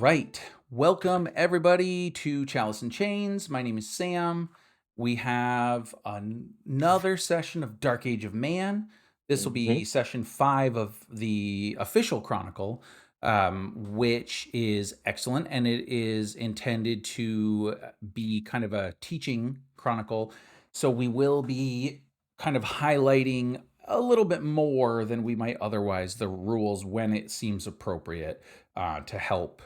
right. Welcome everybody to Chalice and Chains. My name is Sam. We have another session of Dark Age of Man. This will be Mhm. session 5 of the official Chronicle, which is excellent, and it is intended to be kind of a teaching chronicle. So we will be kind of highlighting a little bit more than we might otherwise the rules when it seems appropriate to help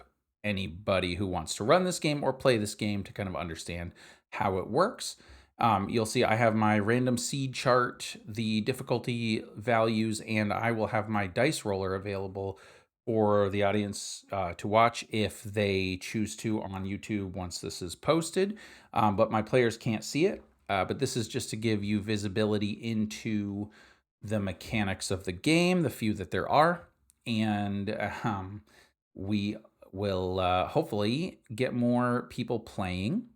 anybody who wants to run this game or play this game to kind of understand how it works. You'll see I have my random seed chart, the difficulty values, and I will have my dice roller available for the audience to watch if they choose to on YouTube once this is posted. But my players can't see it. But this is just to give you visibility into the mechanics of the game, the few that there are. And we will hopefully get more people playing.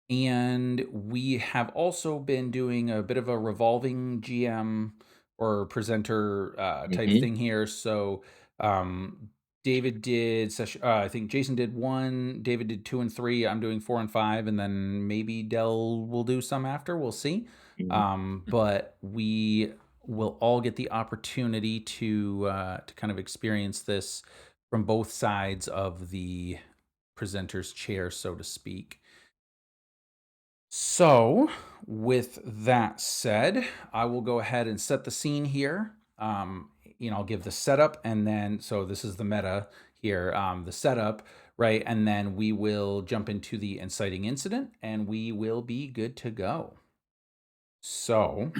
And we have also been doing a bit of a revolving GM or presenter type Mhm. thing here. So um, David did session. I think Jason did 1. David did 2 and 3. I'm doing 4 and 5, and then maybe Dell will do some after. We'll see. Mhm. But we will all get the opportunity to kind of experience this from both sides of the presenter's chair, so to speak. So, with that said, I will go ahead and set the scene here. I'll give the setup, and then so this is the meta here, the setup, right? And then we will jump into the inciting incident, and we will be good to go. So,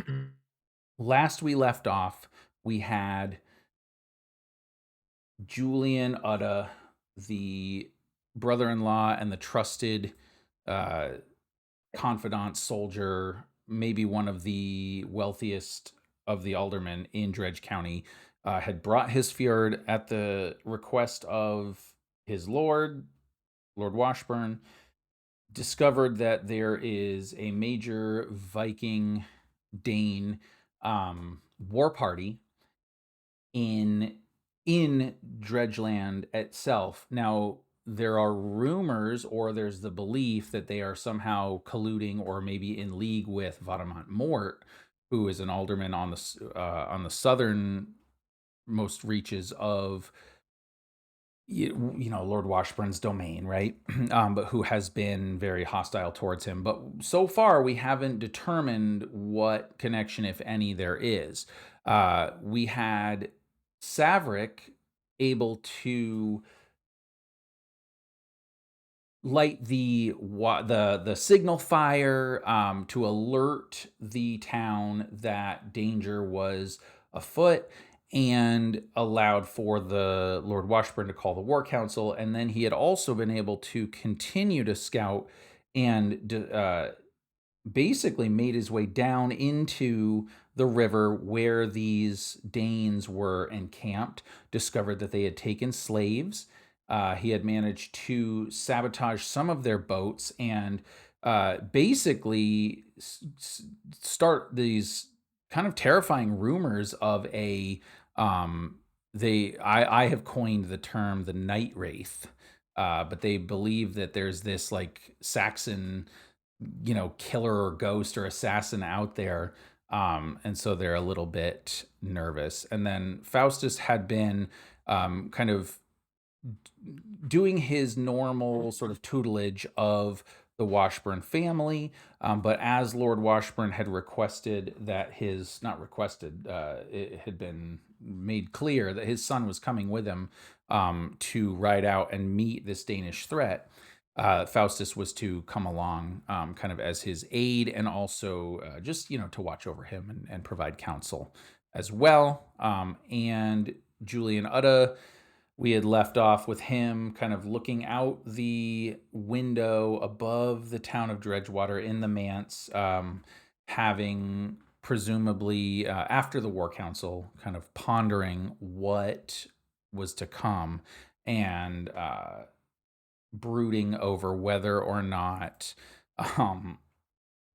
last we left off, we had Julian Utta, the brother-in-law and the trusted uh, confidant soldier, maybe one of the wealthiest of the aldermen in Dredge County, had brought his fjord at the request of his Lord Washburn, discovered that there is a major Viking Dane war party in Dredgeland itself. Now, there are rumors, or there's the belief that they are somehow colluding, or maybe in league with Vadamant Mort, who is an alderman on the southernmost reaches of Lord Washburn's domain, right? But who has been very hostile towards him. But so far, we haven't determined what connection, if any, there is. We had Saverick able to light the signal fire to alert the town that danger was afoot, and allowed for the Lord Washburn to call the War Council. And then he had also been able to continue to scout and basically made his way down into the river where these Danes were encamped, discovered that they had taken slaves. He had managed to sabotage some of their boats and basically start these kind of terrifying rumors of a I have coined the term the night wraith, but they believe that there's this like Saxon killer or ghost or assassin out there. And so they're a little bit nervous. And then Faustus had been kind of doing his normal sort of tutelage of the Washburn family. But as Lord Washburn had requested that not requested, it had been made clear that his son was coming with him to ride out and meet this Danish threat. Faustus was to come along kind of as his aide, and also just, to watch over him and provide counsel as well. And Julian Utta, we had left off with him kind of looking out the window above the town of Dredgewater in the manse, having presumably, after the War Council, kind of pondering what was to come, and brooding over whether or not um,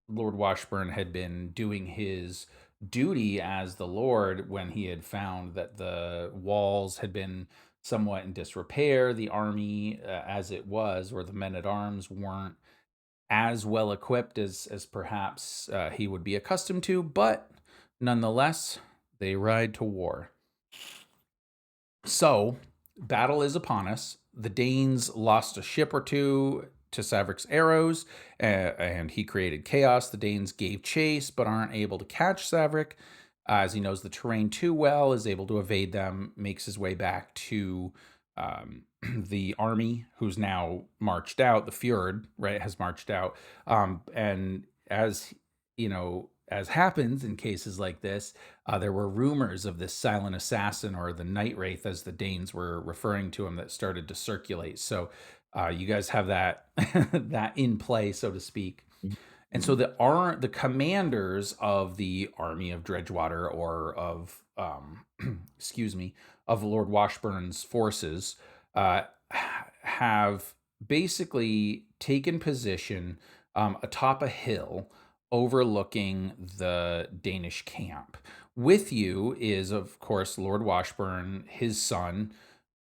Lord Washburn had been doing his duty as the Lord when he had found that the walls had been somewhat in disrepair. The army, as it was, or the men at arms, weren't as well equipped as perhaps he would be accustomed to, but nonetheless, they ride to war. So, battle is upon us. The Danes lost a ship or two to Savric's arrows, and he created chaos. The Danes gave chase, but aren't able to catch Savric, as he knows the terrain too well, is able to evade them, makes his way back to the army, who's now marched out. The Fjord, right, has marched out. And as as happens in cases like this, there were rumors of this silent assassin, or the night wraith, as the Danes were referring to him, that started to circulate. So you guys have that that in play, so to speak. And so the commanders of the army of Dredgewater, or of excuse me, of Lord Washburn's forces, have basically taken position atop a hill overlooking the Danish camp. With you is, of course, Lord Washburn, his son,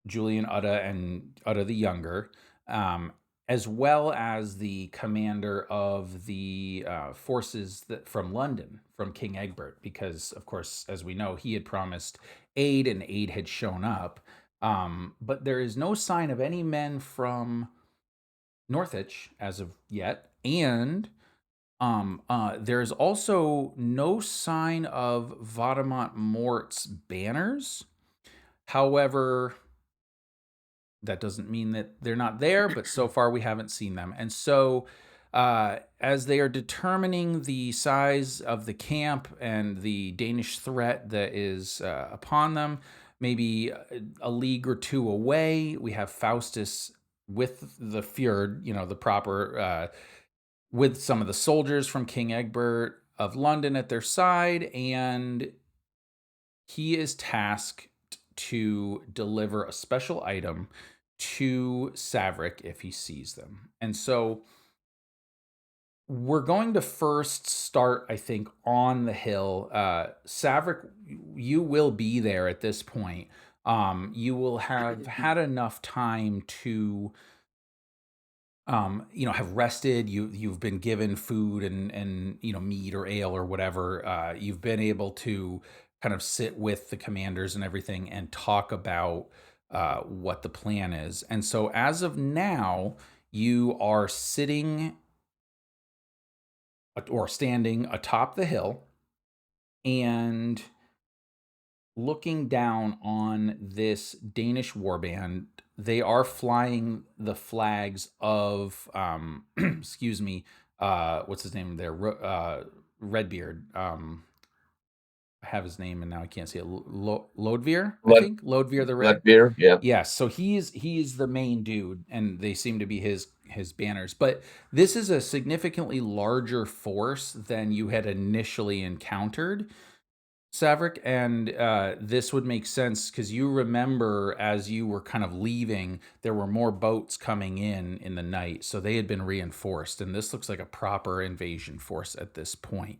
Julian Utta, and Utta the Younger, as well as the commander of the forces from London, from King Egbert, because, of course, as we know, he had promised aid, and aid had shown up. But there is no sign of any men from Northwich as of yet, and there's also no sign of Vademont Mort's banners. However, that doesn't mean that they're not there, but so far we haven't seen them. And so, as they are determining the size of the camp and the Danish threat that is upon them, maybe a league or two away, we have Faustus with the Fjord, the proper, with some of the soldiers from King Egbert of London at their side, and he is tasked to deliver a special item to Savric if he sees them. And so we're going to first start, I think, on the hill. Savric, you will be there at this point. You will have had enough time to have rested. You've been given food and meat or ale or whatever. You've been able to kind of sit with the commanders and everything and talk about what the plan is. And so as of now, you are sitting or standing atop the hill and looking down on this Danish warband. They are flying the flags of excuse me, what's his name there, Redbeard. I have his name and now I can't see it. Lodvir, I think. Lodvir the Red. Beer, yeah. Yes, so he's the main dude, and they seem to be his banners. But this is a significantly larger force than you had initially encountered, Savric, and this would make sense because you remember as you were kind of leaving, there were more boats coming in the night, so they had been reinforced, and this looks like a proper invasion force at this point.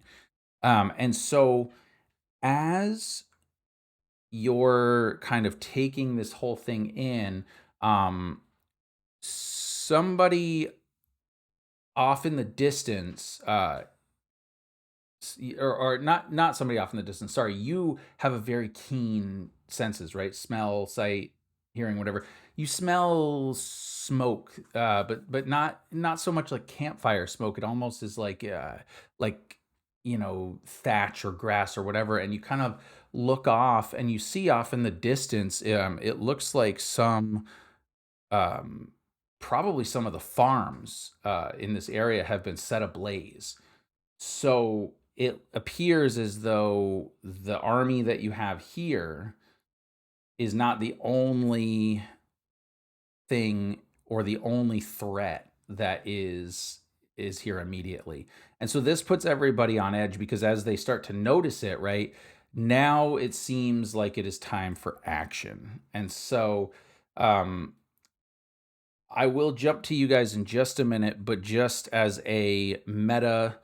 And so as you're kind of taking this whole thing in, somebody off in the distance, or not somebody off in the distance. Sorry, you have a very keen senses, right? Smell, sight, hearing, whatever. You smell smoke, but not so much like campfire smoke. It almost is like thatch or grass or whatever. And you kind of look off and you see off in the distance. It looks like probably some of the farms in this area have been set ablaze. So it appears as though the army that you have here is not the only thing or the only threat that is here immediately. And so this puts everybody on edge because as they start to notice it, right, now it seems like it is time for action. And so I will jump to you guys in just a minute, but just as a meta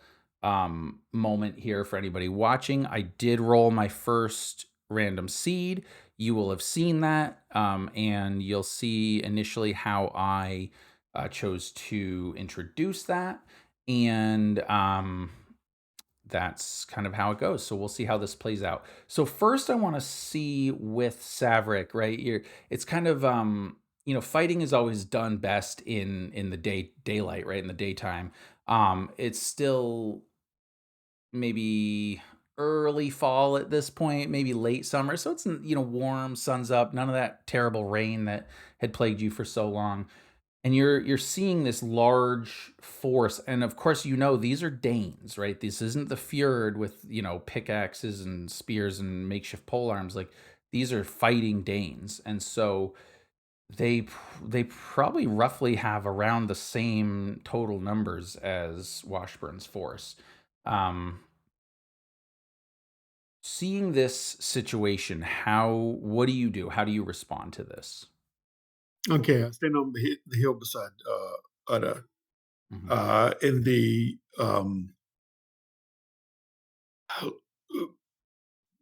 moment here for anybody watching, I did roll my first random seed. you will have seen that, and you'll see initially how I chose to introduce that. And that's kind of how it goes. So we'll see how this plays out. So first, I want to see with Savrik, right? It's kind of fighting is always done best in the daylight, right? In the daytime. It's still maybe early fall at this point, maybe late summer. So it's warm, sun's up, none of that terrible rain that had plagued you for so long. And you're seeing this large force, and of course these are Danes, right? This isn't the Fjord with pickaxes and spears and makeshift pole arms. Like, these are fighting Danes, and so they probably roughly have around the same total numbers as Washburn's force. Um, Seeing this situation, what do you do? How do you respond to this? Okay, I stand on the hill beside Udda, Mhm. in the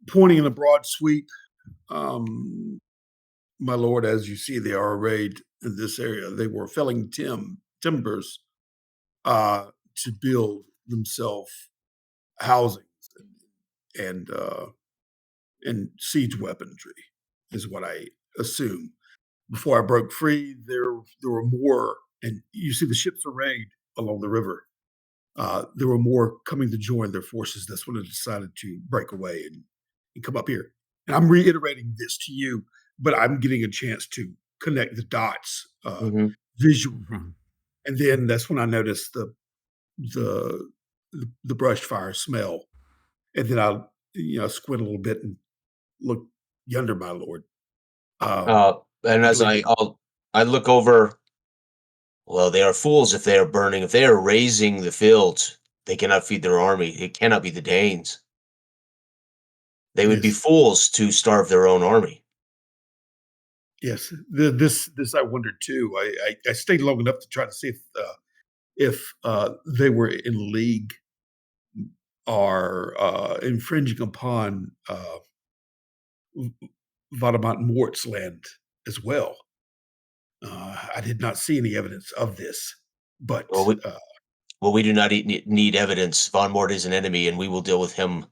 pointing in a broad sweep. Um, my lord, as you see, they are arrayed in this area. They were felling timbers uh, to build themselves housings and uh, and siege weaponry, is what I assume. Before I broke free, there were more, and you see the ships arrayed along the river. There were more coming to join their forces. That's when I decided to break away and come up here. And I'm reiterating this to you, but I'm getting a chance to connect the dots Mhm. visually. Mhm. And then that's when I noticed the the brush fire smell. And then I squint a little bit and look yonder, my lord. Um, And I as believe I look over, well, they are fools if they are burning. If they are raising the fields, they cannot feed their army. It cannot be the Danes. They would be yes, fools to starve their own army. yes. This I wondered too. I stayed long enough to try to see if they were in league or infringing upon Vadamant Mort's land as well. I did not see any evidence of this, but Well, we do not need evidence. Von Mort is an enemy, and we will deal with him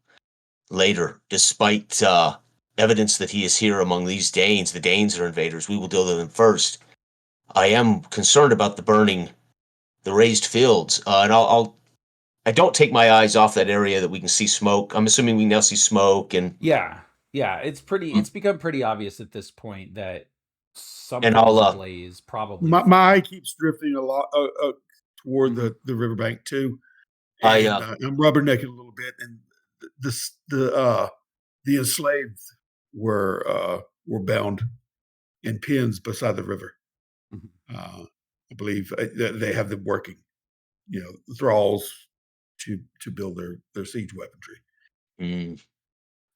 later. Despite evidence that he is here among these Danes, the Danes are invaders. We will deal with them first. I am concerned about the raised fields, and I don't take my eyes off that area that we can see smoke. I'm assuming we now see smoke, Yeah, yeah, it's become pretty obvious at this point that and something is ablaze, probably a my fire. eye keeps drifting a lot toward Mhm, the riverbank too, I and I'm rubbernecking a little bit. And the enslaved were bound in pens beside the river. mhm. I believe they have them working, thralls to build their siege weaponry. mm,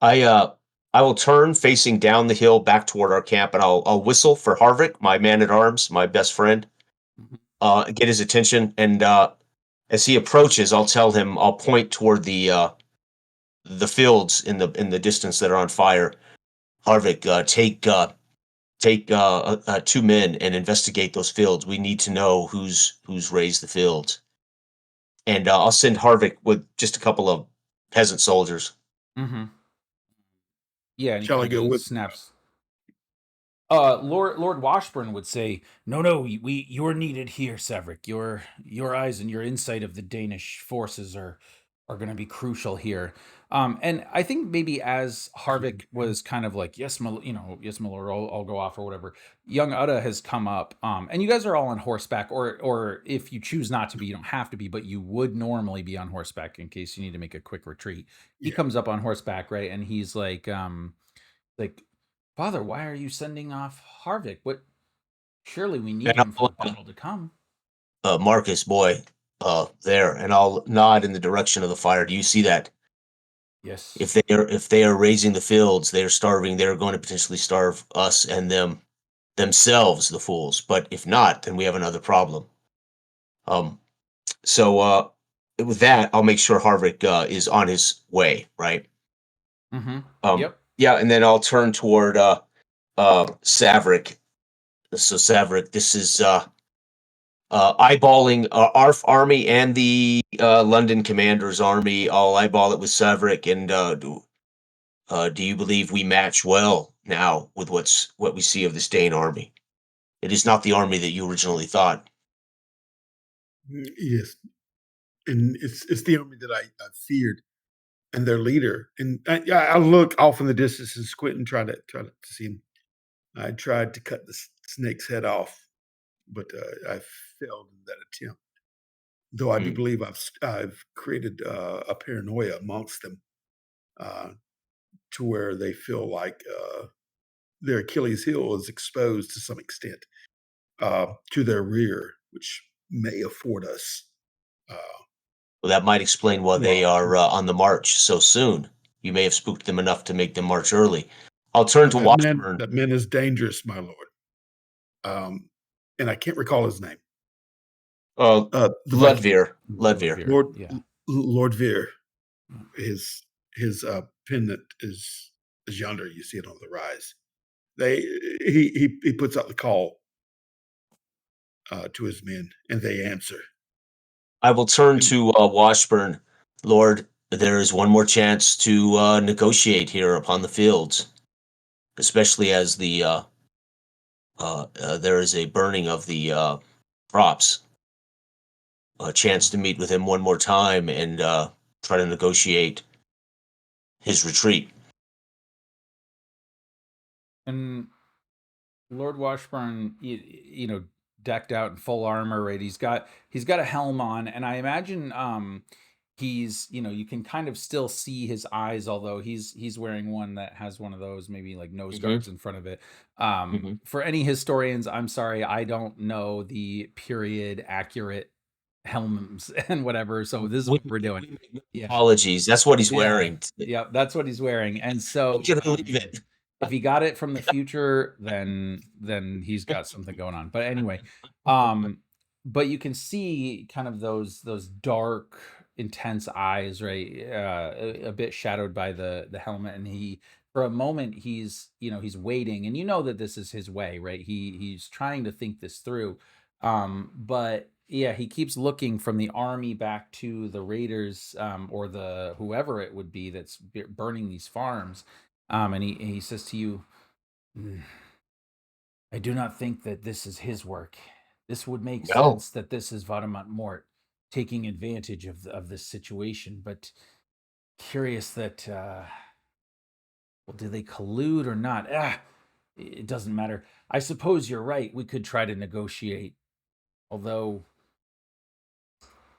I I will turn facing down the hill back toward our camp, and I'll whistle for Harvick, my man at arms, my best friend. Mhm, Get his attention, and as he approaches, I'll point toward the fields in the distance that are on fire. Harvick, take 2 men and investigate those fields. We need to know who's raised the fields, and I'll send Harvick with just a couple of peasant soldiers. mhm. Yeah, and he Shall I kind go of with? snaps. Lord Washburn would say, "No, no, you're needed here, Severick. Your eyes and your insight of the Danish forces are going to be crucial here." And I think maybe as Harvick was kind of like, "Yes, yes, my lord, I'll go off," or whatever. Young Uda has come up, and you guys are all on horseback, or if you choose not to be, you don't have to be, but you would normally be on horseback in case you need to make a quick retreat. He Yeah. comes up on horseback, right, and he's like, "Father, why are you sending off Harvick? What? Surely we And need him for the battle to come." Marcus, boy, there, and I'll nod in the direction of the fire. Do you see that? Yes. If they are raising the fields, they are starving. They're going to potentially starve us and themselves, the fools. But if not, then we have another problem. Um, so with that, I'll make sure Harvick is on his way. Right. Mm-hmm. Um, Yep. yeah, and then I'll turn toward. Saverick. So Saverick, this is eyeballing our army and the London Commander's army. I'll eyeball it with Saverick. And do you believe we match well now with what we see of the Dane army? It is not the army that you originally thought. Yes, and it's the army that I feared and their leader. And yeah, I look off in the distance and squint and try to see him. I tried to cut the snake's head off, but I failed in that attempt. Though I do Hmm. believe I've created a paranoia amongst them uh, to where they feel like their Achilles heel is exposed to some extent to their rear, which may afford us. Uh, Well, that might explain why they well, are on the march so soon. You may have spooked them enough to make them march early. I'll turn to Washburn. that man is dangerous, my lord. Um, and I can't recall his name. Uh, The Viking Ludvir. Ludvir. Ludvir, Lord yeah. Lord Veer. Yeah. His pendant is yonder. You see it on the rise. They he puts out the call to his men, and they answer. I will turn And to Washburn. Lord, there is one more chance to negotiate here upon the fields, especially as there is a burning of the props. A chance to meet with him one more time and try to negotiate his retreat. And Lord Washburn, decked out in full armor, right? He's got a helm on, and I imagine he's, you can kind of still see his eyes, although he's wearing one that has one of those maybe like nose Hmm. guards in front of it. Hmm. For any historians, I'm sorry, I don't know the period accurate helms and whatever. So this is We, what we're doing. we make no Yeah. apologies. That's what he's Yeah. wearing. Yeah, that's what he's wearing. And so Take it or leave it. if he got it from the future, then he's got something going on. But anyway, um, but you can see kind of those dark, intense eyes, right? A bit shadowed by the helmet, and he for a moment he's waiting, and you know that this is his way, right? He's trying to think this through, but yeah, he keeps looking from the army back to the raiders, or the whoever it would be that's burning these farms, and he says to you, "Mm, I do not think that this is his work. This would make No. sense that this is Vadamant Mort taking advantage of this situation, but curious that, well, do they collude or not? It doesn't matter. I suppose you're right. We could try to negotiate, although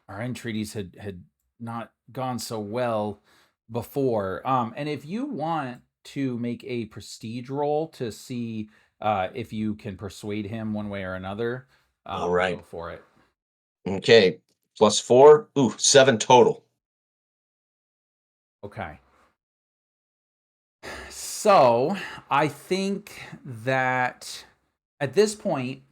our entreaties had not gone so well before. And if you want to make a prestige roll to see if you can persuade him one way or another, All go right. for it. Okay. +4. Ooh, 7 total. Okay. So I think that at this point,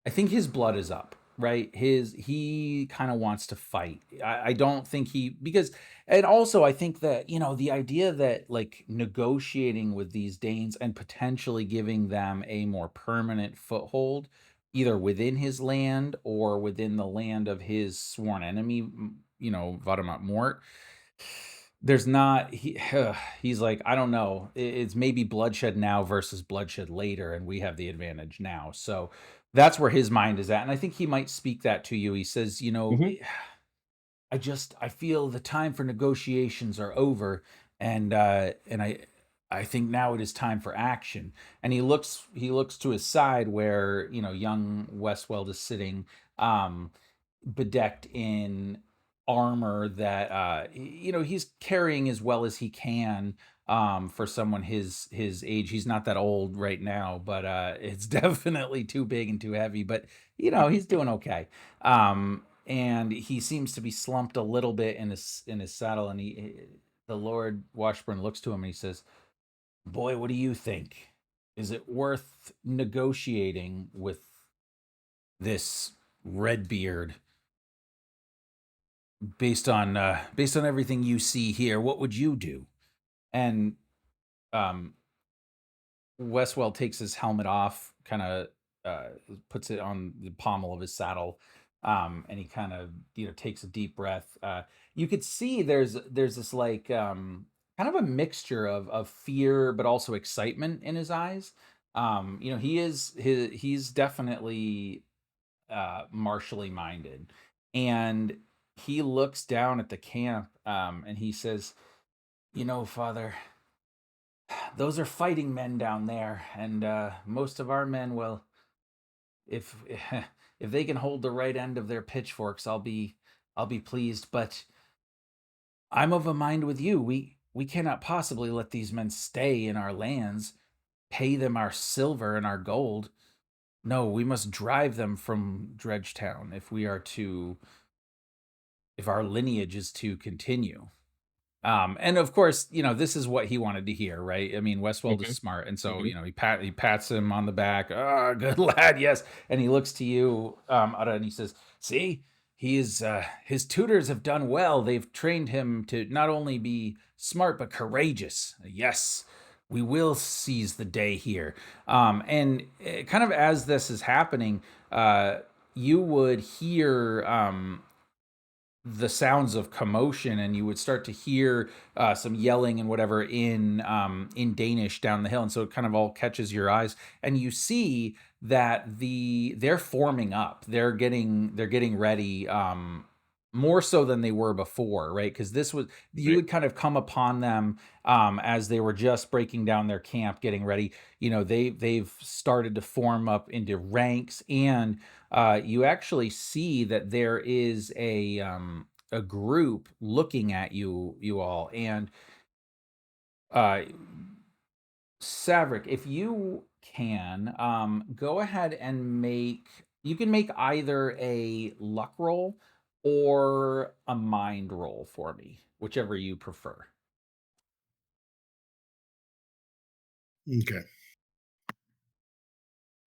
I think his blood is up, right? He kind of wants to fight. I don't think because, and also I think that, the idea that like negotiating with these Danes and potentially giving them a more permanent foothold, either within his land or within the land of his sworn enemy, Vadamant Mort, there's not he's like, I don't know, it's maybe bloodshed now versus bloodshed later, and we have the advantage now. So that's where his mind is at, and I think he might speak that to you. He says, Hmm. I feel the time for negotiations are over, and I think now it is time for action. And he looks to his side where, young Westweld is sitting, um bedecked in armor that, he's carrying as well as he can, for someone his age. He's not that old right now, but it's definitely too big and too heavy, but he's doing okay. And he seems to be slumped a little bit in his saddle, and the Lord Washburn looks to him and he says, "Boy, what do you think? Is it worth negotiating with this Redbeard based on everything you see here? What would you do?" And um, Westwell takes his helmet off, kind of uh, puts it on the pommel of his saddle, and he kind of takes a deep breath. You could see there's this like kind of a mixture of fear but also excitement in his eyes. He's definitely martially minded, and he looks down at the camp, and he says, Father, those are fighting men down there, and most of our men will, if if they can hold the right end of their pitchforks, I'll be pleased. But I'm of a mind with you. We cannot possibly let these men stay in our lands, pay them our silver and our gold. No, we must drive them from Dredgetown if our lineage is to continue. And of course, this is what he wanted to hear, right? I mean, Westworld is Hmm. smart, and so Hmm. he pats him on the back. Ah, good lad, yes. And he looks to you, Ara, and he says, "See, his tutors have done well. They've trained him to not only be smart but courageous. Yes, we will seize the day here." And kind of as this is happening, you would hear the sounds of commotion, and you would start to hear some yelling and whatever in Danish down the hill, and so it kind of all catches your eyes, and you see that they're forming up, they're getting ready, more so than they were before, right? Because this was you Right. would kind of come upon them as they were just breaking down their camp, getting ready. They've started to form up into ranks, and you actually see that there is a group looking at you all, and uh, Saverick, if you can go ahead and you can make either a luck roll or a mind roll for me, whichever you prefer. Okay.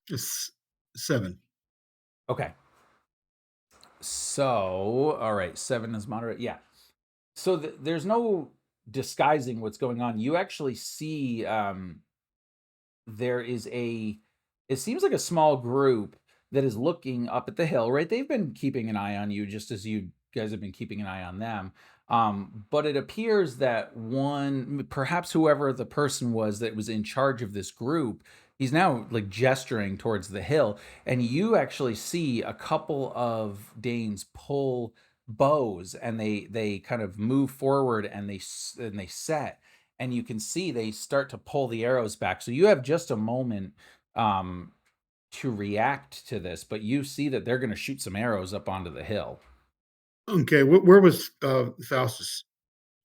Just 7. Okay. So, all right, 7 is moderate. Yeah. So there's no disguising what's going on. You actually see there is it seems like a small group that is looking up at the hill, right? They've been keeping an eye on you just as you guys have been keeping an eye on them. But it appears that perhaps whoever the person was that was in charge of this group, he's now like gesturing towards the hill, and you actually see a couple of Danes pull bows, and they kind of move forward, and they set, and you can see they start to pull the arrows back. So you have just a moment um, to react to this, but you see that they're going to shoot some arrows up onto the hill. Okay, where was, Faustus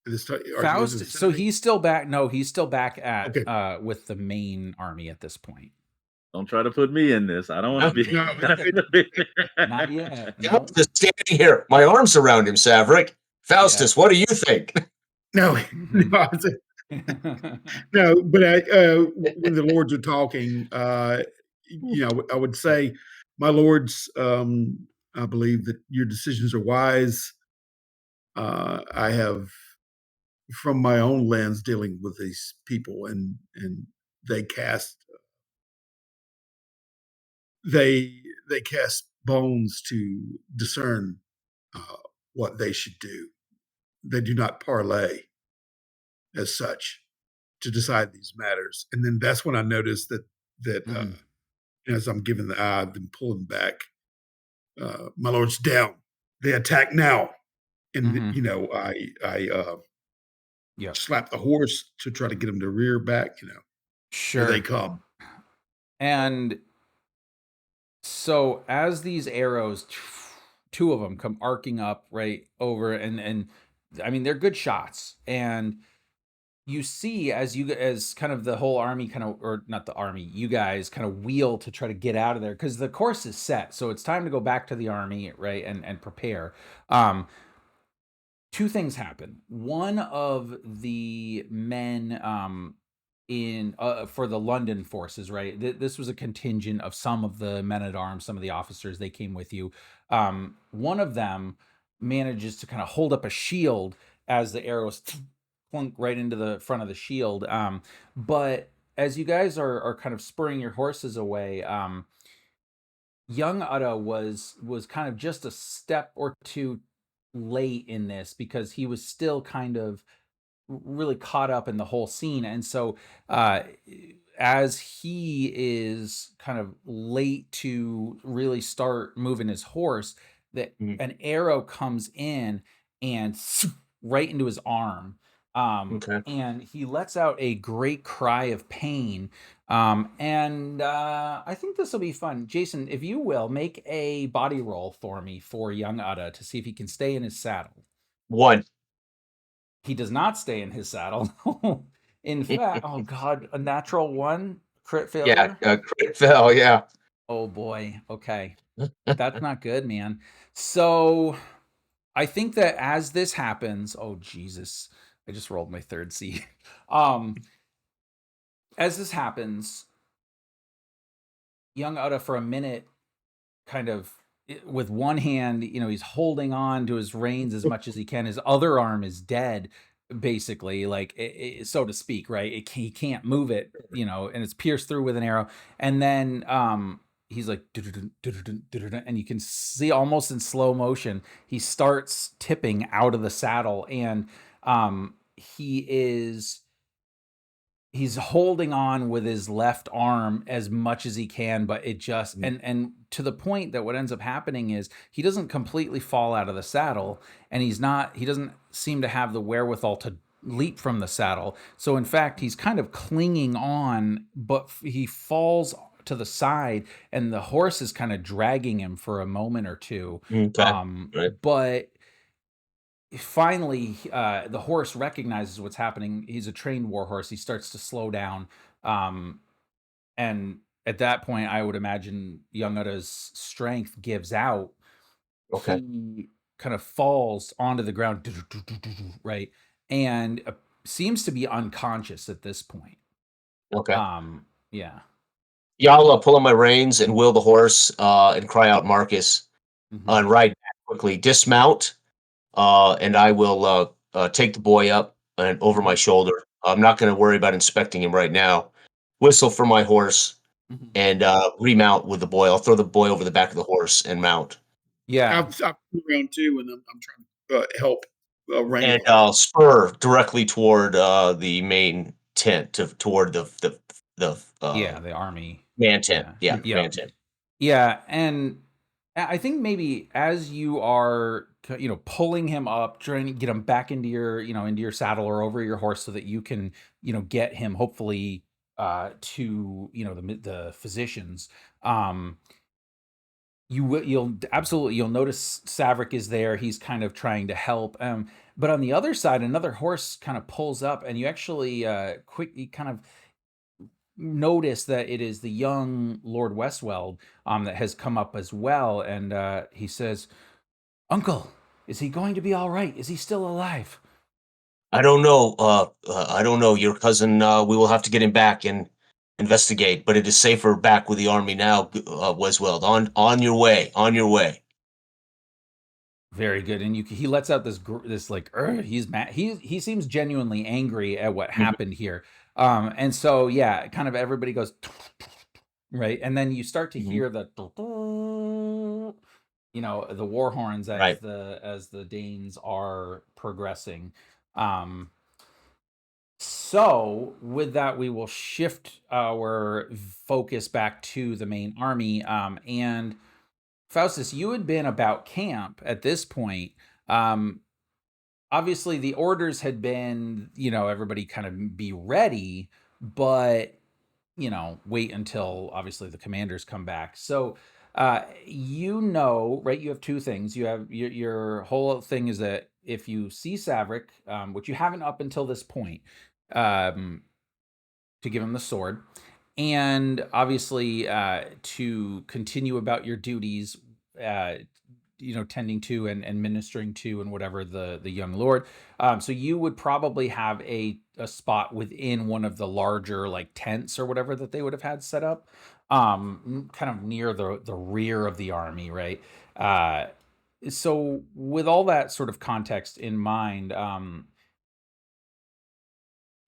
at this time? Are you in the Faust, so vicinity? he's still back. No, he's still back at Okay. with the main army at this point. Don't try to put me in this. I don't want No, to be. No, I don't wanna be Not there. yet. No. Faustus standing here, my arms around him, Saverick. Yeah. Faustus, what do you think? no, no, I said no, but when the lords are talking, I would say, "My lords, I believe that your decisions are wise. I have, from my own lens, dealing with these people, and they cast they cast bones to discern uh, what they should do. They do not parlay as such to decide these matters." And then that's when I noticed that Mhm. as I'm giving the eye, I've been pulling back. My lord's down. They attack now, and Mhm. I Yep. slap the horse to try to get him to rear back. Here they Sure. come. And so as these arrows, two of them come arcing up right over, and I mean they're good shots, and you see as kind of the whole army kind of, or not the army, you guys kind of wheel to try to get out of there because the course is set, so it's time to go back to the army, right, and prepare. Two things happen. One of the men in for the London forces, right? This was a contingent of some of the men at arms, some of the officers. They came with you. One of them manages to kind of hold up a shield as the arrows plunk right into the front of the shield. But as you guys are kind of spurring your horses away, young Uda was kind of just a step or two late in this because he was still kind of really caught up in the whole scene. And so uh as he is kind of late to really start moving his horse, that Mhm. an arrow comes in and right into his arm. Okay. And he lets out a great cry of pain. And I think this will be fun. Jason, if you will, make a body roll for me for young Uda to see if he can stay in his saddle. 1. He does not stay in his saddle. In fact, oh god, a natural 1 crit Yeah, failure? crit fail, yeah. Oh boy. Okay. That's not good, man. So, I think that as this happens, oh Jesus, I just rolled my 3rd C. Um, as this happens, young Uda for a minute kind of with one hand, he's holding on to his reins as much as he can. His other arm is dead, basically, like so to speak, right? He can't move it, and it's pierced through with an arrow. And then he's like, "Dun-dun-dun, dun-dun-dun, dun-dun-dun," and you can see almost in slow motion, he starts tipping out of the saddle, and he is he's holding on with his left arm as much as he can, but it just Mm, and to the point that what ends up happening is he doesn't completely fall out of the saddle, and he doesn't seem to have the wherewithal to leap from the saddle. So in fact, he's kind of clinging on, but he falls to the side, and the horse is kind of dragging him for a moment or two. okay, right, But finally, the horse recognizes what's happening. He's a trained war horse. He starts to slow down. Um, and at that point, I would imagine young Uda's strength gives out. okay, He kind of falls onto the ground, right? And seems to be unconscious at this point. okay. Yeah. Yeah, I'll, pull on my reins and wheel the horse, and cry out, "Marcus," Hmm. and ride back quickly, dismount, and I will, take the boy up and over my Hmm. shoulder. I'm not gonna worry about inspecting him right now. Whistle for my horse Hmm. and, remount with the boy. I'll throw the boy over the back of the horse and mount. Yeah. I've been around too, and I'm trying to help And, wrangle him. spur directly toward, the main tent, toward Yeah. The army. man tent. Yeah. Yeah, the Yep. man tent. Yeah, and I think maybe as you are, pulling him up, trying to get him back into your saddle or over your horse so that you can, get him hopefully to, the physicians. Um, you'll notice Savrik is there. He's kind of trying to help. But on the other side, another horse kind of pulls up, and you actually quickly kind of notice that it is the young Lord Westweld that has come up as well, and he says, "Uncle, is he going to be all right? Is he still alive?" I don't know, I don't know, your cousin, we will have to get him back and investigate, but it is safer back with the army now, Wesweld. On your way, on your way. Very good, and he lets out this like, he's mad. He seems genuinely angry at what Mhm, happened here. And so yeah, kind of everybody goes right, and then you start to mhm, hear the the war horns right, as the Danes are progressing. Um, So, with that, we will shift our focus back to the main army. And Faustus, you had been about camp at this point. Um, Obviously, the orders had been, everybody kind of be ready, but wait until obviously the commanders come back. So, right? You have two things. You have your whole thing is that if you see Savrik, which you haven't up until this point, um, to give him the sword, and obviously to continue about your duties, uh, tending to and ministering to and whatever the young lord. So you would probably have a spot within one of the larger like tents or whatever that they would have had set up, kind of near the rear of the army, right? So with all that sort of context in mind,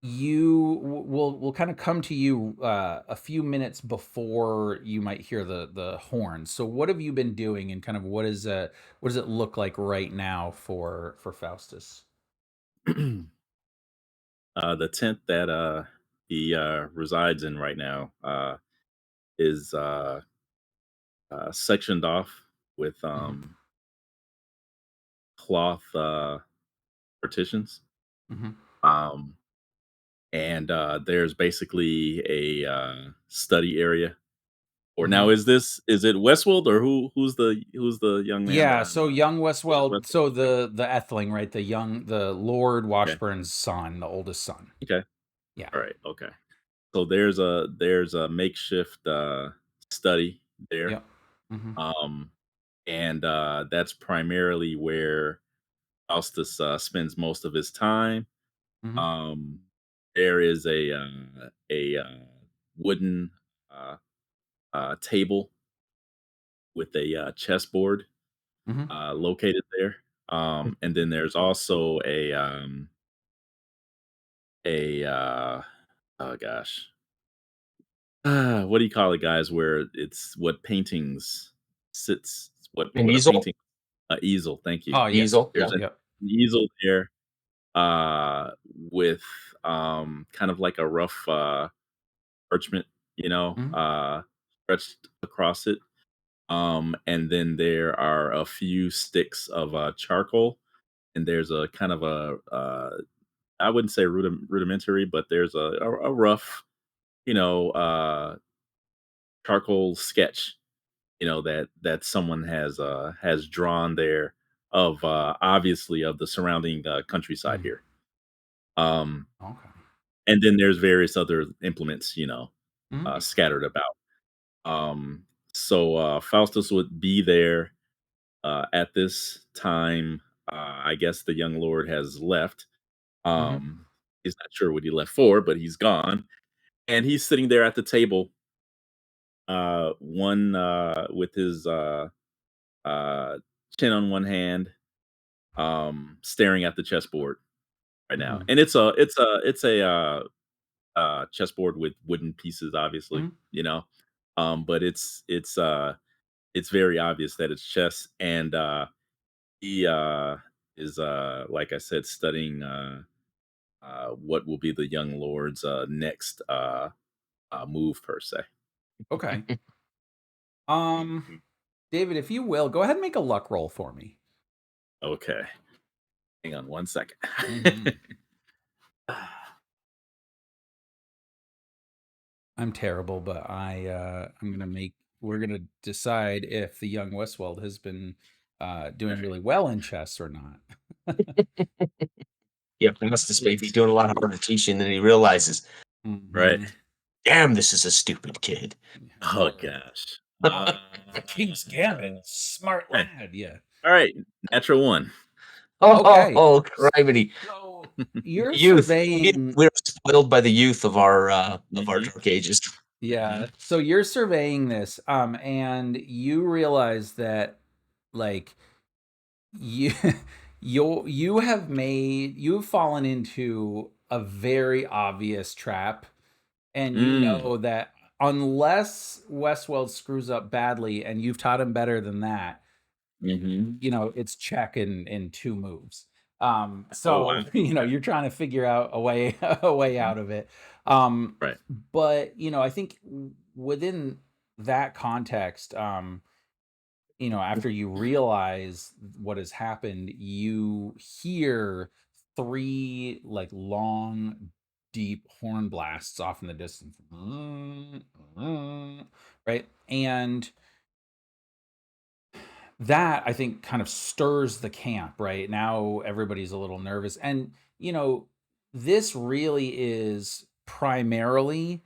we'll kind of come to you a few minutes before you might hear the horn. So what have you been doing, and kind of what does it look like right now for Faustus? The tent that he resides in right now is sectioned off with Hmm. cloth partitions. Hmm. Um, and there's basically a study area. Or now Hmm. is it Westworld, or who's the young man? Yeah, so young Is it Westwell, Westworld? so the Etheling, right? The Lord Okay. Washburn's son, the oldest son. Okay. Yeah. All right. Okay. So there's a makeshift study there. Yep. Hmm. Um, and that's primarily where Faustus spends most of his time. Hmm. Um, there is a wooden uh, table with a chessboard Hmm. located there, and then there's also a oh gosh, what do you call it, guys? Where it's what paintings sits, An what a easel? painting, easel. Thank you. Oh, yes. Easel? There's Yeah. an Yep. easel there with kind of like a rough parchment, Hmm. stretched across it. And then there are a few sticks of charcoal, and there's a kind of a I wouldn't say rudimentary, but there's a rough, you know, charcoal sketch, that someone has drawn there of obviously of the surrounding countryside Mm. here. Um, Okay. and then there's various other implements, Hmm. scattered about. Um, so Faustus would be there at this time. I guess the young lord has left. Hmm. He's not sure what he left for, but he's gone, and he's sitting there at the table, one with his uh, chin on one hand, staring at the chessboard right now. Hmm. And it's a chessboard with wooden pieces, obviously, Hmm. but it's very obvious that it's chess, and he is like I said, studying what will be the young lord's next move per se. Okay. Um, David, if you will, go ahead and make a luck roll for me. Okay, hang on one second. Hmm. I'm terrible, but I'm gonna make we're gonna decide if the young Westweld has been All doing right. really well in chess or not. Yeah, Augustus may be doing a lot harder teaching than he realizes. Right. Hmm. Damn, this is a stupid kid. Oh gosh. The King's Gambit, smart Okay. lad. Yeah. All right. Natural one. Okay. Oh, criminy. So you're Youth. surveying. We're spoiled by the youth of our Hmm. dark ages. Yeah. So you're surveying this, and you realize that, like, you you've fallen into a very obvious trap, and you Mm. know that unless Westworld screws up badly and you've taught him better than that, Hmm. it's check in two moves. Oh So wow. Okay. you're trying to figure out a way a way Mhm. out of it. Um, Right. but I think within that context, after you realize what has happened, you hear three like long, deep horn blasts off in the distance. Right. And that, I think, kind of stirs the camp. Right now, everybody's a little nervous. And, this really is primarily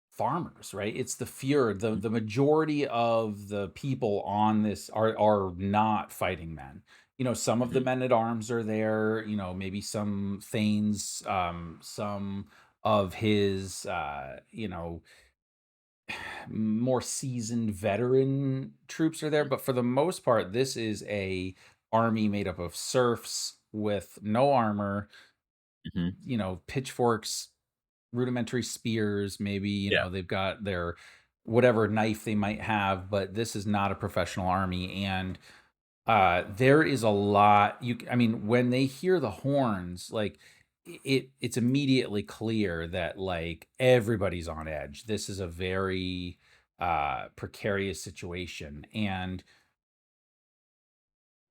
farmers, right? It's the fjord. The majority of the people on this are not fighting men. Some of the Mhm. men at arms are there. Maybe some thanes, some of his, more seasoned veteran troops are there. But for the most part, this is a army made up of serfs with no armor, Mhm. pitchforks, rudimentary spears, maybe, Yeah. they've got their whatever knife they might have, but this is not a professional army. And there is a lot I mean, when they hear the horns, like it's immediately clear that like everybody's on edge. This is a very precarious situation. And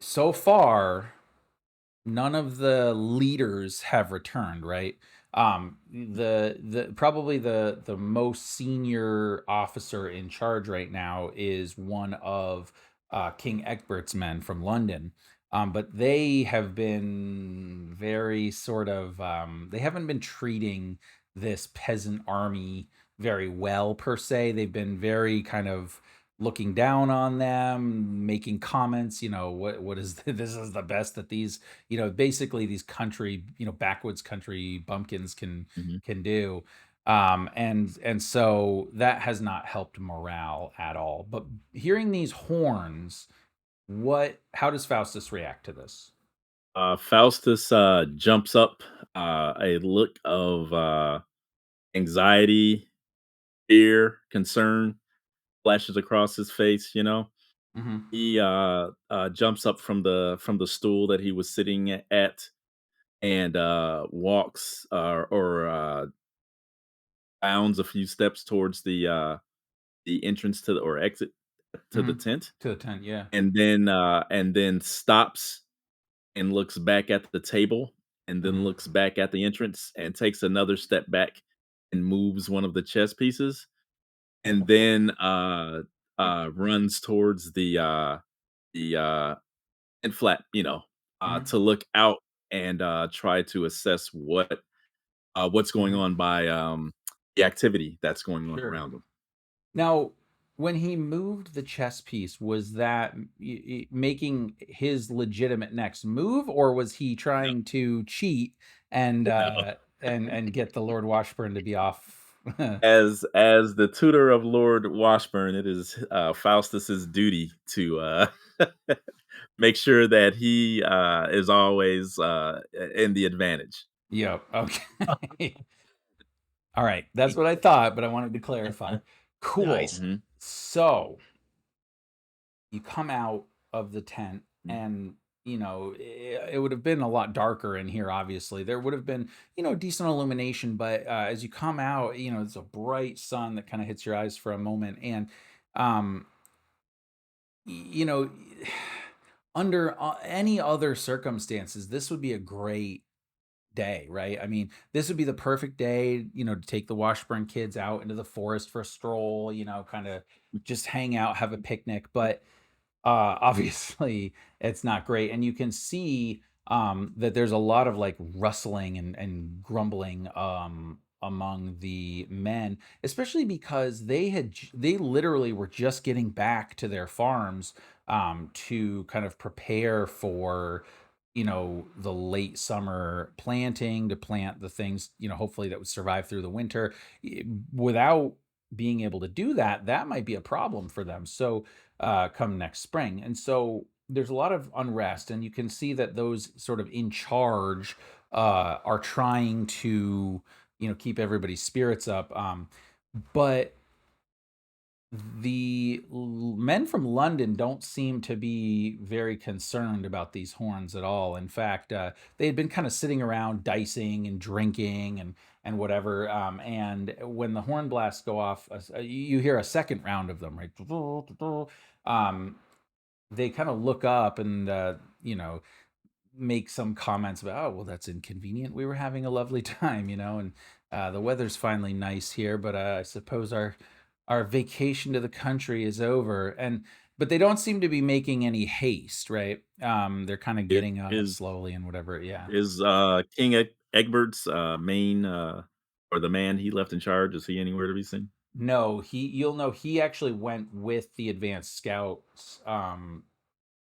so far, none of the leaders have returned, right? The probably the most senior officer in charge right now is one of King Egbert's men from London. But they have been very sort of they haven't been treating this peasant army very well per se. They've been very kind of looking down on them, making comments, what is this is the best that these, basically these country, backwoods country bumpkins Mhm. can do. And so that has not helped morale at all. But hearing these horns, how does Faustus react to this? Faustus jumps up, a look of anxiety, fear, concern flashes across his face. Hmm. He jumps up from the stool that he was sitting at, and walks, or bounds a few steps towards the entrance to the or exit to the Hmm. tent, To the tent, yeah. and then stops and looks back at the table, and then Hmm. looks back at the entrance and takes another step back and moves one of the chess pieces, and then runs towards the and flat, Hmm. to look out and try to assess what's going Hmm. on by the activity that's going on Sure. around him. Now, when he moved the chess piece, was that making his legitimate next move, or was he trying to cheat and No. get the Lord Washburn to be off? As the tutor of Lord Washburn, it is Faustus's duty to make sure that he is always in the advantage. Yep. Okay. All right. That's what I thought, but I wanted to clarify. Cool. Nice. Mhm. So you come out of the tent, Mhm. and it would have been a lot darker in here. Obviously there would have been decent illumination, but as you come out, it's a bright sun that kind of hits your eyes for a moment. And um you know under any other circumstances, this would be a great day, right? I mean, this would be the perfect day, to take the Washburn kids out into the forest for a stroll, kind of just hang out, have a picnic. But obviously it's not great. And you can see that there's a lot of like rustling and grumbling among the men, especially because they literally were just getting back to their farms to kind of prepare for the late summer planting, to plant the things, hopefully that would survive through the winter. Without being able to do that, that might be a problem for them. So come next spring. And so there's a lot of unrest, and you can see that those sort of in charge are trying to, keep everybody's spirits up. But the men from London don't seem to be very concerned about these horns at all. In fact, they had been kind of sitting around dicing and drinking and whatever. And when the horn blasts go off, you hear a second round of them, right? Um, they kind of look up and make some comments about, oh well, that's inconvenient, we were having a lovely time, and the weather's finally nice here, but I suppose our vacation to the country is over. And but they don't seem to be making any haste, right? They're kind of I- getting up Is slowly and whatever, yeah. is King Egbert's main or the man he left in charge? Is he anywhere to be seen? No, you'll know he actually went with the advanced scouts,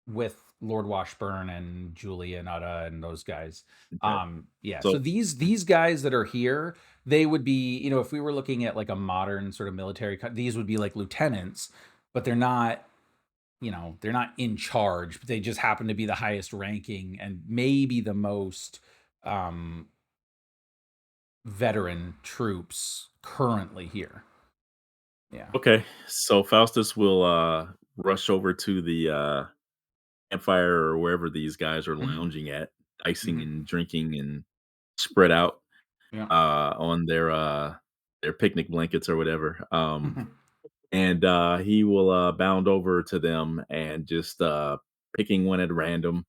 with Lord Washburn and Julia and Utta and those guys. Okay, Yeah. So so these guys that are here, they would be, if we were looking at like a modern sort of military, these would be like lieutenants, but they're not in charge. They just happen to be the highest ranking and maybe the most, um, veteran troops currently here. Yeah. Okay, so Faustus will rush over to the campfire or wherever these guys are Mhm. lounging at, dicing Mhm. and drinking and spread out Yeah. on their picnic blankets or whatever. Mhm. And he will bound over to them and just picking one at random. Mhm.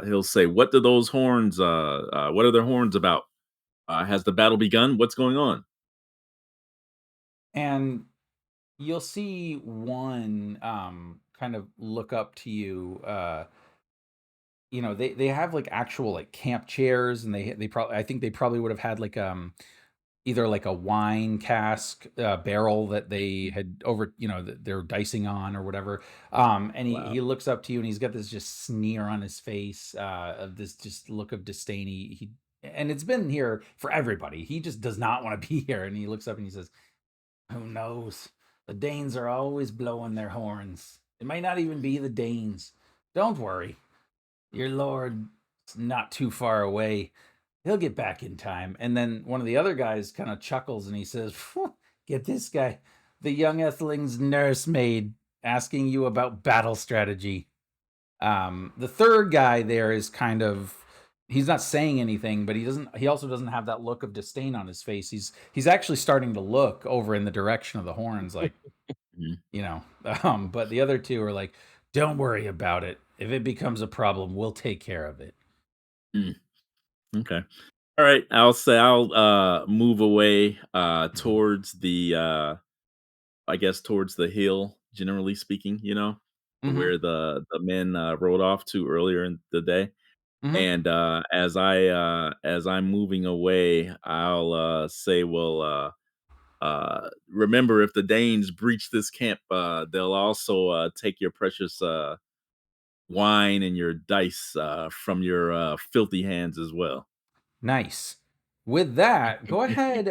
He'll say, "What do those horns? What are their horns about? Has the battle begun? What's going on?" And you'll see one kind of look up to you. They have like actual like camp chairs, and they probably I think they probably would have had like either like a wine cask barrel that they had over that they're dicing on or whatever. And he Wow. he looks up to you, and he's got this just sneer on his face, of this just look of disdain. And it's been here for everybody. He just does not want to be here, and he looks up and he says, "Who knows? The Danes are always blowing their horns. It might not even be the Danes. Don't worry. Your lord's not too far away. He'll get back in time." And then one of the other guys kind of chuckles and he says, "Phew, get this guy, the young Etheling's nursemaid, asking you about battle strategy." The third guy there is kind of, he's not saying anything, but he also doesn't have that look of disdain on his face. He's actually starting to look over in the direction of the horns, like, Mhm. you know. But the other two are like, "Don't worry about it. If it becomes a problem, we'll take care of it." Mm, okay. All right. I'll move away Mhm. towards the I guess towards the hill, generally speaking, Mhm. where the men rode off to earlier in the day. Mhm. And as I'm moving away, I'll say, well, remember, if the Danes breach this camp, they'll also take your precious wine and your dice from your filthy hands as well. Nice. With that, go ahead.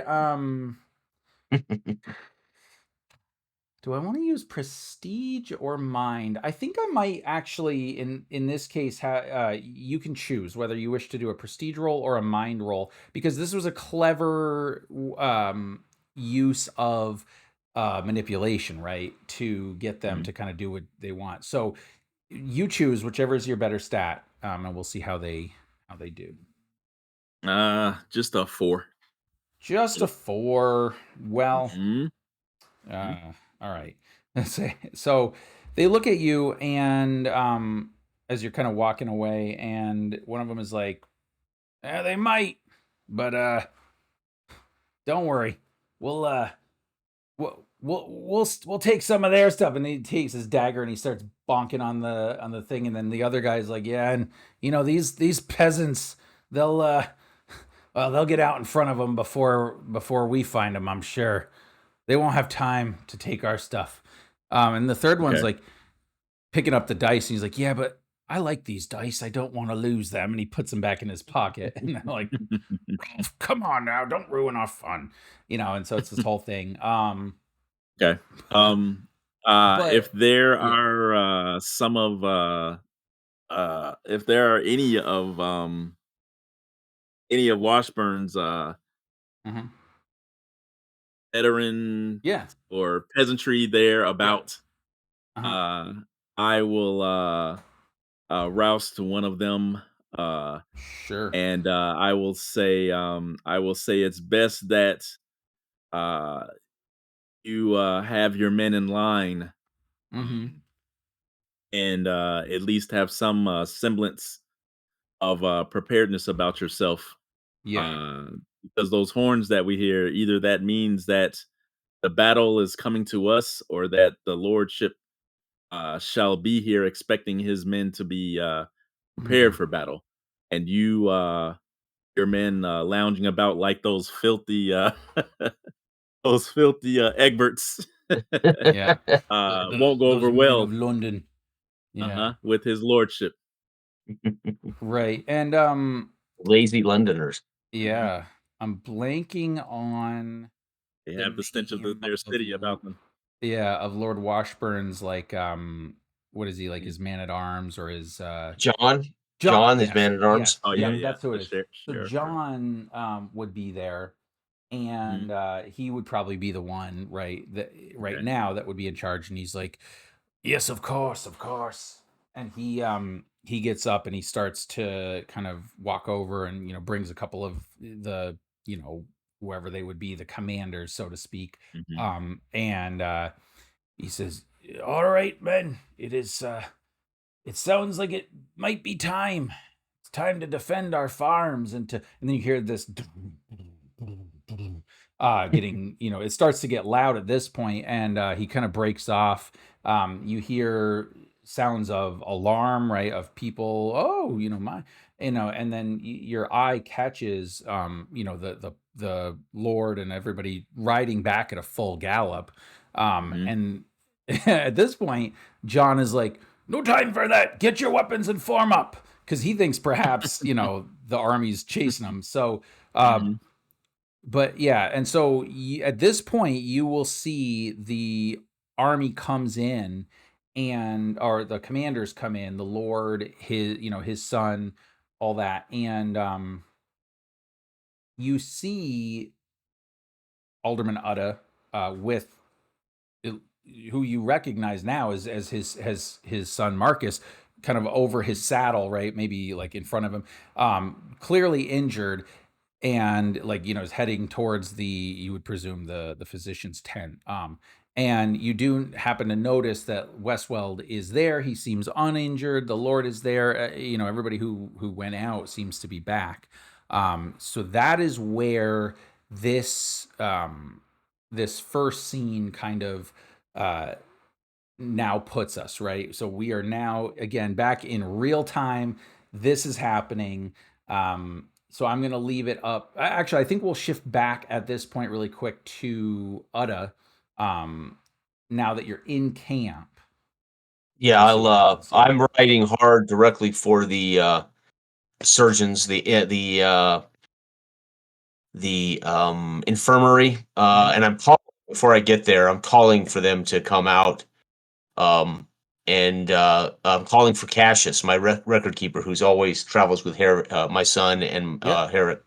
Do I want to use prestige or mind? I think I might actually, in this case, you can choose whether you wish to do a prestige roll or a mind roll, because this was a clever use of manipulation, right, to get them Mhm. to kind of do what they want. So you choose whichever is your better stat, and we'll see how they do. Just a 4. Just a 4. Well, Mhm. Mhm. Uh, all right. So they look at you, and as you're kind of walking away, and one of them is like, they might, but don't worry. We'll we'll take some of their stuff." And he takes his dagger and he starts bonking on the thing, and then the other guy's like, "Yeah, and these peasants, they'll well, they'll get out in front of them before we find them, I'm sure. They won't have time to take our stuff." And the third one's Okay. like picking up the dice, and he's like, "Yeah, but I like these dice. I don't want to lose them." And he puts them back in his pocket. And they're like, "Rolf, come on now, don't ruin our fun." And so it's this whole thing. Okay. Um, if But there yeah. are if there are any of Washburn's Mhm. veteran Yeah. or peasantry there Yeah. about, Uh-huh. uh, I will rouse to one of them, uh, Sure. and I will say it's best that uh, you have your men in line, Mhm. um, and at least have some semblance of preparedness about yourself, Yeah. uh, because those horns that we hear, either that means that the battle is coming to us, or that the lordship shall be here expecting his men to be prepared Mhm. for battle. And your men lounging about like those filthy those filthy Egberts Yeah. won't go Those over men of well, London. Yeah. with his lordship. Right. And Lazy Londoners. Mhm. yeah, I'm blanking on They the have the stench of name their of city about them. yeah, of Lord Washburn's, like, what is he, like, his man at arms or his John? John, His yes, man at arms. yes, Oh yeah, yep, yeah. that's who The it is. So sheriff. Right. John would be there, Mhm. and he would probably be the one right Okay. now that would be in charge. And he's like, "Yes, of course, of course." And he gets up and he starts to kind of walk over and brings a couple of the you know whoever they would be, the commanders, so to speak. Mhm. And he says, "All right, men, it sounds like it might be time. It's time to defend our farms and then you hear this getting, it starts to get loud at this point, and he kind of breaks off. You hear sounds of alarm, right? Of people, oh, and then your eye catches, the Lord and everybody riding back at a full gallop. Mhm. And at this point, John is like, no time for that. Get your weapons and form up. Because he thinks perhaps, the army's chasing him. So, uh, Mhm. but yeah. And so at this point, you will see the army comes in or the commanders come in, the Lord, his son, all that. And you see Alderman Utta with it- who you recognize now as his son Marcus, kind of over his saddle, right? Maybe like in front of him, clearly injured, and like is heading towards you would presume the physician's tent. And you do happen to notice that Westweld is there. He seems uninjured. The Lord is there. Everybody who went out seems to be back. So that is where this this first scene kind of uh, now puts us, right? So we are now again back in real time. This is happening. So I'm going to leave it up. Actually, I think we'll shift back at this point really quick to Utta. Um, now that you're in camp Yeah, and see what happens. Yeah. I'm riding hard directly for the surgeons, the infirmary, Mhm. and I'm calling before I get there. I'm calling for them to come out, and I'm calling for Cassius, my record keeper, who's always travels with my son and Yep. Herrick.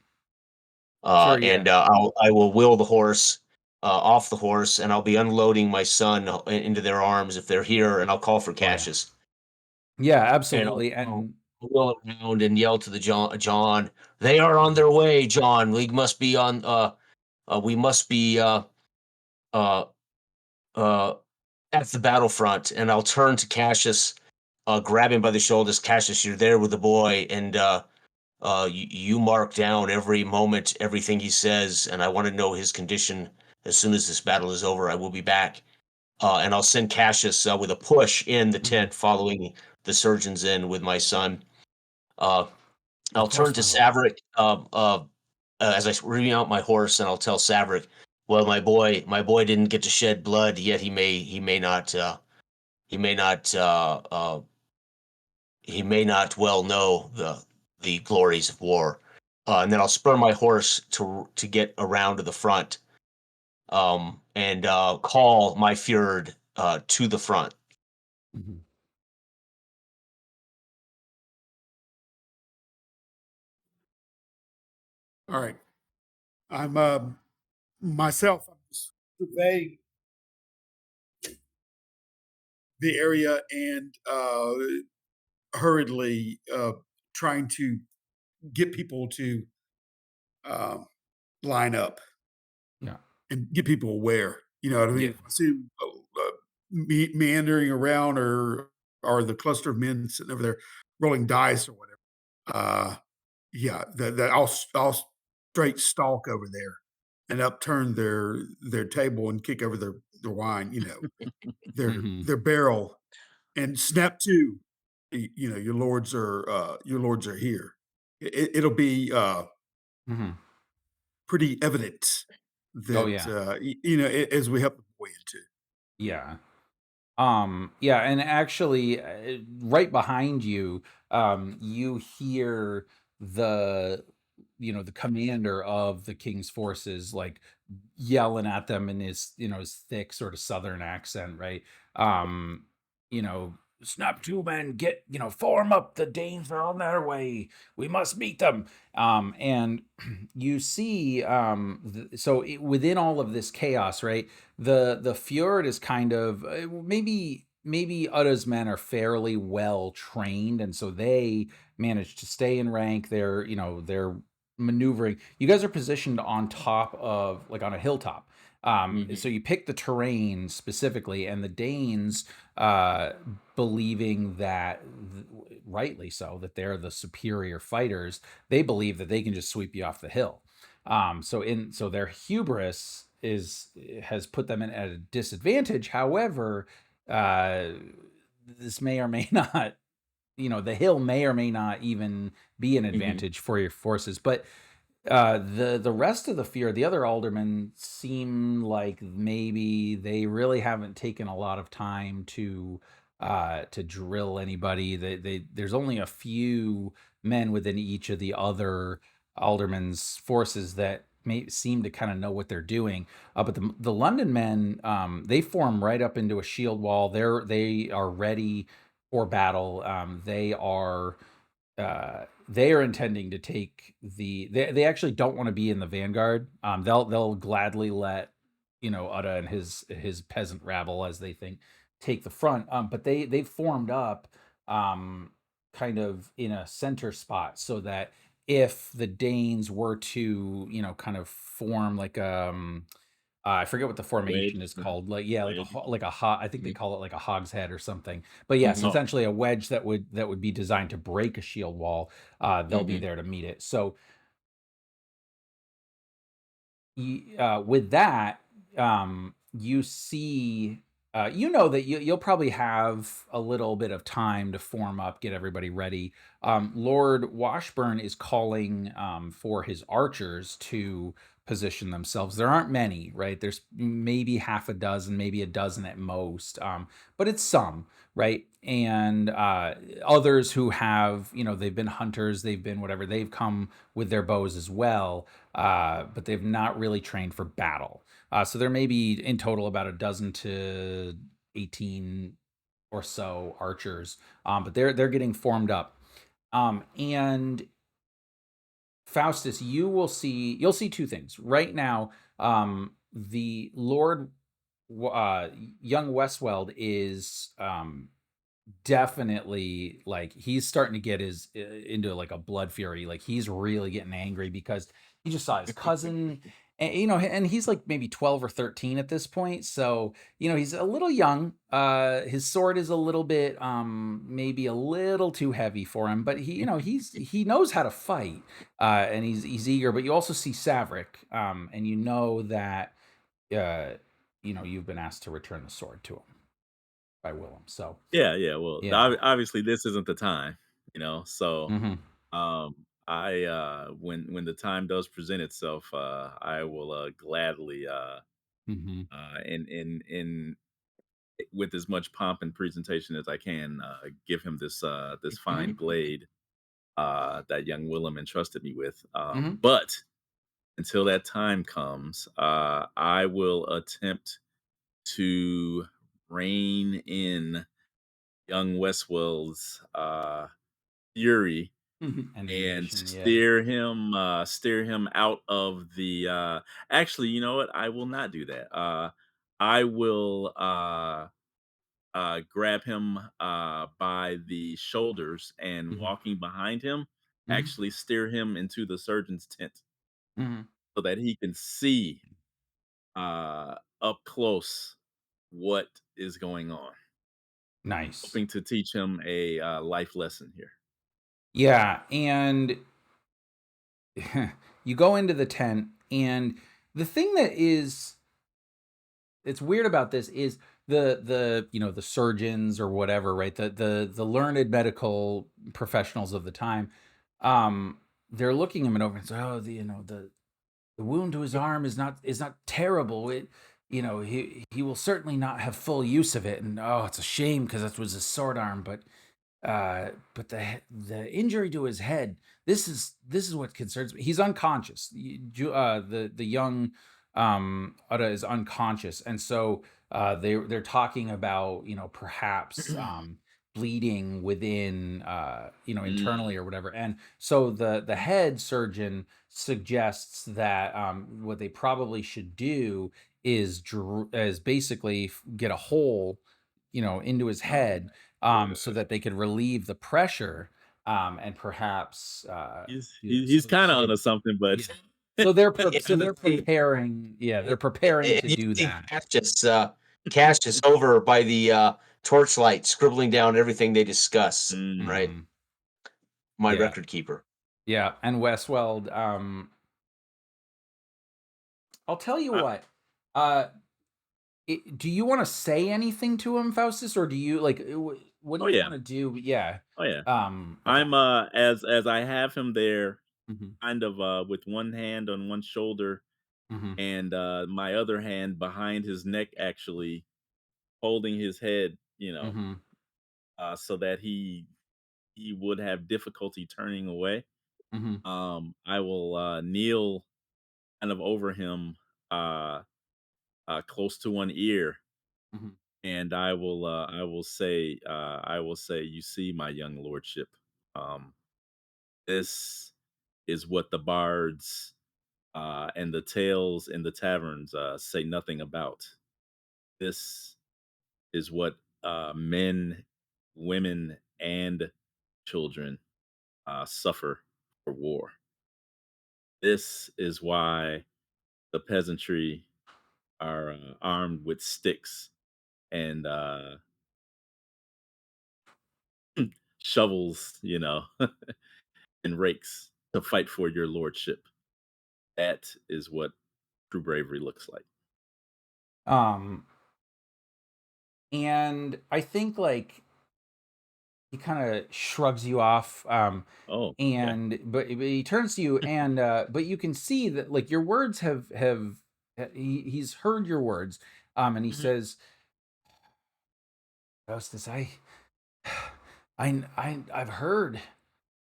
Sure. Yeah. And I will wheel the horse off the horse, and I'll be unloading my son into their arms if they're here, and I'll call for Oh yeah. Cassius, Yeah. and Absolutely. I'll And wheel around and yell to the John. They are on their way, John. We must be uh, uh, at the battlefront, and I'll turn to Cassius, grab him by the shoulders. Cassius, you're there with the boy, and you mark down every moment, everything he says, and I want to know his condition. As soon as this battle is over, I will be back. And I'll send Cassius with a push in the Mhm. tent, following the surgeons in with my son. Uh, I'll Of turn course, to my lord. Saverick as I remount my horse, and I'll tell Saverick, "Well, my boy didn't get to shed blood yet. He may not, he may not well know the glories of war." And then I'll spur my horse to get around to the front, and call my Fjord to the front. Mhm. All right. I'm myself. I'm just surveying the area and hurriedly trying to get people to uh, line up Yeah. and get people aware. You know what I mean? Yeah. If I see meandering around or the cluster of men sitting over there rolling dice or whatever, uh, yeah, that I'll straight stalk over there and upturn their table and kick over their wine. Mhm. Their barrel and snap to. Your lords are here. It'll be Mhm. pretty evident Oh that yeah. as we help the boy into. Yeah. Yeah, and actually, right behind you, you hear the, the commander of the king's forces, like yelling at them in his thick sort of southern accent, right? Um, you know, snap to, men, get, form up. The Danes are on their way. We must meet them. And you see, within all of this chaos, right? The fjord is kind of maybe Utta's men are fairly well trained, and so they manage to stay in rank. They're maneuvering. You guys are positioned on top of, like, on a hilltop. Hmm. So you pick the terrain specifically, and the Danes, uh, believing that, rightly so, that they're the superior fighters, they believe that they can just sweep you off the hill. So their hubris has put them in at a disadvantage. However, uh, this may or may not, the hill may or may not even be an Hmm. advantage for your forces. But the rest of the fear, the other aldermen seem like maybe they really haven't taken a lot of time to drill anybody. There's only a few men within each of the other aldermen's forces that may seem to kind of know what they're doing. But the London men, they form right up into a shield wall. They are ready for battle. They are intending to take they actually don't want to be in the vanguard. They'll gladly let, Utta and his peasant rabble, as they think, take the front. But they've formed up, kind of in a center spot, so that if the Danes were to, kind of form like, I forget what the formation Wedge, is called. Like, yeah, like a wedge. I think they Hmm. call it like a hog's head or something. But yes, Hmm. Oh, essentially a wedge that would be designed to break a shield wall. They'll be Hmm. there to meet it. So, with that, you see, that you'll probably have a little bit of time to form up, get everybody ready. Lord Washburn is calling, for his archers to position themselves. There aren't many, right? There's maybe half a dozen, maybe a dozen at most, but it's some, right? And others who have, they've been hunters, they've been whatever, they've come with their bows as well, but they've not really trained for battle. So there may be in total about a dozen to 18 or so archers, but they're getting formed up. And Faustus, you'll see two things right now. The Lord, young Westweld, is, definitely, like, he's starting to get his into like a blood fury. Like, he's really getting angry because he just saw his cousin, and he's like maybe 12 or 13 at this point. So, he's a little young. His sword is a little bit, maybe a little too heavy for him, but he knows how to fight, and he's eager. But you also see Saverick, and you know that, uh you've been asked to return the sword to him by Willem. So, yeah, yeah. Well, yeah. obviously, this isn't the time, you know. So, Mhm. I when the time does present itself, I will gladly Mhm. in with as much pomp and presentation as I can give him this fine Mhm. blade that young Willem entrusted me with. Mhm. But until that time comes, I will attempt to rein in young Westwell's fury Mhm. and Animation, yeah. steer him out of the actually, you know what? I will not do that. I will grab him by the shoulders and Mhm. walking behind him, Mhm. actually steer him into the surgeon's tent Mhm. so that he can see up close what is going on, Nice. hoping to teach him a life lesson here. Yeah, and you go into the tent, and the thing that is it's weird about this is the surgeons or whatever, right? The learned medical professionals of the time, they're looking him over and say, "Oh, the wound to his arm is not terrible. He will certainly not have full use of it, and oh, it's a shame because that was his sword arm. But the injury to his head, this is what concerns me. He's unconscious. The young, Uda is unconscious, and so they're talking about, perhaps, bleeding within, Mm, internally or whatever. And so the head surgeon suggests that what they probably should do is basically get a hole, into his head, so that they could relieve the pressure, and perhaps he's kind of so they onto something, yeah. but So And they're preparing, yeah, they're you preparing to do see that. Cassius over by the torchlight, scribbling down everything they discuss. mm, Right, Mhm. my Yeah. record keeper. Yeah, and Westweld, I'll tell you uh, what, uh, do you wanna say anything to him, Faustus, or do you like, what do oh you yeah, wanna do? Yeah. oh yeah. Okay. I'm as I have him there, Mhm, kind of with one hand on one shoulder mhm, and my other hand behind his neck, actually holding his head, mhm, so that he would have difficulty turning away. mhm, I will kneel kind of over him, uh, close to one ear, mhm. and I will say, "You see, my young lordship, um, this is what the bards and the tales in the taverns say nothing about. This is what men, women, and children suffer for war. This is why the peasantry are armed with sticks and shovels, and rakes to fight for your lordship. That is what true bravery looks like." Um, and I think, like, he kinda shrugs you off, Oh, okay. and but he turns to you, and, but you can see that, like, your words he's heard your words, and he Mhm. says, "Faustus, I've heard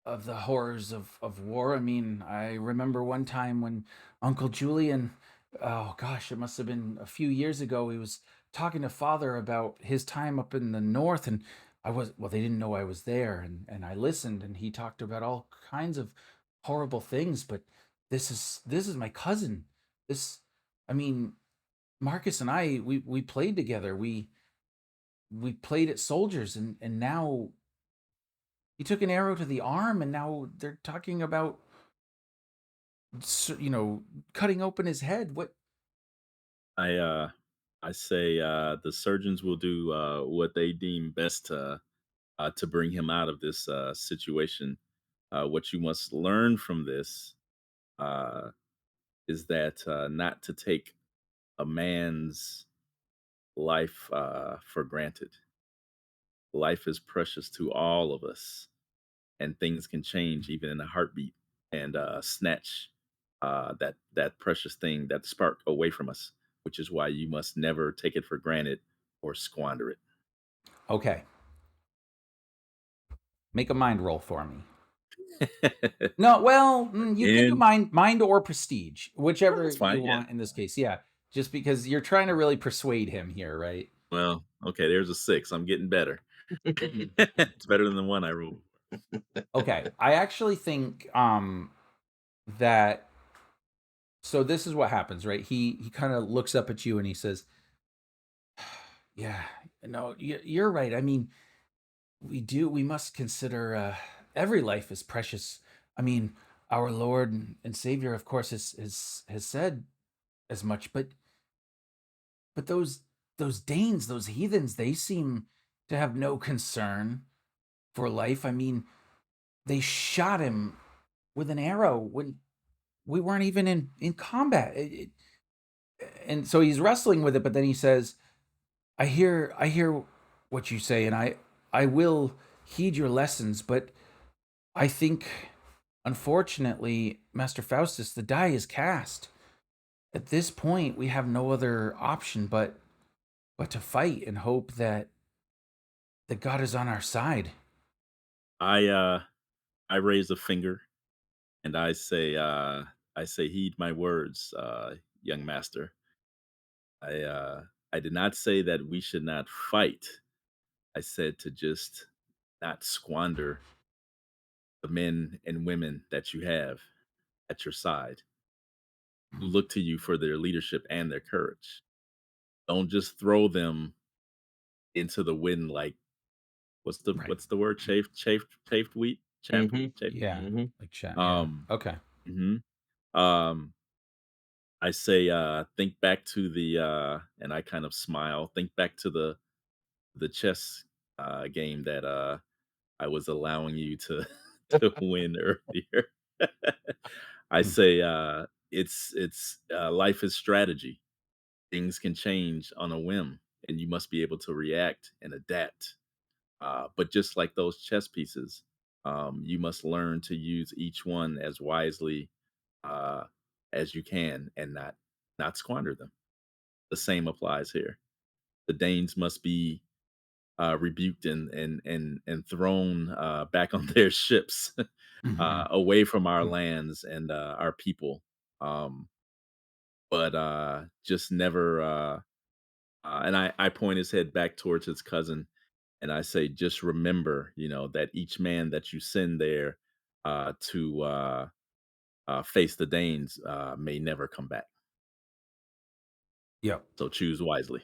of the horrors of war. I mean, I remember one time when Uncle Julian, oh gosh, it must have been a few years ago, he was talking to father about his time up in the north, and well, they didn't know I was there, and I listened, and he talked about all kinds of horrible things, but this is my cousin. This I mean, Marcus and I, we played together. We played at soldiers, and now he took an arrow to the arm, and now they're talking about cutting open his head. What? I uh I say the surgeons will do what they deem best to bring him out of this situation. What you must learn from this uh, is that not to take a man's life for granted. Life is precious to all of us, and things can change even in a heartbeat and snatch that precious thing, that spark, away from us. Which is why you must never take it for granted or squander Okay, make a mind roll for me. it. No, well, you can do Again, mind or prestige, oh, whichever that's you fine. Yeah. want in this case. Yeah, just because you're trying to really persuade him here, right? Well, okay. There's a 6. I'm getting better. Mhm, mhm. It's better than the one I rolled. Okay, I actually think that so this is what happens, right? He kind of looks up at you and he says, "Yeah, no, you're right. I mean, we must consider every life is precious. I mean, our Lord and Savior, of course, has said as much, but those Danes, those heathens, they seem to have no concern for life. I mean, they shot him with an arrow when we weren't even in combat. And so he's wrestling with it, but then he says, I hear what you say, and I will heed your lessons, but I think, unfortunately, Master Faustus, the die is cast. At this point, we have no other option but to fight and hope that God is on our side." I uh I raise a finger and I say, heed my words, young master. I uh I did not say that we should not fight. I said to just not squander the men and women that you have at your side, who Mhm. look to you for their leadership and their courage. Don't just throw them into the wind like Right. what's the word? Chafed wheat? Chaffed Hmm. wheat? Chafed. Yeah. Hmm. Like chat. Yeah. Um, Okay. mhm. Um, I say, think back to the, and I kind of smile, think back to the chess, game that, I was allowing you to to win earlier. I Mm. say, life is strategy. Things can change on a whim, and you must be able to react and adapt. But just like those chess pieces, you must learn to use each one as wisely uh, as you can, and not squander them. The same applies here. The Danes must be rebuked and thrown back on their ships, Mhm. away from our Mm. lands and our people. Um, but just never. And I point his head back towards his cousin, and I say, just remember, that each man that you send there to face the Danes may never come back. Yep. So choose wisely.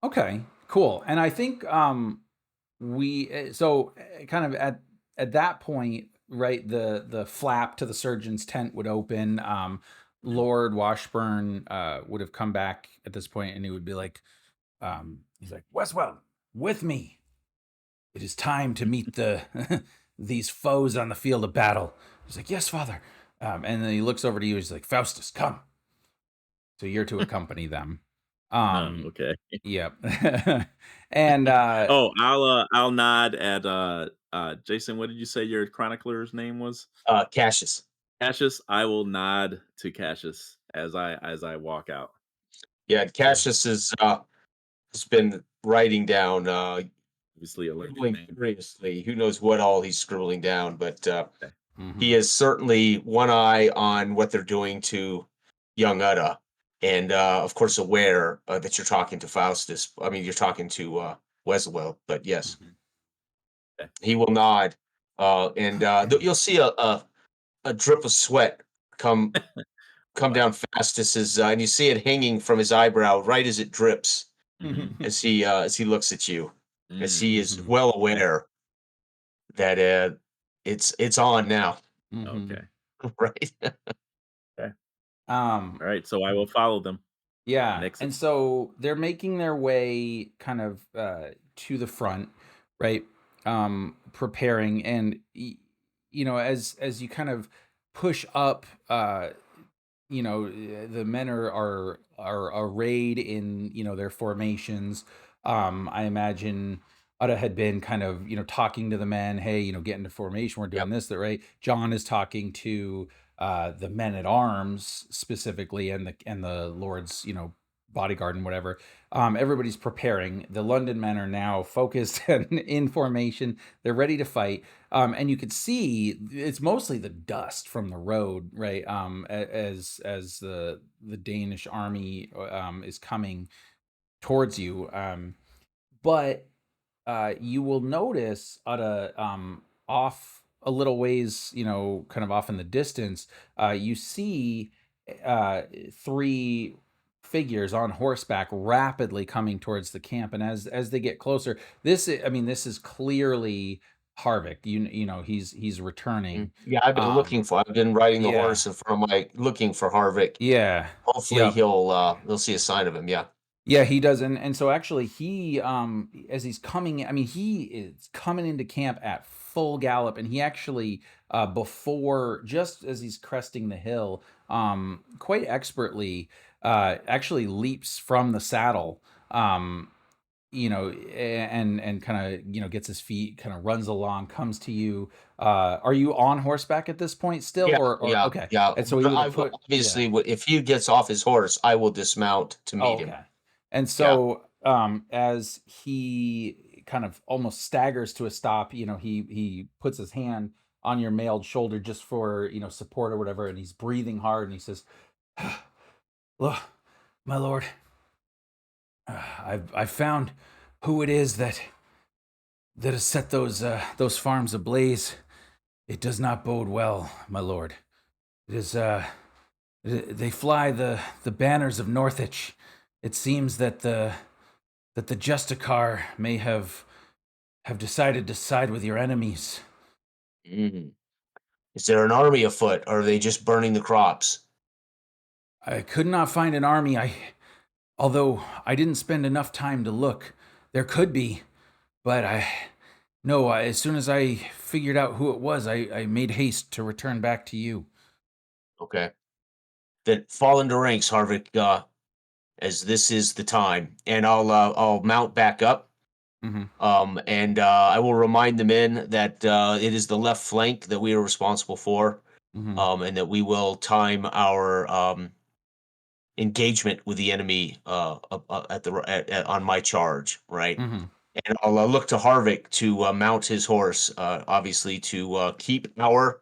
Okay. Cool. And I think kind of at that point, right, the flap to the surgeon's tent would open. Mhm. Lord Washburn would have come back at this point, and he would be like, he's like, Westwell, with me. It is time to meet the these foes on the field of battle. He's like, yes, father. And then he looks over to you. He's like, Faustus, come. So you're to accompany them. Oh, Um, okay. yep. And Oh, I'll nod at Jason. What did you say your chronicler's name was? Cassius. Cassius. I will nod to Cassius as I walk out. Yeah, cool. Cassius has been writing down, Obviously, a learned scribbling man. furiously. Who knows what all he's scribbling down, but Okay. he Hmm. has certainly one eye on what they're doing to young Utta, and of course aware that you're talking to Faustus. I mean, you're talking to Weswell. But yes, Hmm. Okay. he will nod, and you'll see a drip of sweat come come Wow. down Faustus's, and you see it hanging from his eyebrow right as it drips Hmm. as he looks at you, as Mm, he is Hmm. well aware that it's on now, Hmm. okay. right? Okay. Um, All right. So I will follow them and yeah, exit. and so they're making their way kind of to the front, right? Preparing, and as you kind of push up, the men are arrayed in their formations. I imagine Utta had been kind of talking to the men, hey, get into formation, we're Yep. doing this, that, right? John is talking to the men at arms specifically, and the lord's bodyguard and whatever. Everybody's preparing. The London men are now focused and in formation. They're ready to fight. And you could see it's mostly the dust from the road, right? As the Danish army is coming towards you. But you will notice at off a little ways, kind of off in the distance, you see uh, three figures on horseback rapidly coming towards the camp. And as they get closer, this is clearly Harvick. He's returning. Yeah, Um, I've been riding the yeah, horse in front of my looking for Harvick. yeah, Hopefully yep. he'll see a sign of him. Yeah. Yeah, he does, and so actually he, as he's coming, I mean, he is coming into camp at full gallop, and he actually, before, just as he's cresting the hill, quite expertly, actually leaps from the saddle, and kind of gets his feet, kind of runs along, comes to you. Are you on horseback at this point still, Yeah, or yeah, okay? yeah. And so he But would I have will put, yeah. obviously, if he gets off his horse, I will dismount to Oh, meet him. okay. And Yeah. so, as he kind of almost staggers to a stop, he puts his hand on your mailed shoulder just for support or whatever, and he's breathing hard, and he says, "Look, my lord, I've found who it is that that has set those farms ablaze, it does not bode well, my lord. It is they fly the banners of Northwich. It seems that the Justicar may have decided to side with your enemies. Mm. Is there an army afoot, or are they just burning the crops? I could not find an army. Although I didn't spend enough time to look. There could be, but no. As soon as I figured out who it was, I made haste to return back to you. Okay. Then fall into ranks, Harvick, as this is the time, and I'll mount back up. Mm-hmm. And I will remind the men that it is the left flank that we are responsible for, Mm-hmm. and that we will time our engagement with the enemy on my charge, right? Mm-hmm. And I'll look to Harvick to mount his horse, obviously to keep our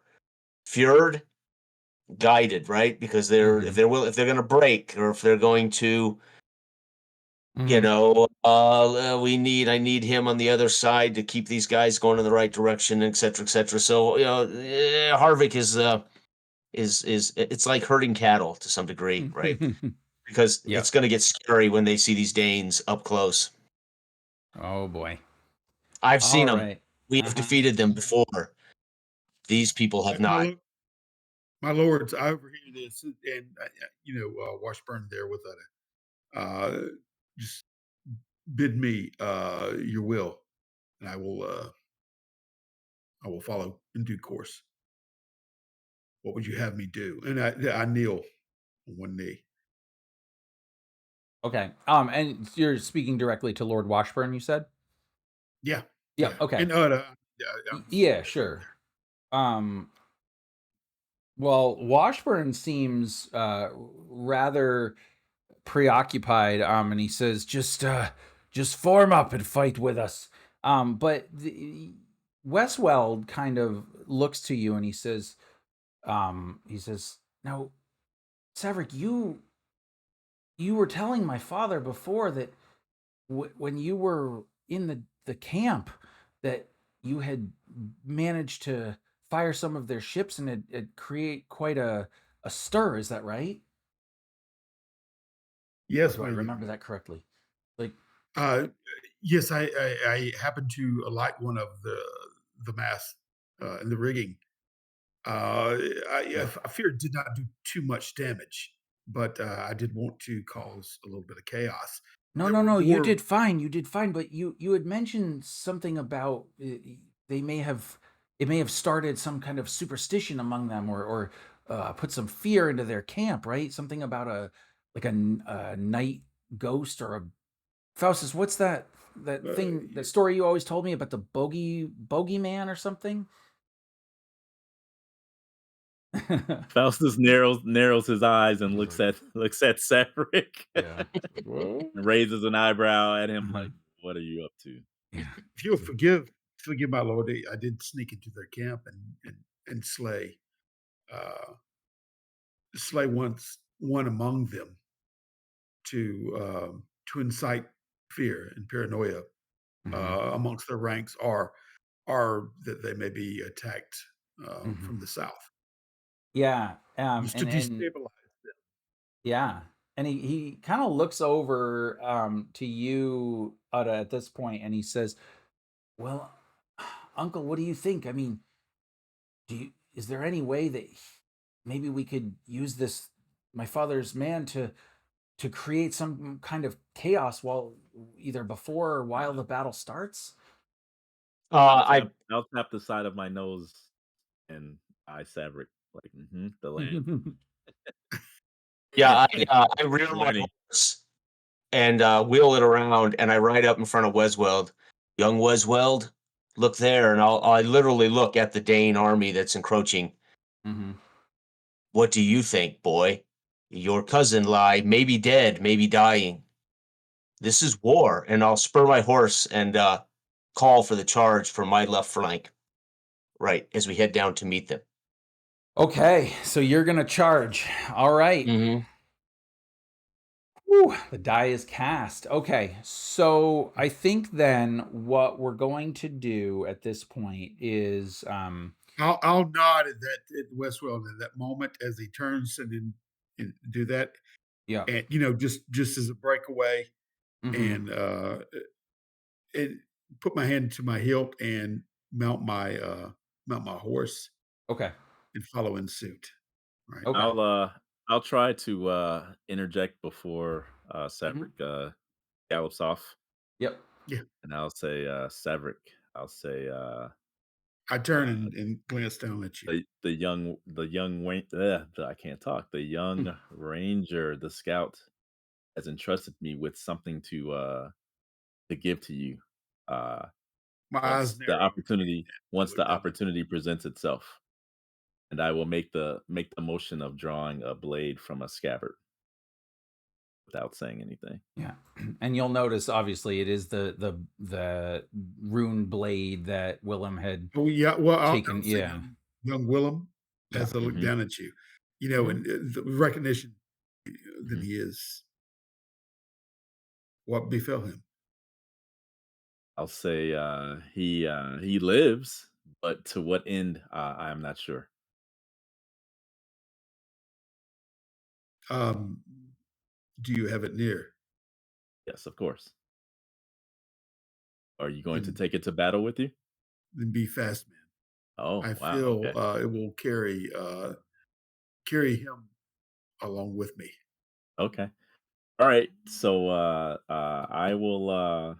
fjord guided, right? Because Mm-hmm. if they're going to break, or if they're going to, Mm-hmm. I need him on the other side to keep these guys going in the right direction, et cetera, et cetera. So, Harvick is it's like herding cattle to some degree, right? Because it's Yep. going to get scary when they see these Danes up close. Oh boy. I've All seen them. right. We have Uh-huh. defeated them before. These people have My not. my lords, I overhear this, and Washburn there with a just bid me your will, and I will follow in due course. What would you have me do? And I kneel on one knee. Okay. And you're speaking directly to Lord Washburn, you said? Yeah, Yeah. yeah, Okay. and yeah, I'm Yeah. familiar with Sure. Um. Well, Washburn seems rather preoccupied. And he says, just form up and fight with us." But Westweld kind of looks to you and he says, "Now, Severick, you were telling my father before that when you were in the camp that you had managed to fire some of their ships and it create quite a stir. Is that right? Or Yes, do I my remember that correctly? Like, uh, yes, I happened to alight one of the mast and the rigging. Uh, I fear it did not do too much damage, but I did want to cause a little bit of chaos. no, There no, were no. You more. did fine. You did fine. But you had mentioned something about they may have it may have started some kind of superstition among them, or put some fear into their camp. Right? Something about a night ghost or a Faustus. What's that Uh, thing? That story you always told me about the bogeyman or something? Faustus narrows his eyes and looks at Severick Yeah. Well, and raises an eyebrow at him uh-huh. like, "What are you up to?" Yeah. if you'll forgive my lord, I did sneak into their camp and uh, slay one among them to incite fear and paranoia Hmm. amongst their ranks, or that they may be attacked Hmm. from the south, Yeah. just to And destabilize them. yeah. And he kind of looks over to you, Uda, at this point, and he says, "Well, Uncle, what do you think? I mean, is there any way that maybe we could use this my father's man to create some kind of chaos while either before or while the battle starts?" I'll I tap the side of my nose and eye Severick like, the land. Yeah, I rear my Learning. horse and wheel it around, and I ride up in front of Wesweld. Young Wesweld, look there, and I literally look at the Dane army that's encroaching. Hmm. What do you think, boy? Your cousin lie, maybe dead, maybe dying. This is war, and I'll spur my horse and call for the charge from my left flank. Right as we head down to meet them. Okay, so you're gonna charge. All right. Mm-hmm. Whew, the die is cast. Okay, so I think then what we're going to do at this point is, I'll nod at that at Westworld at that moment as he turns and do that, yeah, and just as a breakaway, hmm, and and put my hand to my hilt and mount my horse okay, and follow in suit. Right. okay, I'll try to interject before hmm, Saverick gallops off, yep, Yeah. and I'll say Saverick. I'll say I turn uh, and glance down at you. the young Wayne. I can't talk. The hmm, young ranger, the scout, has entrusted me with something to give to you. Uh, My eyes once the narrow. opportunity I once look the down at opportunity presents itself, and I will make the motion of drawing a blade from a scabbard without saying anything. yeah, and you'll notice obviously it is the rune blade that Willem had Oh, yeah, well, I'll taken. say Yeah, young Willem yeah, as I look Hmm. down at you, hmm, and, the recognition that Hmm. he is what befell him. I'll say he lives, but to what end, I'm not sure. Um, do you have it near? Yes, of course. Are you going to Then take it to battle with you? be fast, man. Oh, I wow. feel, Okay. it will carry him along with me. Okay. All right. So I will uh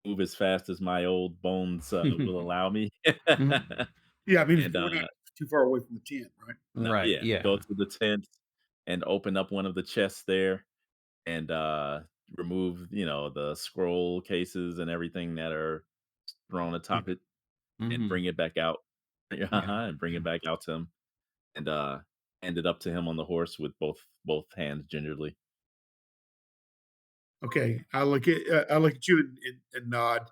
move as fast as my old bones will allow me. mhm, Yeah, I mean, And we're not too far away from the tent, right? no, right, yeah, go yeah, to the tent and open up one of the chests there and remove, the scroll cases and everything that are thrown Yeah. atop it and hmm, bring it back out. yeah. And bring it back out to him and hand it up to him on the horse with both hands gingerly. Okay, I look at you and nod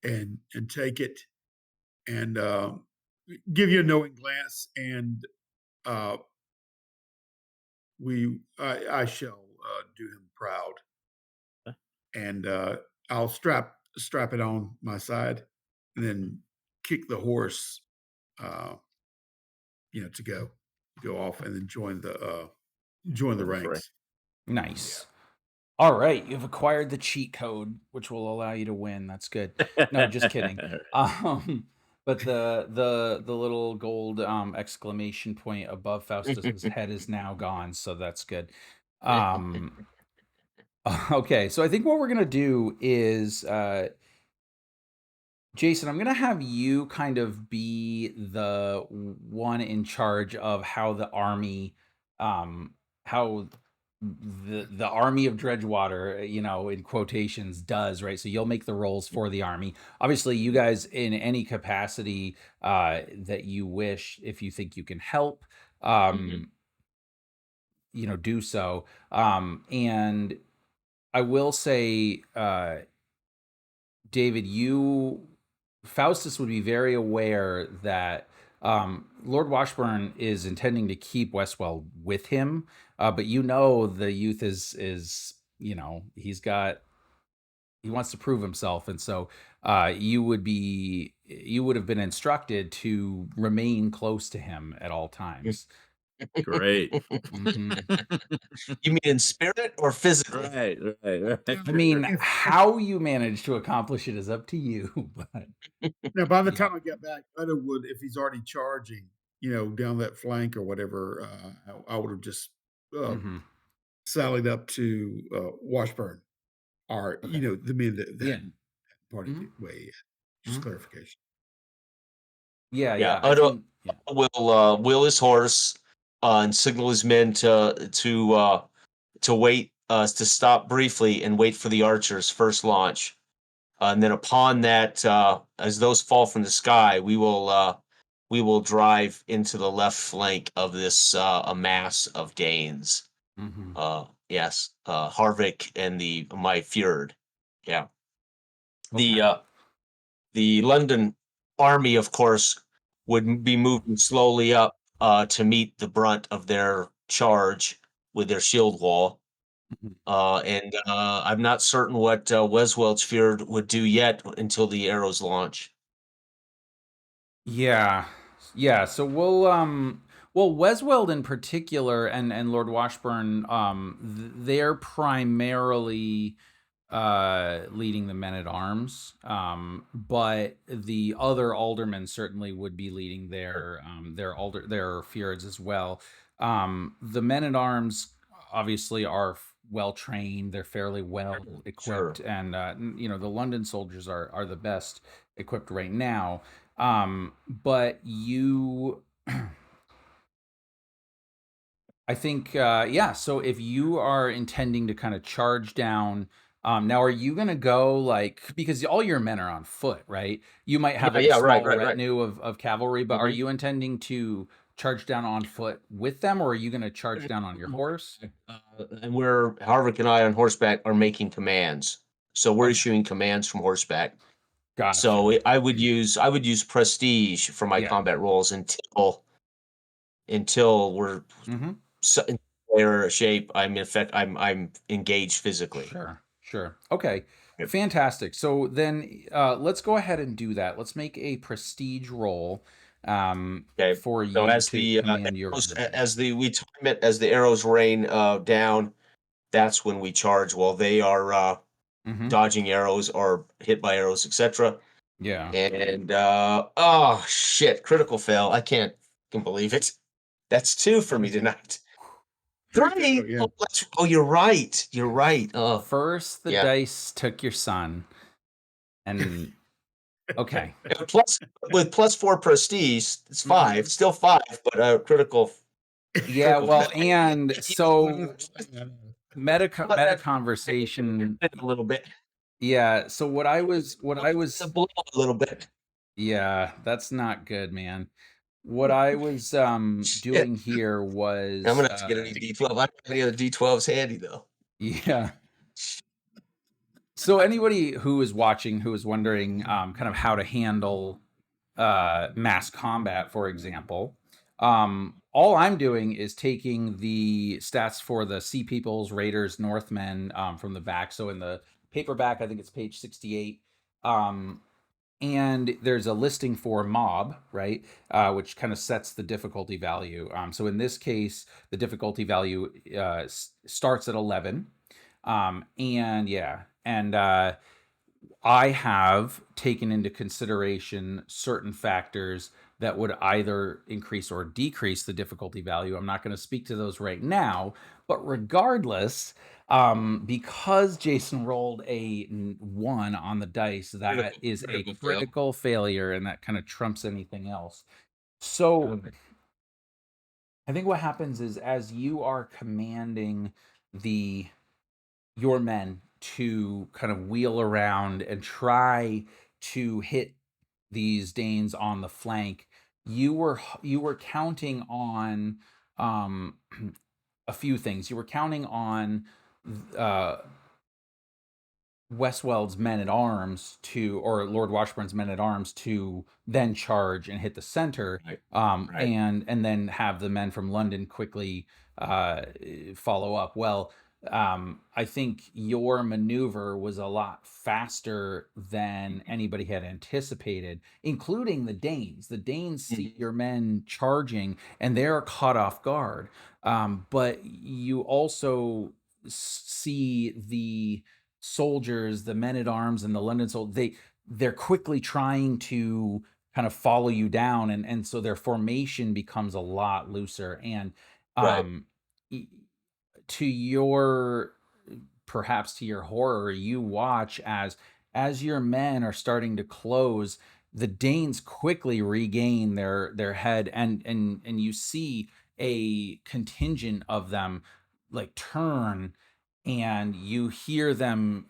and take it and, give you a knowing glance, and, uh, I shall, do him proud, Okay. and, I'll strap it on my side and Mhm. then kick the horse, uh, to go off and then join the Join the fray. ranks. Yeah. Nice. All right, you've acquired the cheat code, which will allow you to win. That's good. No, just kidding. But the little gold exclamation point above Faustus's head is now gone, so that's good. Um, okay, so I think what we're gonna do is, Jason, I'm gonna have you kind of be the one in charge of how the army, how the army of Dredgewater, in quotations, does, right? So you'll make the rolls for the army. Obviously, you guys, in any capacity that you wish, if you think you can help, Mhm. um, do so. And I will say, David, Faustus would be very aware that Lord Washburn is intending to keep Westwell with him, but the youth is he wants to prove himself, and so you would have been instructed to remain close to him at all times. Great. Hmm. You mean in spirit or physically? Right, right, right. I Now, mean, if how you manage to accomplish it is up to you, but now by the yeah. time I get back, Odo would, if he's already charging, down that flank or whatever, I would have just, uh, Hmm. sallied up to, Washburn or, Okay. the men that Yeah. party Mhm. way. Just Mhm. clarification. Yeah, Yeah, yeah, I Odo think yeah. will wheel his horse and signal his men to wait to stop briefly and wait for the archers' first launch. And then upon that, as those fall from the sky, we will drive into the left flank of this a mass of Danes. Mhm. Yes, Harvick and the my Fjord. Yeah, the Okay. uh, the London army, of course, would be moving slowly up to meet the brunt of their charge with their shield wall. Mhm. And I'm not certain what Weswelch Fjord would do yet until the arrows launch. Yeah. Yeah, so well, Wesweld in particular and Lord Washburn, they're primarily leading the men at arms, but the other aldermen certainly would be leading their fjords as well. The men at arms obviously are well trained; they're fairly well equipped, Sure. and the London soldiers are the best equipped right now. But you I think, yeah. So if you are intending to kind of charge down, now are you going to go like, because all your men are on foot, right? You might have Yeah, like a yeah, right, small right, right. retinue of cavalry, but are Mhm. you intending to charge down on foot with them, or are you going to charge down on your horse? And we're Harvick and I on horseback are making commands, so we're Okay, issuing commands from horseback. gotcha. So I would use prestige for my Yeah. combat roles until we're Hmm. in better shape. I'm engaged physically. Sure, sure. Okay, Yep. fantastic. So then let's go ahead and do that. Let's make a prestige roll Okay. for So you as to the command your arrows, army. as the we time it as the arrows rain down, that's when we charge while they are Hmm. dodging arrows or hit by arrows, etc. Yeah. And oh shit, critical fail. I can believe it. That's two for me tonight. Critical, Three. yeah. Oh, you're right. You're right. Oh, First, the yeah. dice took your son, and okay. And plus, with plus 4 prestige, it's five. Mhm. Still five, but Yeah, critical fail. well, and so meta But conversation. a little bit. Yeah, so The blow a little bit. yeah, that's not good, man. What I was Shit. doing here I'm was gonna have to get any D12. I don't have any other D12s handy though. yeah. So anybody who is watching who is wondering kind of how to handle mass combat, for example, all I'm doing is taking the stats for the Sea Peoples, Raiders, Northmen from the back. So in the paperback, I think it's page 68. And there's a listing for mob, right? Which kind of sets the difficulty value. So in this case, the difficulty value starts at 11. And yeah, and I have taken into consideration certain factors that would either increase or decrease the difficulty value. I'm not going to speak to those right now, but regardless, because Jason rolled a 1 on the dice, that is a Critical fail. critical failure, and that kind of trumps anything else. So Okay. I think what happens is as you are commanding the your men to kind of wheel around and try to hit these Danes on the flank, you were counting on um, a few things. You were counting on uh, Westweld's men at arms to, or Lord Washburn's men at arms to then charge and hit the center, Right. Right. and then have the men from London quickly uh, follow up. Well, I think your maneuver was a lot faster than anybody had anticipated, including the Danes. The Danes see Mhm. your men charging and they're caught off guard. But you also see the soldiers, the men at arms, and the London soldiers. They're quickly trying to kind of follow you down, and so their formation becomes a lot looser. And Right. um, to your perhaps to your horror, you watch as your men are starting to close, the Danes quickly regain their head, and you see a contingent of them like turn, and you hear them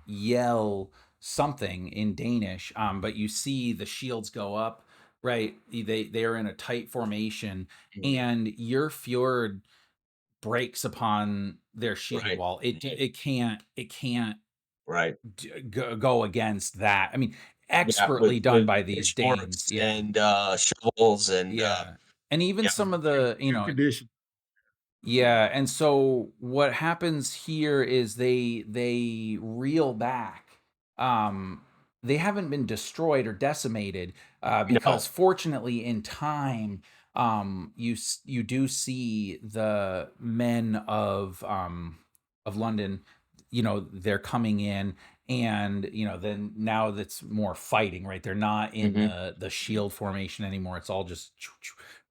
yell something in Danish, but you see the shields go up, right? They are in a tight formation, Mhm. and your fjord breaks upon their shield Right. wall. It can't Right. go against that. I mean, Yeah. expertly done With by these Danes. pitchforks Yeah, and shovels and yeah, and even yeah. some of Air the air condition. Yeah, and so what happens here is they reel back. Um, they haven't been destroyed or decimated, because No. fortunately in time, you do see the men of London, they're coming in, and then now that's more fighting, right? They're not in Mhm. the shield formation anymore. It's all just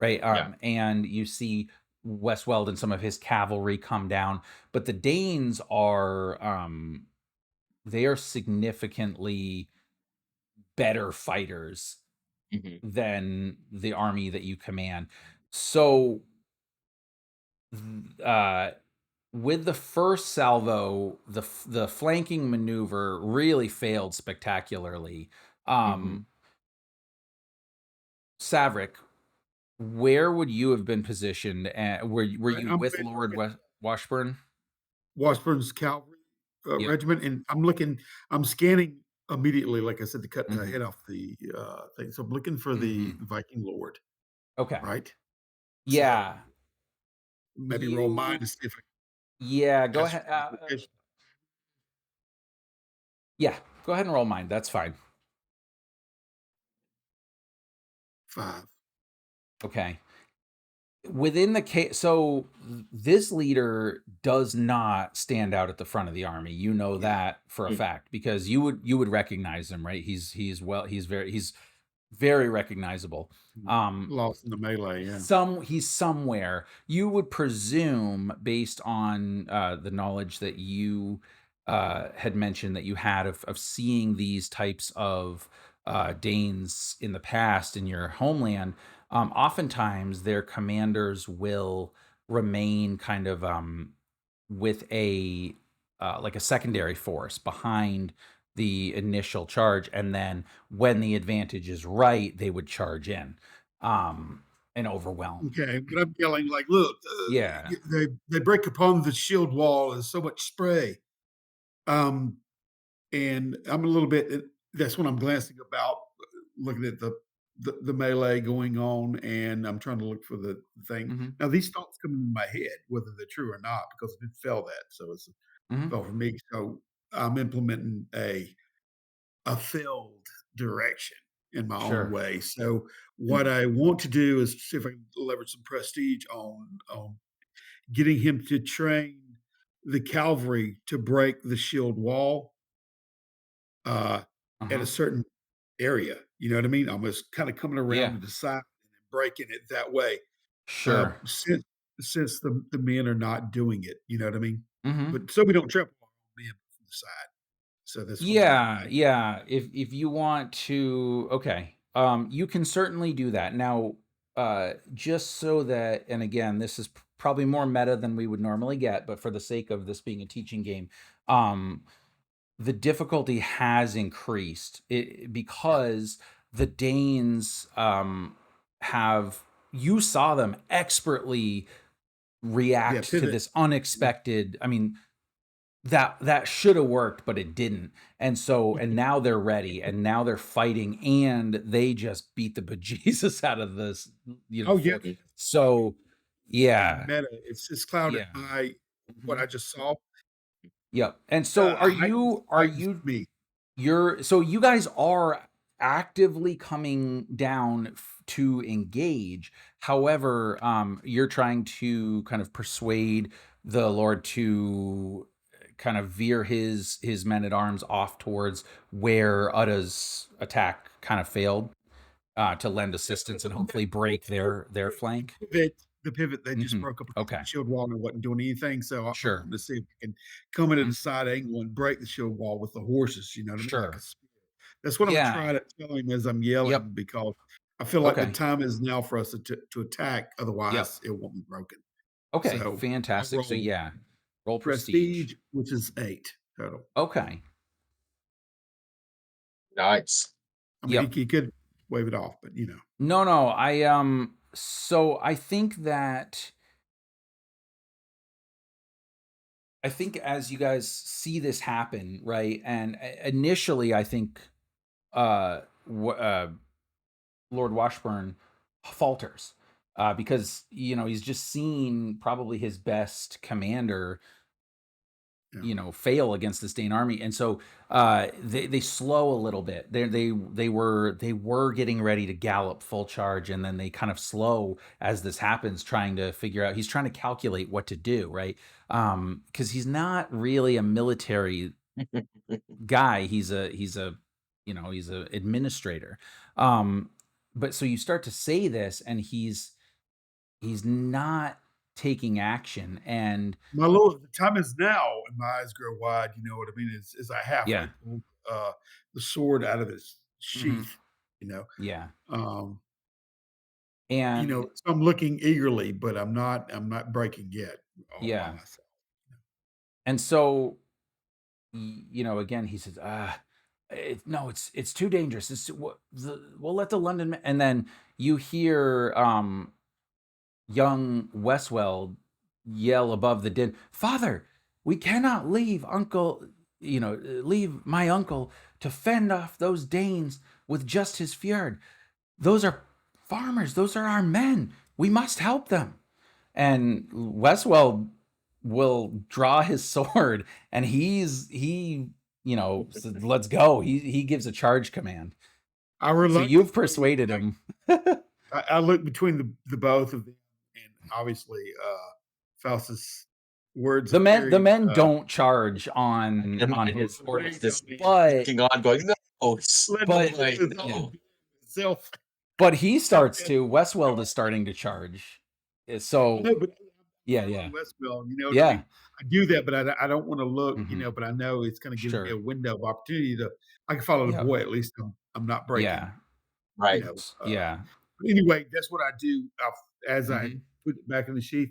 right. Yeah. And you see Westweld and some of his cavalry come down, but the Danes are they are significantly better fighters Mhm. than the army that you command. So uh with the first salvo, the flanking maneuver really failed spectacularly. Mhm. Um Saverick, where would you have been positioned? Were Right, you I'm with with Lord Washburn? Washburn's cavalry Yep. regiment, and I'm scanning immediately, like I said, to cut the Hmm. head off the thing. So I'm looking for the Hmm. Viking Lord, Okay. right? So Yeah. maybe roll mine to You see if I Yeah, can go ahead, ascertain his location. yeah, go ahead and roll mine, that's fine. 5. Okay. Within the case, so this leader does not stand out at the front of the army. You know Yeah. that for a Mm. fact because you would recognize him, right? He's very recognizable. Lost in the melee, yeah. He's somewhere. You would presume, based on the knowledge that you had mentioned that you had of seeing these types of Danes in the past in your homeland, oftentimes their commanders will remain kind of with a like a secondary force behind the initial charge, and then when the advantage is right, they would charge in um, and overwhelm. Okay, but I'm yelling like, "Look, Yeah. they break upon the shield wall. There's so much spray." Um, and I'm a little bit. That's when I'm glancing about, looking at the melee going on, and I'm trying to look for the thing. Hmm. Now these thoughts come into my head, whether they're true or not, because I did fell that, so it's Hmm. fell for me. So I'm implementing a filled direction in my own Sure. way. So what Mhm. I want to do is see if I can leverage some prestige on getting him to train the cavalry to break the shield wall uh, at a Uh-huh. certain area. You know what I mean? Almost kind of coming around Yeah. to the side and then breaking it that way. Uh, Sure. since since the men are not doing it, you know what I mean? Hmm. But so we don't trample on men from the side. So that's what Yeah, I'm yeah. If you want to, okay, you can certainly do that. Now, just so that, and again, this is probably more meta than we would normally get, but for the sake of this being a teaching game, um, the difficulty has increased yeah, because the Danes have, you saw them expertly yeah, react to pivot. this unexpected. I mean, that should have worked, but it didn't. And so, and now they're ready, and now they're fighting, and they just beat the bejesus out of this, Oh yeah, for Mhm. I so yeah, meta. It's clouded yeah. by what Mhm. I just saw. Yep. And so Heightens me. so you guys are actively coming down to engage. However, you're trying to kind of persuade the Lord to kind of veer his men at arms off towards where Utta's attack kind of failed, to lend assistance and hopefully break their flank. The pivot, they just Hmm. broke up against the Okay. shield wall and wasn't doing anything. So I Sure. wanted to see if I can come in at a Mhm. side angle and break the shield wall with the horses. You know what I mean? Like a Sure. spear. That's what I'm gonna Yeah. try to tell him as I'm Yep. yelling, because I feel like the Okay. time is now for us to attack. Yep. Otherwise, it won't be broken. Okay, So I fantastic. So roll yeah, roll prestige. prestige, which is 8 total. Okay. Nice. I mean, Yep. he could wave it off, but No, no, so I think as you guys see this happen, right? And initially I think uh Lord Washburn falters. because he's just seen probably his best commander Yeah. fail against the Stain army, and so they slow a little bit. They were getting ready to gallop full charge, and then they kind of slow as this happens, trying to figure out. He's trying to calculate what to do, right? Because he's not really a military guy. He's a administrator. Um, but so you start to say this, and he's not taking action, and My lord, the time is now, and my eyes grow wide. You know what I mean? As I halfway yeah, pull the sword out of its hmm sheath. You know, yeah, um, and so I'm looking eagerly, but I'm not. I'm not breaking yet all by yeah. myself. And so, again, he says, no, it's too dangerous. We'll let the London and then you hear young Westwell yell above the din, Father, we cannot leave my uncle to fend off those Danes with just his fjord. Those are farmers, those are our men. We must help them. And Westwell will draw his sword, and said, let's go. He gives a charge command. I So you've reluctantly, persuaded him. I look between the both of them, and obviously, Faustus' words The have men the carried. men don't charge I on can his imagine orders, this I mean, but looking on, going, "No, let no but way, his own no." being self. he starts to. Westwell is starting to charge. I So know, but I'm yeah, following yeah, Westfield, you know what I yeah. mean? I do that, but I don't wanna look, hmm but I know it's gonna give me a Sure. window of opportunity to I can follow the Yep. boy, at least I'm not breaking, Yeah. you Right. know, Yeah. but anyway, that's what I do, as I hmm put it back in the sheath,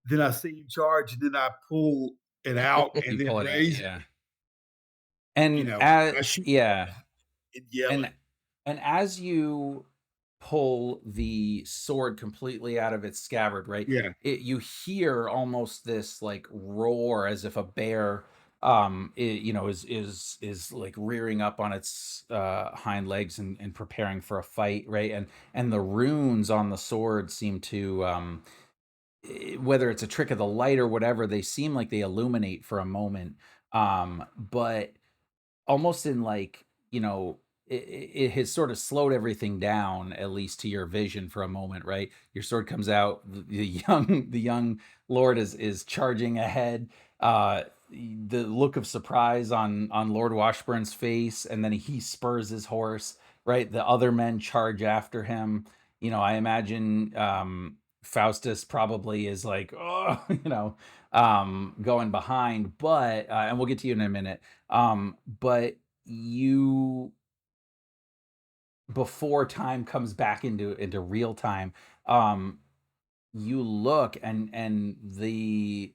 then I see him charge, and then I pull it out and You then pull it out. raise it, Yeah. you And know, at I shoot yeah. and yell And it. as you pull the sword completely out of its scabbard, right? Yeah, You hear almost this like roar as if a bear is like rearing up on its hind legs and preparing for a fight, right? And the runes on the sword seem to whether it's a trick of the light or whatever, they seem like they illuminate for a moment. But almost in like, it has sort of slowed everything down, at least to your vision for a moment, right? Your sword comes out, the young lord is charging ahead. The look of surprise on Lord Washburn's face, and then he spurs his horse, right? The other men charge after him. I imagine Faustus probably is like, oh, going behind, but and we'll get to you in a minute. But you before time comes back into real time, um, you look, and the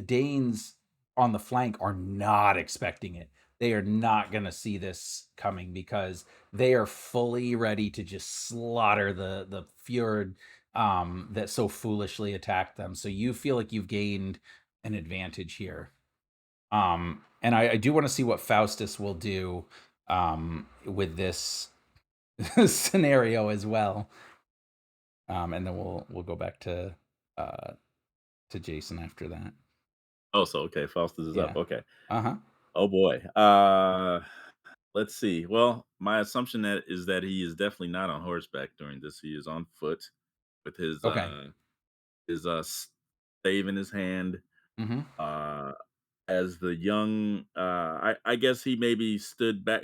Danes on the flank are not expecting it. They are not going to see this coming because they are fully ready to just slaughter the fjord that so foolishly attacked them. So you feel like you've gained an advantage here. And I do want to see what Faustus will do with this scenario as well. And then we'll go back uh, to Jason after that. Oh, so okay, Faustus is up. Yeah. Okay. Uh-huh. Oh boy. Let's see. Well, my assumption that is that he is definitely not on horseback during this. He is on foot with Okay. his stave in his hand. Mm-hmm. Uh as the young I guess he maybe stood back.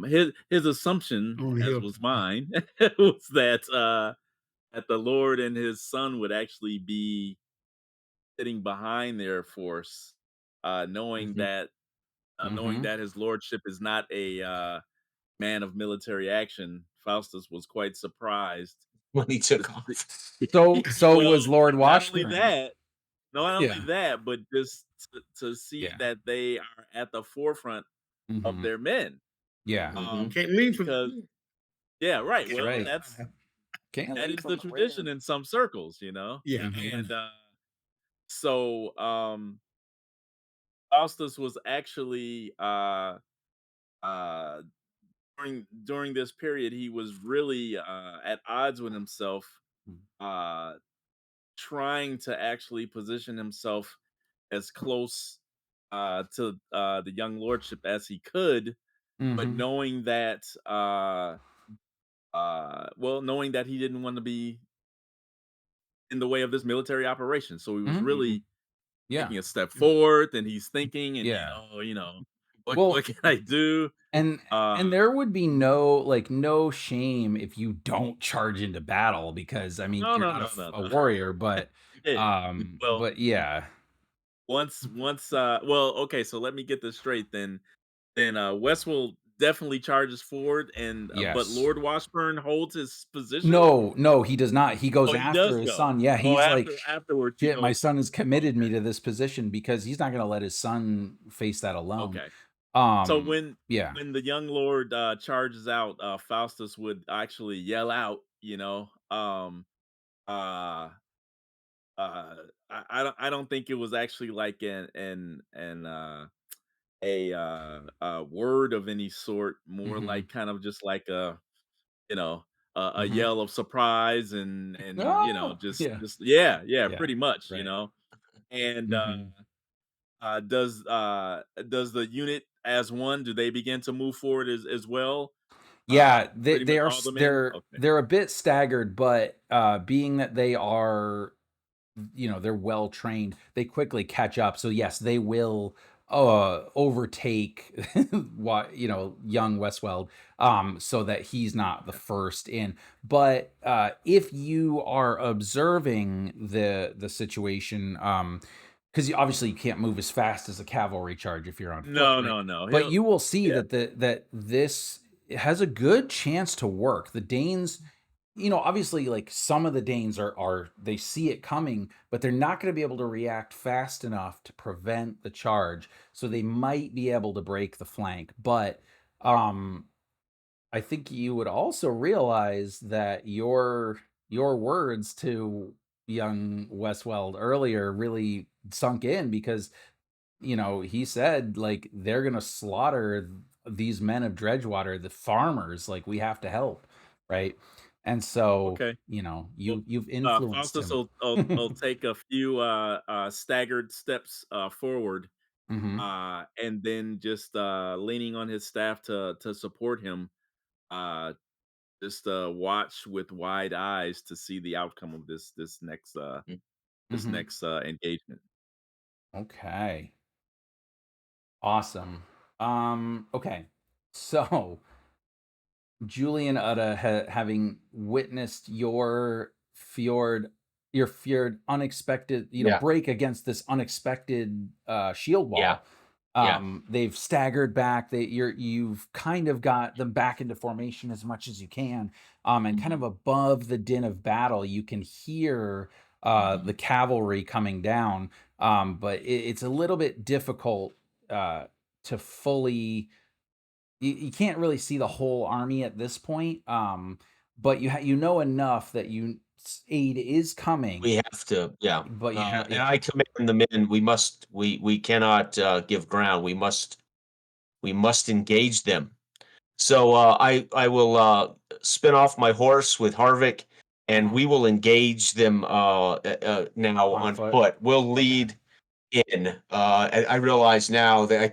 His assumption, on the as hilltop. was mine, was that the Lord and his son would actually be sitting behind their force, Mm-hmm. knowing Mm-hmm. that his lordship is not a man of military action. Faustus was quite surprised When he to took see. off. So Well, was Lord not only Washburn. that, not only Yeah. that, but just to see Yeah. that they are at the forefront of Mm-hmm. their men. Yeah. Mhm. Can't leave from Because yeah, right. That's can't Well, right. leave. Can't that leave is from the the rear. tradition in some circles, Yeah, Mm-hmm. and and so Faustus was actually uh during this period he was really at odds with himself uh trying to actually position himself as close to the young lordship as he could, but Mhm. knowing that knowing that he didn't want to be in the way of this military operation. So he was Mhm. really Yeah. taking a step forward, and he's thinking, and Yeah. what Well, can I do? and Uh and there would be no shame if you don't charge into battle because, I mean, no, you're no, not no, no, a no. warrior, but, Yeah. Well, but yeah. okay, so let me get this straight then. Westwell definitely charges forward, and but Yes. Lord Washburn holds his position. No, no, he does not. He goes Oh, he does after his go. son. Yeah, Oh, he's like, afterwards he "Shit, my goes. son has committed me Okay, to this position," because he's not gonna let his son face that alone. okay. So Um, yeah. when the young lord charges out, Faustus would actually yell out, uh, uh, I don't think it was actually like a word of any sort, more Mhm. like kind of just like you know, a Mhm. yell of surprise and Oh! Yeah. just yeah, yeah, Yeah. pretty much, Right. And Mhm. does the unit as one, do they begin to move forward as well? Yeah, they Pretty much they are all s the men? Okay. they're a bit staggered, but, being that they are, they're well trained, they quickly catch up. So yes, they will overtake what, young Westweld, so that he's not the Okay. first in. But if you are observing the situation, because obviously you can't move as fast as a cavalry charge if you're on foot, No, right? no, no. But He'll you will see Yeah. that this has a good chance to work. The Danes, obviously, like, some of the Danes are they see it coming, but they're not going to be able to react fast enough to prevent the charge. So they might be able to break the flank, but um I think you would also realize that your words to young Westweld earlier really sunk in, because he said, like, they're gonna slaughter these men of Dredgewater, the farmers, like, we have to help, right? And so, Okay. Well, you've influenced Faustus him. will take a few staggered steps forward, Mhm, and then just leaning on his staff to support him. Uh, just watch with wide eyes to see the outcome of Mm. this mhm. next engagement. Okay, awesome. Okay, so Julian Udda, having witnessed your fjord unexpected, Yeah, break against this unexpected shield yeah, wall. yeah. They've staggered back. You've kind of got them back into formation as much as you can, and kind of Mhm, above the din of battle, you can hear the mhm. cavalry coming down. But it's a little bit difficult uh, to fully, you can't really see the whole army at this point, but you know enough that aid is coming, We have to, yeah. but And yeah. I command the men. We cannot give ground. We must engage them. So I will spin off my horse with Harvick, and Uh-huh. we will engage them now On on foot. foot. We'll Okay. lead in. I realize now that I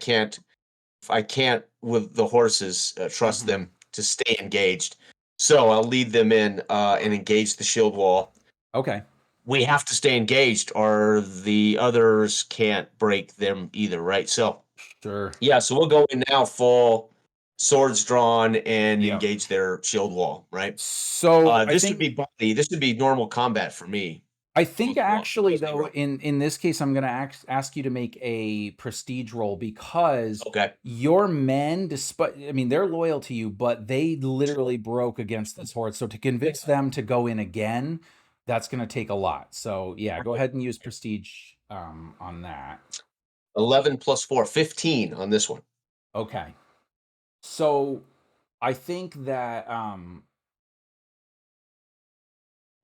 can't with the horses trust Mhm. them to stay engaged. So I'll lead them in and engage the shield wall. Okay. We have to stay engaged, or the others can't break them either, right? So Sure. yeah, so we'll go in now, full swords drawn, and Yeah. engage their shield wall, right? So I This would think be this would be normal combat for me, I think most actually, mostly, though, right? in this case, I'm gonna ask you to make a prestige roll, because Okay. your men, despite, I mean, they're loyal to you, but they Sure. literally broke against this horde. So to convince them to go in again, that's gonna take a lot. So yeah, go ahead and use prestige on that. 11 plus 4, 15 on this one. Okay. So I think that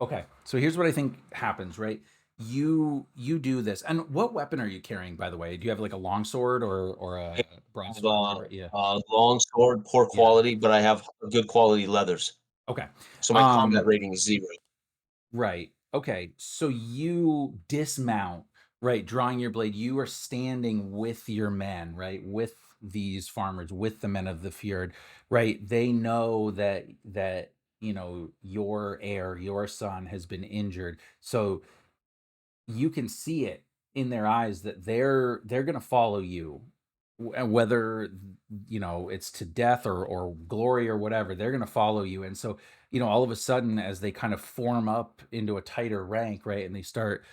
okay, so here's what I think happens, right? You do this, and what weapon are you carrying, by the way? Do you have like a longsword or I a have broadsword, whatever? Yeah, long sword, poor yeah. quality, but I have good quality leathers. Okay, So my combat um, rating is 0. Right. Okay. So you dismount, right? Drawing your blade. You are standing with your men, right? With these farmers, with the men of the fjord, right? They know that your heir, your son has been injured. So you can see it in their eyes that they're going to follow you, whether it's to death or glory or whatever. They're going to follow you. And so all of a sudden, as they kind of form up into a tighter rank, right, and they start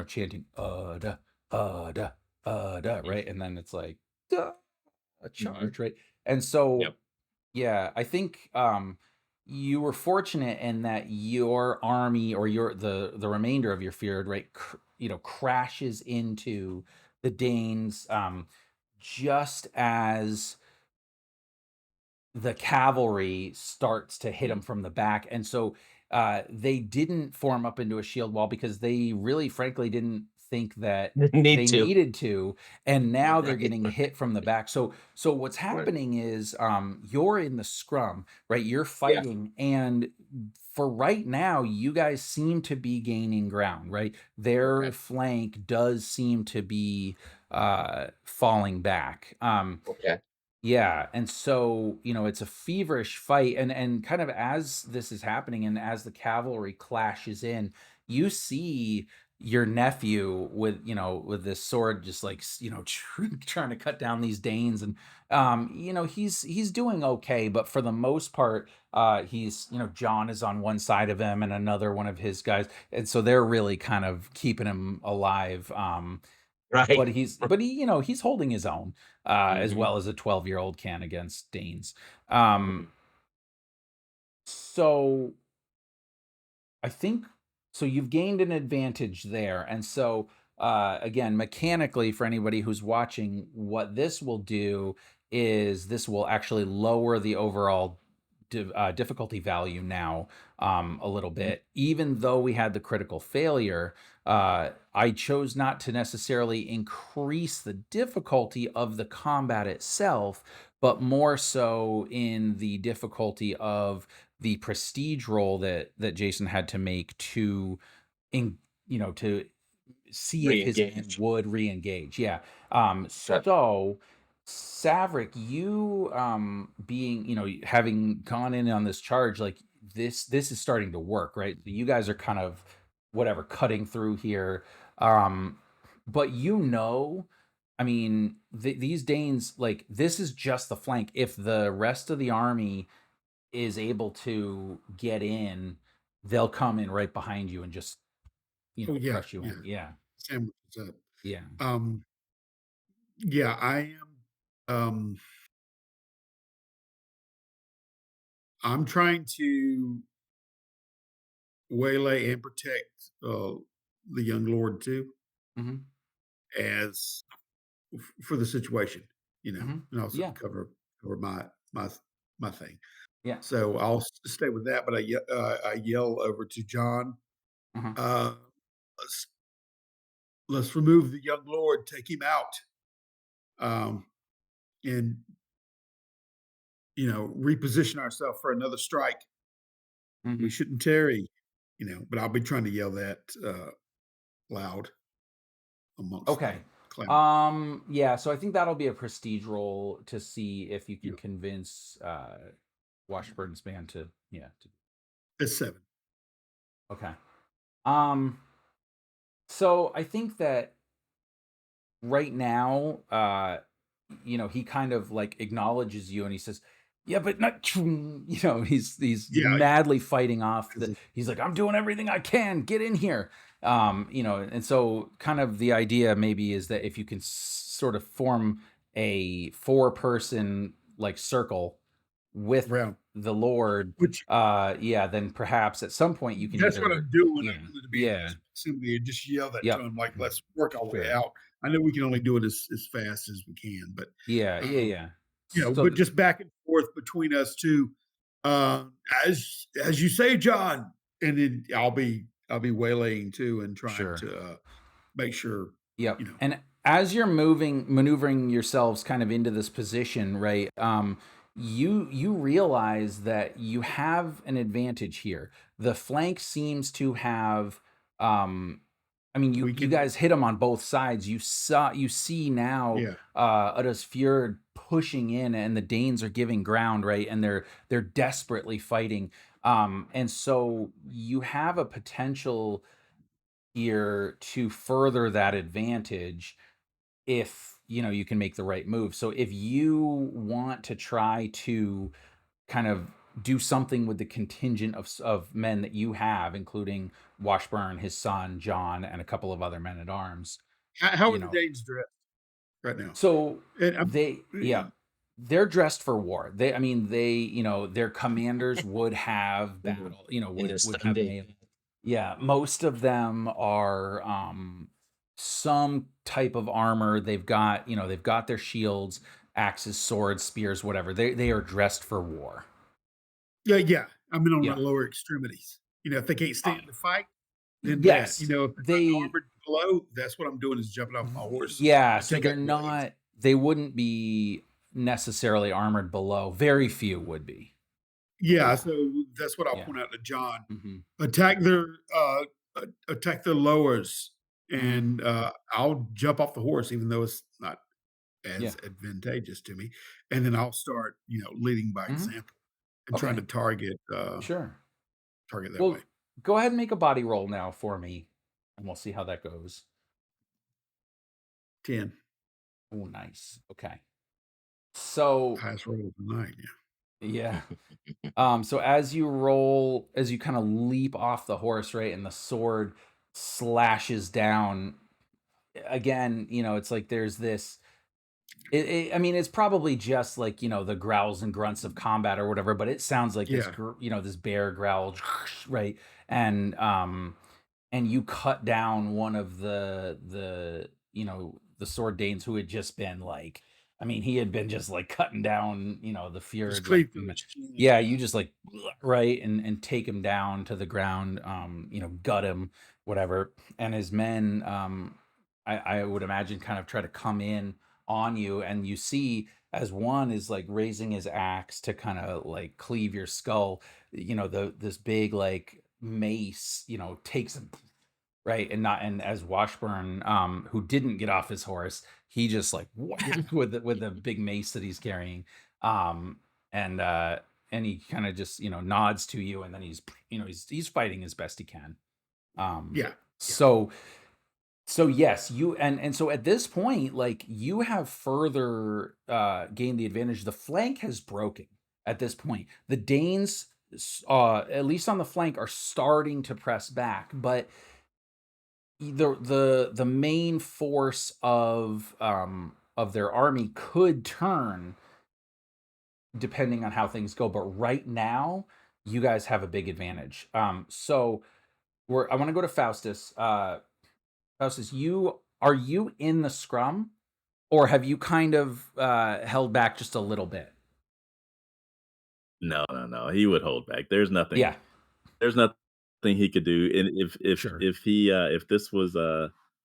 chanting da da da, Mhm. right, and then it's like "Duh, a Mhm. charge, right. And so Yep. yeah, I think you were fortunate in that your army, or the remainder of your field, right, crashes into the Danes, just as the cavalry starts to hit them Mhm. from the back. And so they didn't form up into a shield wall because they really frankly didn't think that Need they to. needed to. And now they're Right. getting hit from the back. So what's Right. happening is you're in the scrum, right? You're Yeah. fighting, and for right now you guys seem to be gaining ground, right? Their Okay. flank does seem to be falling back. Okay. Yeah, and so, it's a feverish fight, and kind of as this is happening and as the cavalry clashes in, you see your nephew with this sword just like, trying to cut down these Danes, and he's doing okay, but for the most part, he's, John is on one side of him and another one of his guys, and so they're really kind of keeping him alive. But Right. he's holding his own, as Mhm. well as a 12-year-old can against Danes. Mhm. So I think so you've gained an advantage there. And so again, mechanically, for anybody who's watching, what this will do is this will actually lower the overall difficulty value now, a little Mhm. bit. Even though we had the critical failure, I chose not to necessarily increase the difficulty of the combat itself, but more so in the difficulty of the prestige roll that Jason had to make in to see if his men Re-engage. would re-engage. Yeah. Okay. So Saverick, you being, having gone in on this charge, like this is starting to work, right? You guys are kind of whatever cutting through here. Um, but I mean, these Danes, like this is just the flank. If the rest of the army is able to get in, they'll come in right behind you and just, Oh, yeah, press you yeah. in. Yeah. Sandwiches up. Yeah. Um, yeah, um, I'm trying to waylay and protect, the young lord too, Mhm. as for the situation, Mhm. and also to Yeah. cover my thing. Yeah. So I'll stay with that, but I yell over to John, Uh-huh. uh, let's let's remove the young lord, take him out, um, and reposition ourselves for another strike. We Mhm. shouldn't tarry, but I'll be trying to yell that loud amongst the Okay. clown. Yeah, so I think that'll be a prestige roll to see if you can Yeah, convince Washburn's band to, yeah, it's 7. okay. Um so I think that right now, he kind of like acknowledges you and he says, "Yeah, but not," he's Yeah, yeah, madly fighting off 'cause he's like, "I'm doing everything I can. Get in here." And so kind of the idea maybe is that if you can sort of form a four-person like circle with around the Lord, which yeah, then perhaps at some point you can that's what either I'm doing. yeah, I'm willing to be in yeah, close proximity and just yell that to yep, him, like, "Let's work our way sure. out." I know we can only do it as fast as we can, but, Yeah, yeah, um, yeah. So but just back and forth between us 2, uh, as you say, John, and then I'll be waylaying too and trying sure. to, make sure, Yep. you know And as you're maneuvering yourselves kind of into this position, right? you realize that you have an advantage here. The flank seems to have, I mean, you Weakened. guys hit them on both sides. You see now, Yeah. Udda's Fjord pushing in, and the Danes are giving ground, right? And they're desperately fighting. And so you have a potential here to further that advantage if you can make the right move. So if you want to try to kind of do something with the contingent of men that you have, including Washburn, his son John, and a couple of other men at arms, How you are the know. Danes dressed right now? So And yeah, yeah, they're dressed for war. I mean, their commanders would have In the battle, in the would have Sunday. mail. Yeah, most of them are some type of armor. They've got their shields, axes, swords, spears, whatever. They are dressed for war. yeah, yeah. I mean, on the Yeah. lower extremities. If they can't Uh, stand the fight, then that. yes. If they're not They armored below, that's what I'm doing is jumping off my horse Yeah, and so take out they're blades. not they wouldn't be necessarily armored below. Very few would be. Yeah, so that's what I'll Yeah. point out to John. Mhm. Attack their attack their lowers, Mhm. and I'll jump off the horse, even though it's not Yeah. as advantageous to me, and then I'll start, leading by Mhm. example and trying to Okay. Sure. target that way. Well, go ahead and make a body roll now for me, and we'll see how that goes. 10, Oh, nice. Okay. So, highest roll of the night. Yeah, yeah. So as you kind of leap off the horse, right, and the sword slashes down again, it's like there's this. I mean, it's probably just like the growls and grunts of combat or whatever, but it sounds like yeah, this bear growl, right? And you cut down one of the sword Danes who had just been like, I mean, he had been just like cutting down the just Fjord like cleave through his chin. yeah, you just like right and take him down to the ground, gut him, whatever. And his men, I would imagine, kind of try to come in on you, and you see as one is like raising his axe to kind of like cleave your skull, this big like mace, takes him right, and as Washburn, who didn't get off his horse, he just like whack with the big mace that he's carrying, um, and he kind of just nods to you, and then he's fighting as best he can. Um, Yeah, yeah, so yes, and so at this point, like you have further gained the advantage. The flank has broken at this point. The Danes, at least on the flank, are starting to press back, but the main force of their army could turn depending on how things go. But right now, you guys have a big advantage. So I want to go to Faustus. Faustus, are you in the scrum, or have you kind of held back just a little bit? No, no, no. He would hold back. There's nothing. Yeah, There's nothing he could do. And sure. if this was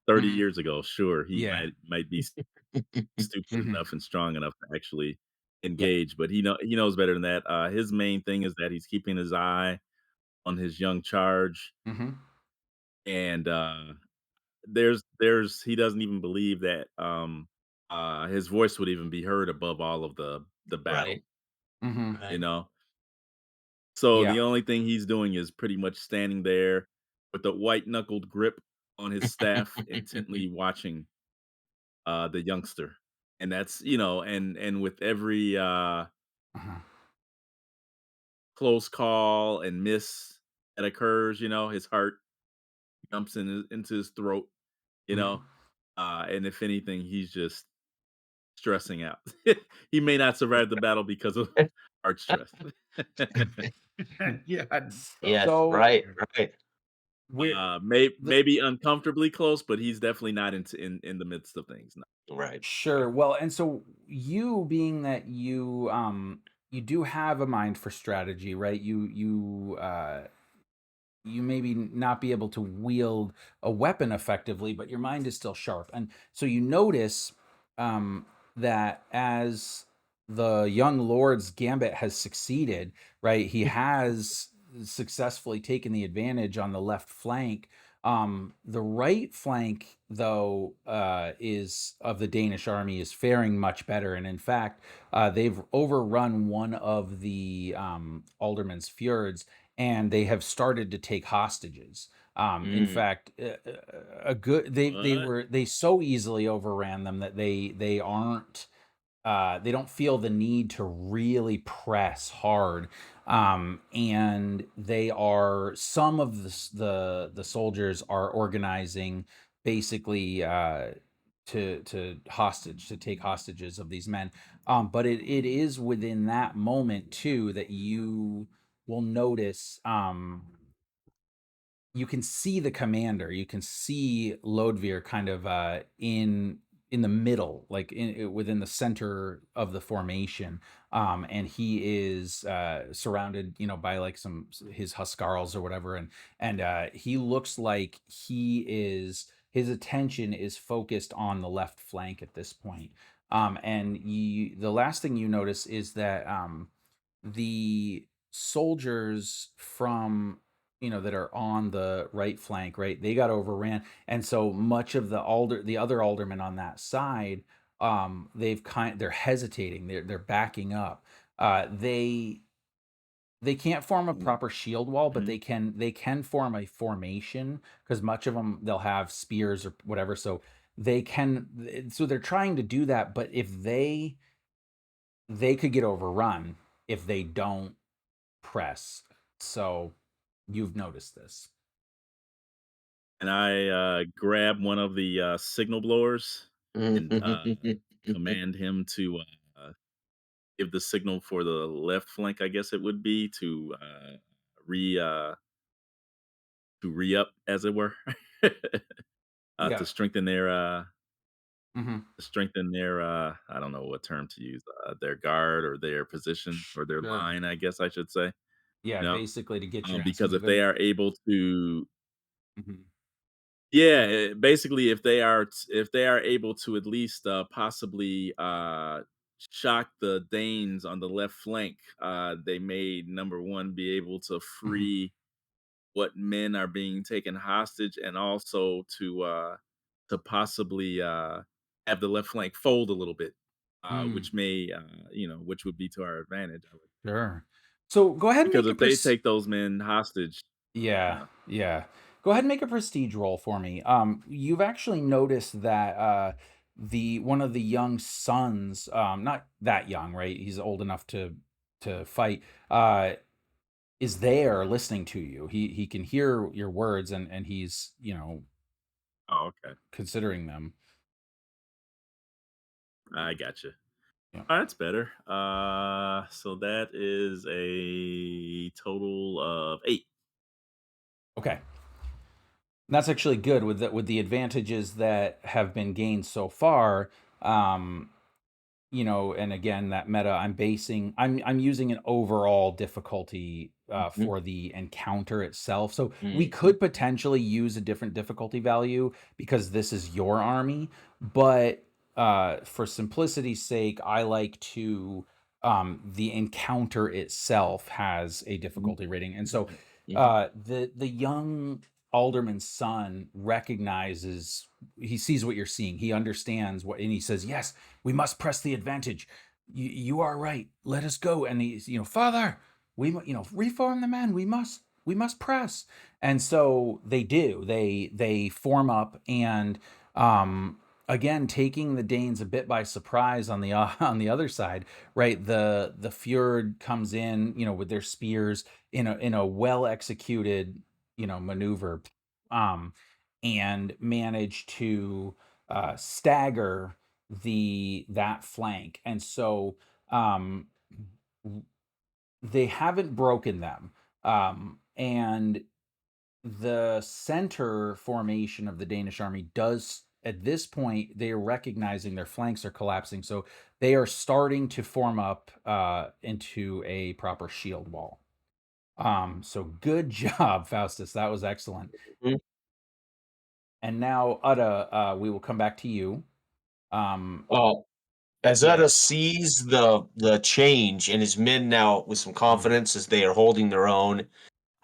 30 Mhm. years ago, sure, he Yeah. might be stupid Mhm. enough and strong enough to actually Yeah. engage, but he knows better than that. His main thing is that he's keeping his eye on his young charge, Mhm. and there's he doesn't even believe that his voice would even be heard above all of the battle, Right, Mhm. you right. know. So the Yeah. only thing he's doing is pretty much standing there with a white knuckled grip on his staff, intently watching the youngster. And that's and with every Uh-huh. close call and miss that occurs, his heart jumps into his throat, you know. Mhm. And if anything, he's just stressing out. He may not survive the battle because of heart stress. yeah. So Yes, So right, right. we're the Maybe uncomfortably close, but he's definitely not in the midst of things. No. Right, right. Sure. Well, and so you being that you do have a mind for strategy, right? You maybe not be able to wield a weapon effectively, but your mind is still sharp. And so you notice that as the young lord's gambit has succeeded, right? He has successfully taken the advantage on the left flank. The right flank, though, is of the Danish army is faring much better, and in fact, they've overrun one of the alderman's fjords, and they have started to take hostages. In Mm. fact, a good What? they so easily overran them that they aren't they don't feel the need to really press hard. And they are some of the soldiers are organizing basically to take hostages of these men. But it is within that moment too that you will notice you can see the commander. You can see Lodvir kind of in the middle, like within the center of the formation, and he is surrounded, by like his huskarls or whatever, and he looks like his attention is focused on the left flank at this point. And the last thing you notice is that the soldiers from that are on the right flank, right, they got overran, and so much of the other aldermen on that side, they're hesitating, they're backing up. They can't form a proper shield wall, but Mhm. they can form a formation, because much of them, they'll have spears or whatever, so they're trying to do that, but if they could get overrun if they don't press. So you've noticed this. And I grab one of the signal blowers and command him to give the signal for the left flank, I guess it would be, re uh, to re up, as it were, Yeah. Mhm. to strengthen their I don't know what term to use, their guard or their position or their Sure. line, I guess I should say. Yeah, You know, basically to get your ass because if they moving. are able to, Mhm. yeah, basically, if they are able to at least possibly shock the Danes on the left flank, they may, number one, be able to Mhm. free what men are being taken hostage, and also to possibly have the left flank fold a little bit, Mm, which may which would be to our advantage, I would, sure. So go ahead and because make a if they take those men hostage, yeah, yeah. yeah. Go ahead and make a prestige roll for me. You've actually noticed that the one of the young sons, not that young, right? He's old enough to fight. Is there listening to you. He can hear your words, and he's, Oh, okay, considering them. I gotcha. Yeah. That's better. So that is a total of 8. Okay. That's actually good with the advantages that have been gained so far. Um, and again, that meta, I'm using an overall difficulty Mhm, for the encounter itself. So we mhm, could potentially use a different difficulty value because this is your army, but for simplicity's sake, I like to the encounter itself has a mhm, difficulty rating. And so mhm, the young alderman's son recognizes, he sees what you're seeing, he understands what, and he says, yes, we must press the advantage. You are right. Let us go. And he's, Father, reform the men. We must press. And so they do. They form up, and again, taking the Danes a bit by surprise on the on the other side, right? The fjord comes in, with their spears in a well executed, maneuver, um, and manage to stagger that flank. And so they haven't broken them. And the center formation of the Danish army does, at this point, they are recognizing their flanks are collapsing. So they are starting to form up into a proper shield wall. So good job, Faustus. That was excellent. mhm. And now, Uta, we will come back to you. Um, Oh. As Yeah. Etta sees the change and his men now with some confidence as they are holding their own,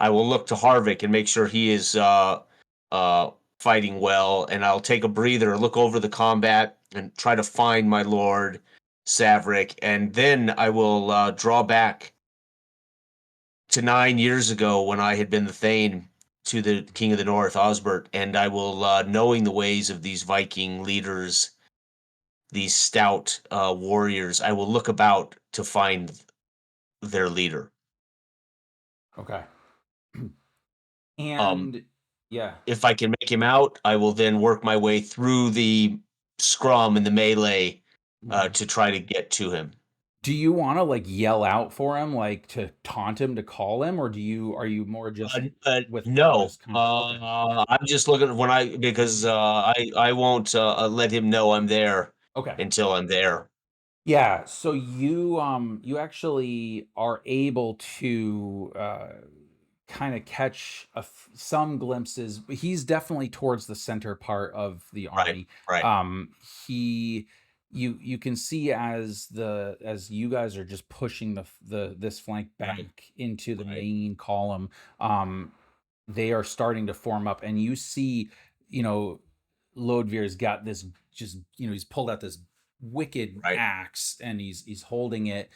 I will look to Harvick and make sure he is uh, fighting well, and I'll take a breather, look over the combat, and try to find my lord Saverick, and then I will draw back to 9 years ago when I had been the Thane to the King of the North, Osbert, and I will, knowing the ways of these Viking leaders, these stout warriors, I will look about to find their leader. Okay. Um, And yeah. if I can make him out, I will then work my way through the scrum and the melee Mhm. to try to get to him. Do you want to like yell out for him, like to taunt him, to call him, or are you more just with No, just kind of okay, okay, I'm just looking when I because I won't let him know I'm there okay. until I'm there. Yeah, so you actually are able to kind of catch some glimpses. He's definitely towards the center part of the Right, army. right, Um he you can see as you guys are just pushing the this flank Right. back into the Right. main column. They are starting to form up, and you see, you know, Lodvir's got this, just, he's pulled out this wicked right, axe, and he's holding it,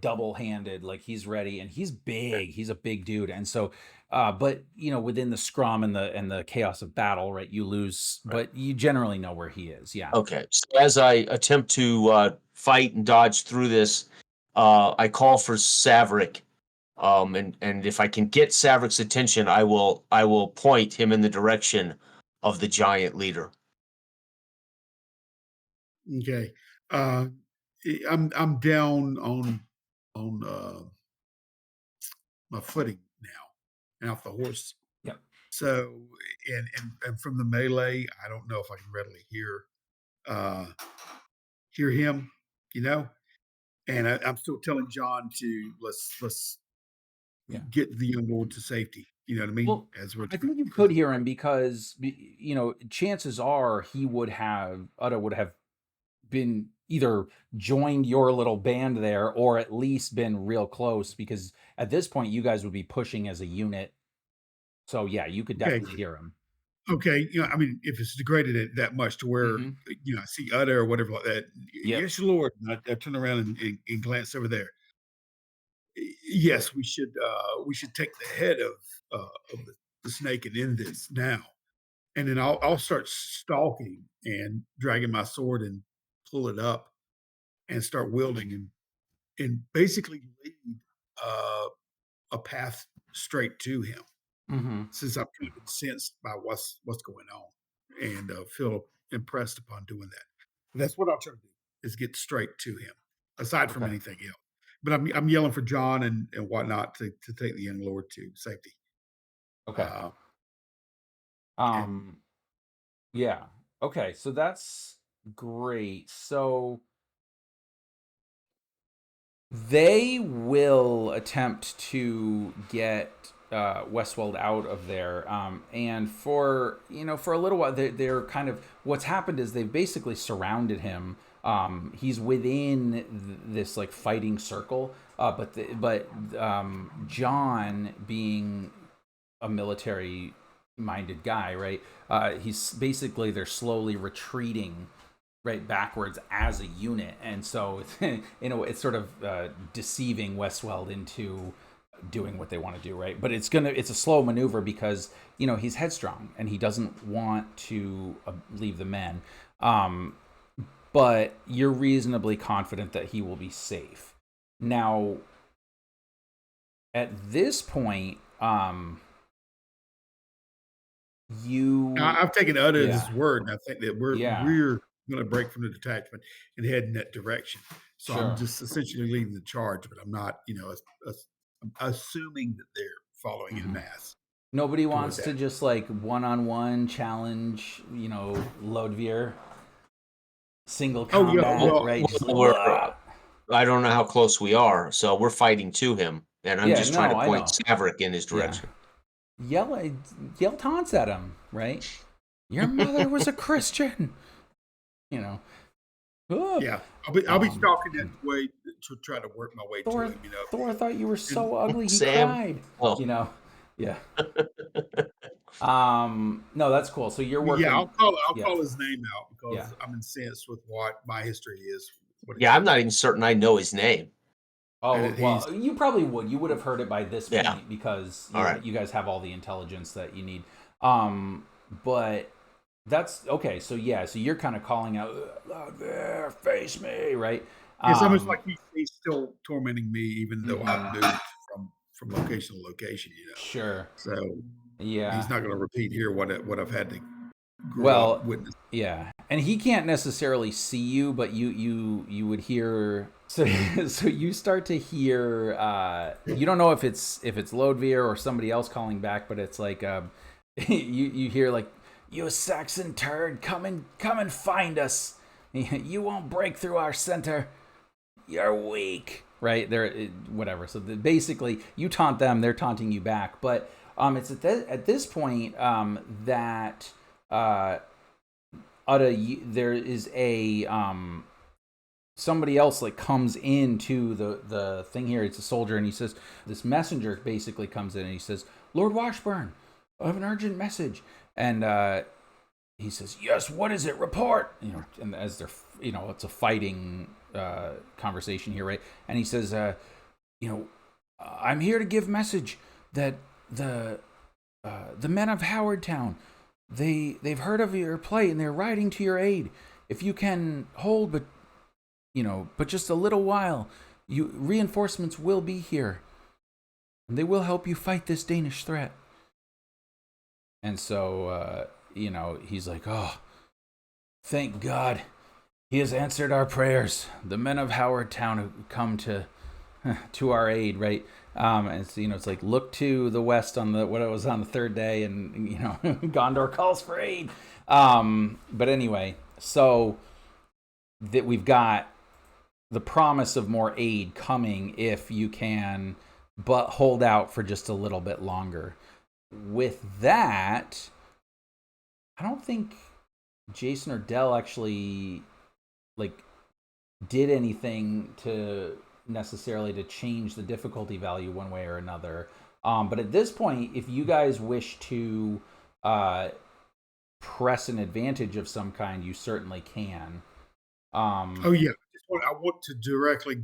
double-handed, like he's ready, and he's right, big. He's a big dude. And so but within the scrum and the chaos of battle, right, you lose, Right. but you generally know where he is. Yeah. Okay, so as I attempt to fight and dodge through this, I call for Saverick. And if I can get Saverick's attention, I will point him in the direction of the giant leader. Okay. Uh, I'm down on my footing now, and off the horse. Yep. So, and from the melee, I don't know if I can readily uh, hear him, you know. And I'm still telling John to let's Yeah. get the young lord to safety. You know what I mean? Well, As we're I trying, think you because could hear him because chances are Uda would have been either joined your little band there, or at least been real close, because at this point you guys would be pushing as a unit. So yeah, you could okay, definitely hear him. okay, I mean, if it's degraded it that much to where Hmm. I see Udder or whatever like that. Yep. Yes, your lord. And I turn around and glance over there. Yes, we should take the head of the snake and end this now. And then I'll start stalking and dragging my sword and pull it up and start wielding and basically lead uh, a path straight to him, Hmm. since I'm kind of incensed by what's going on, and feel impressed upon doing that. That's what I'll try to do, is get straight to him, aside from Okay. anything else. But I'm yelling for John and whatnot to take the young lord to safety. Okay. Uh, and Um. Yeah. Okay. So that's great. So they will attempt to get Westworld out of there, and for a little while, they're kind of, what's happened is they've basically surrounded him. He's within this like fighting circle, but John, being a military minded guy, right? He's basically, they're slowly retreating right backwards as a unit, and so it's sort of deceiving Westweld into doing what they want to do, right? But it's a slow maneuver because he's headstrong and he doesn't want to leave the men. um but you're reasonably confident that he will be safe. Now at this point, you I've taken Udder at yeah, his word, and I think that yeah, we're going to break from the detachment and head in that direction. So I'm sure. just essentially leading the charge, but I'm not, I'm assuming that they're following in Hmm. mass Nobody toward wants that. to just like one-on-one challenge, Lodvir, single Oh yeah, combat, well, right? Just We're I don't know how close we are, so we're fighting to him, and I'm yeah, just trying to no, I point know. Saverick in his Yeah. direction. Yell yell taunts at him, right? Your mother was a Christian, you know. Ugh. Yeah, I'll be Um, stalking that way to try to work my way to Thor, him. Thor thought you were And so ugly he Sam. cried. Oh, You know, yeah. No, that's cool. So you're yeah, working. I'll Yeah, call his name out yeah. because I'm incensed with what my history is, what he's yeah. I'm done, not even certain I know his name. and Oh that he's well, you probably would. You would have heard it by this Yeah. point because All right. you guys have all the intelligence that you need. Um, but that's okay. So yeah, so you're kind of calling out there, face me, right? it's almost like Um, he's still tormenting me, even though I've mhm, moved from location to location. sure. So he's Yeah. not going to repeat here what I've had to grow up Well, witness. yeah, and he can't necessarily see you, but you would hear. So so you start to hear. You don't know if it's Lodvir or somebody else calling back, but it's like you hear like, "You Saxon turd, come and find us. You won't break through our center. You're weak." Right there, whatever. So basically, you taunt them, they're taunting you back. But it's at this point that uh, there is a somebody else like comes into the thing here. It's a soldier, and he says this messenger basically comes in and he says, "Lord Washburn, I have an urgent message." And he says, "Yes, what is it? Report." And as they're it's a fighting conversation here, right? And he says, you know, "I'm here to give message that the the men of Howardtown, they've heard of your plight and they're riding to your aid. If you can hold, but just a little while, you reinforcements will be here, and they will help you fight this Danish threat." And so, he's like, "Oh, thank God, he has answered our prayers. The men of Howardtown have come to our aid, right?" And it's, it's like, look to the west on the what it was on the third day, and Gondor calls for aid. But anyway, so that we've got the promise of more aid coming if you can, but hold out for just a little bit longer. With that, I don't think Jason or Dell actually like did anything to necessarily to change the difficulty value one way or another. But at this point, if you guys wish to press an advantage of some kind, you certainly can. Oh yeah, I want to directly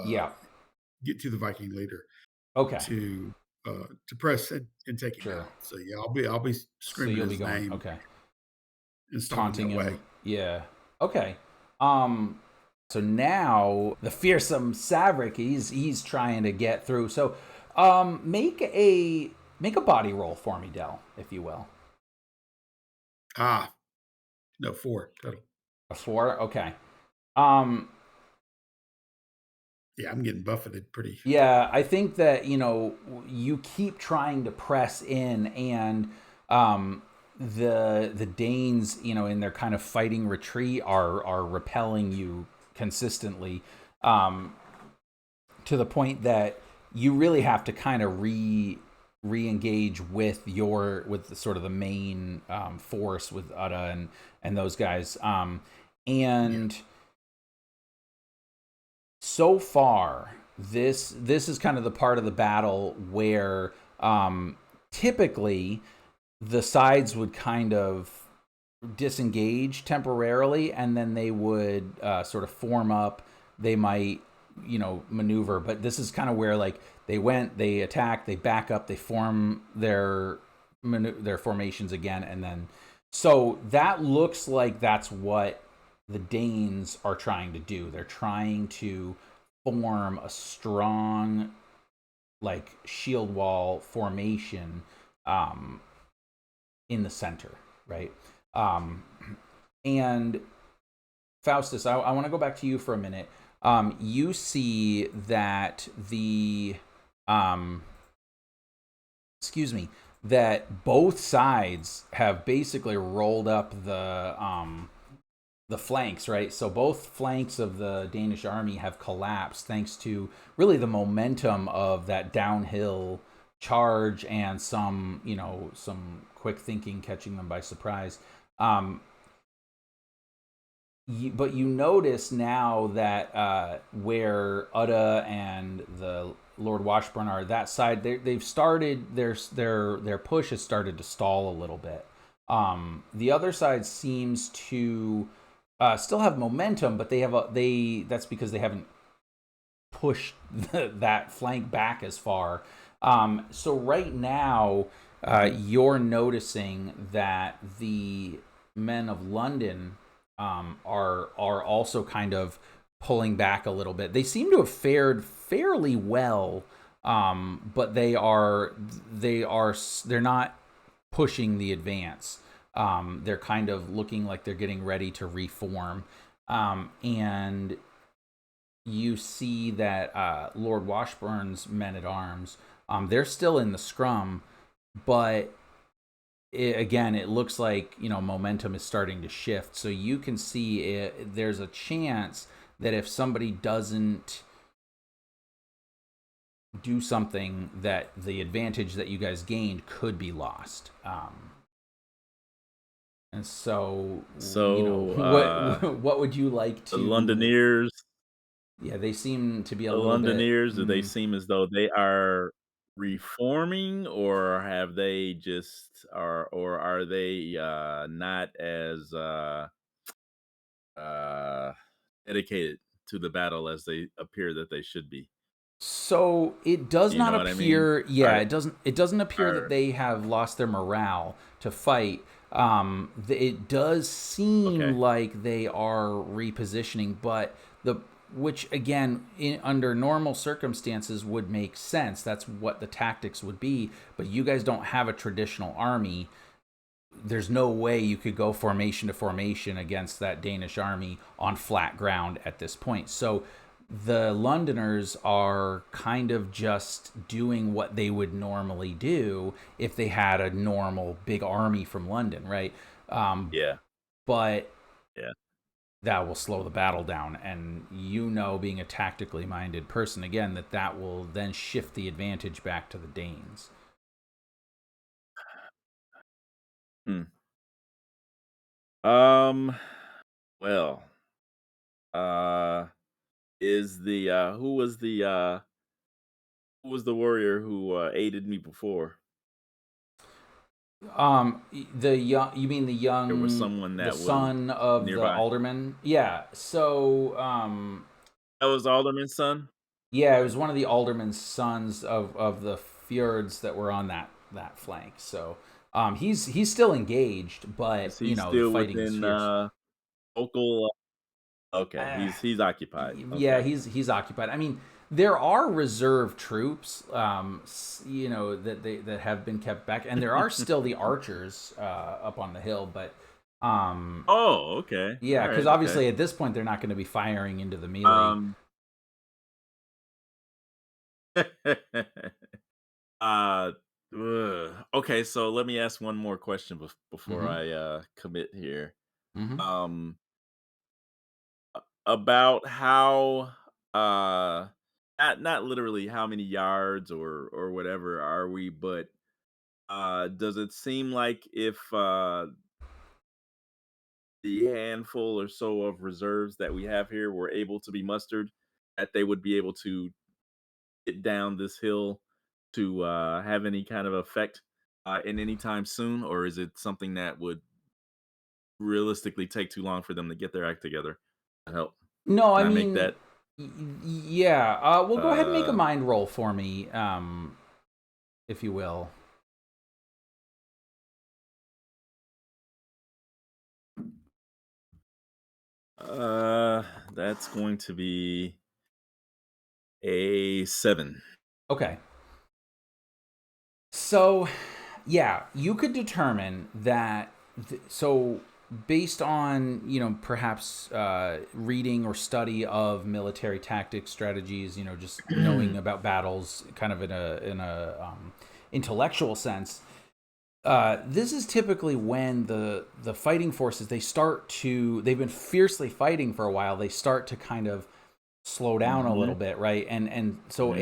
Yeah. get to the Viking leader Okay. to press and take him Sure. out. So yeah, I'll be So screaming you'll be his going. name Okay. and stalking Taunting that way. him. Yeah. Okay. Um. So now the fearsome Savrik, he's trying to get through. So, make a body roll for me, Dell, if you will. Ah, no, 4 total. A 4. Okay. Um. Yeah, I'm getting buffeted pretty. Yeah, I think that you keep trying to press in, and the Danes, in their kind of fighting retreat, are repelling you consistently, um, to the point that you really have to kind of re-engage with sort of the main force with Uda and those guys, Yeah. and so far this is kind of the part of the battle where typically the sides would kind of disengage temporarily, and then they would sort of form up. They might maneuver, but this is kind of where like they attack, they back up, they form their formations again, and then so that looks like that's what the Danes are trying to do. They're trying to form a strong like shield wall formation um, in the center, right? Um, and Faustus, I want to go back to you for a minute. You see that um, excuse me, that both sides have basically rolled up the flanks, right? So both flanks of the Danish army have collapsed thanks to really the momentum of that downhill charge and some quick thinking catching them by surprise. Um, but you notice now that where Udda and the Lord Washburn are, that side, they've started their push has started to stall a little bit. The other side seems to still have momentum, but that's because they haven't pushed that flank back as far. So right now, you're noticing that the men of London are also kind of pulling back a little bit. They seem to have fared fairly well, but they're not pushing the advance. They're kind of looking like they're getting ready to reform, and you see that Lord Washburn's men at arms, they're still in the scrum, but again, it looks like momentum is starting to shift. So you can see there's a chance that if somebody doesn't do something, that the advantage that you guys gained could be lost. And so, So what would you like the to? Londoners, Yeah, they seem to be a the little bit. Londoners, do they seem as though they are reforming, or have they just or are they not as uh dedicated to the battle as they appear that they should be? So it does You not know what I mean? appear. Yeah, Are it doesn't appear that are they have lost their morale to fight. It does seem okay. like they are repositioning, but the which again, under normal circumstances, would make sense. That's what the tactics would be. But you guys don't have a traditional army. There's no way you could go formation to formation against that Danish army on flat ground at this point. So the Londoners are kind of just doing what they would normally do if they had a normal big army from London, right? Yeah. But Yeah. that will slow the battle down. And being a tactically minded person, again, that will then shift the advantage back to the Danes. Hmm. Um well, uh is the who was the warrior who aided me before? The young, you mean There was someone the that was son of the nearby. alderman? Yeah. So, That was Alderman's son? yeah, it was one of the alderman's sons of the fjords that were on that flank. So, he's still engaged, but Is he the still fighting is within fierce. local okay, Uh, he's occupied. yeah, Okay. he's occupied. I mean, there are reserve troops, that have been kept back, and there are still the archers up on the hill. But Oh, okay. yeah, All because right, okay. obviously at this point they're not going to be firing into the melee. Um uh okay, so let me ask one more question before Mm-hmm. I commit here. Mm-hmm. Um about how not literally how many yards or whatever are we, but does it seem like if the handful or so of reserves that we have here were able to be mustered, that they would be able to get down this hill to have any kind of effect in any time soon, or is it something that would realistically take too long for them to get their act together and help? No, I Can I make mean, that? yeah. Well, go ahead and make a Uh, mind roll for me, if you will. uh, that's going to be a 7. Okay. So, yeah, you could determine that. So, based on perhaps reading or study of military tactics, strategies, just knowing about battles, kind of in a intellectual sense. This is typically when the fighting forces they've been fiercely fighting for a while. They start to kind of slow down a little Mhm, bit, right? And so mhm. a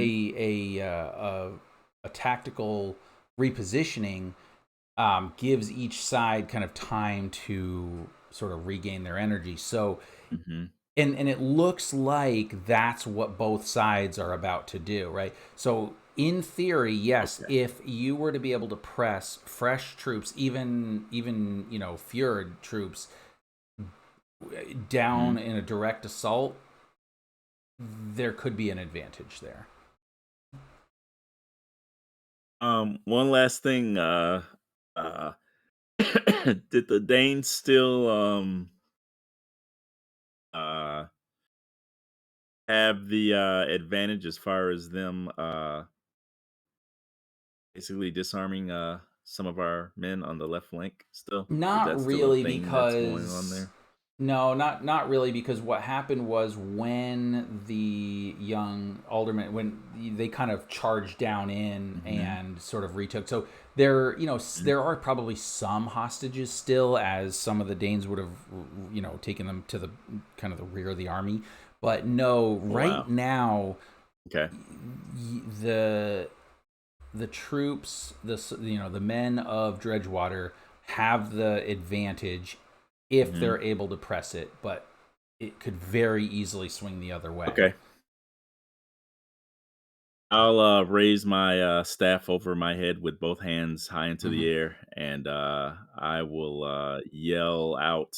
tactical repositioning gives each side kind of time to sort of regain their energy. So Hmm. and it looks like that's what both sides are about to do, right? So in theory, yes, Okay. if you were to be able to press fresh troops, even Fjord troops down Hmm. in a direct assault, there could be an advantage there. One last thing. Uh, did the Danes still uh have the advantage as far as them basically disarming some of our men on the left flank still? Is that Not still a really thing that's going on because there? no, not really because what happened was when the young alderman when they kind of charged down in Hmm. and sort of retook. So there, Hmm. there are probably some hostages still, as some of the Danes would have, taken them to the kind of the rear of the army. But no, Oh right wow. now Okay. the troops, the men of Dredgewater have the advantage if Hmm. they're able to press it, but it could very easily swing the other way. Okay. I'll raise my staff over my head with both hands high into the Hmm. air, and I will yell out.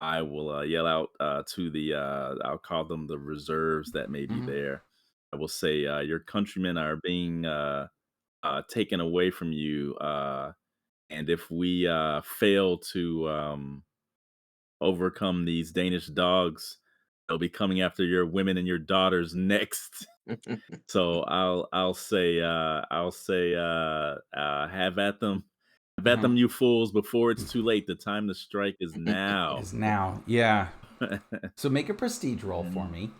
I will yell out to the. I'll call them the reserves that may be Hmm. there. I will say, "Your countrymen are being taken away from you, and if we fail to overcome these Danish dogs, they'll be coming after your women and your daughters next." So I'll say have at Hmm. them, you fools, before it's too late. The time to strike is now. Is now, yeah. So make a prestige roll for Mhm. me.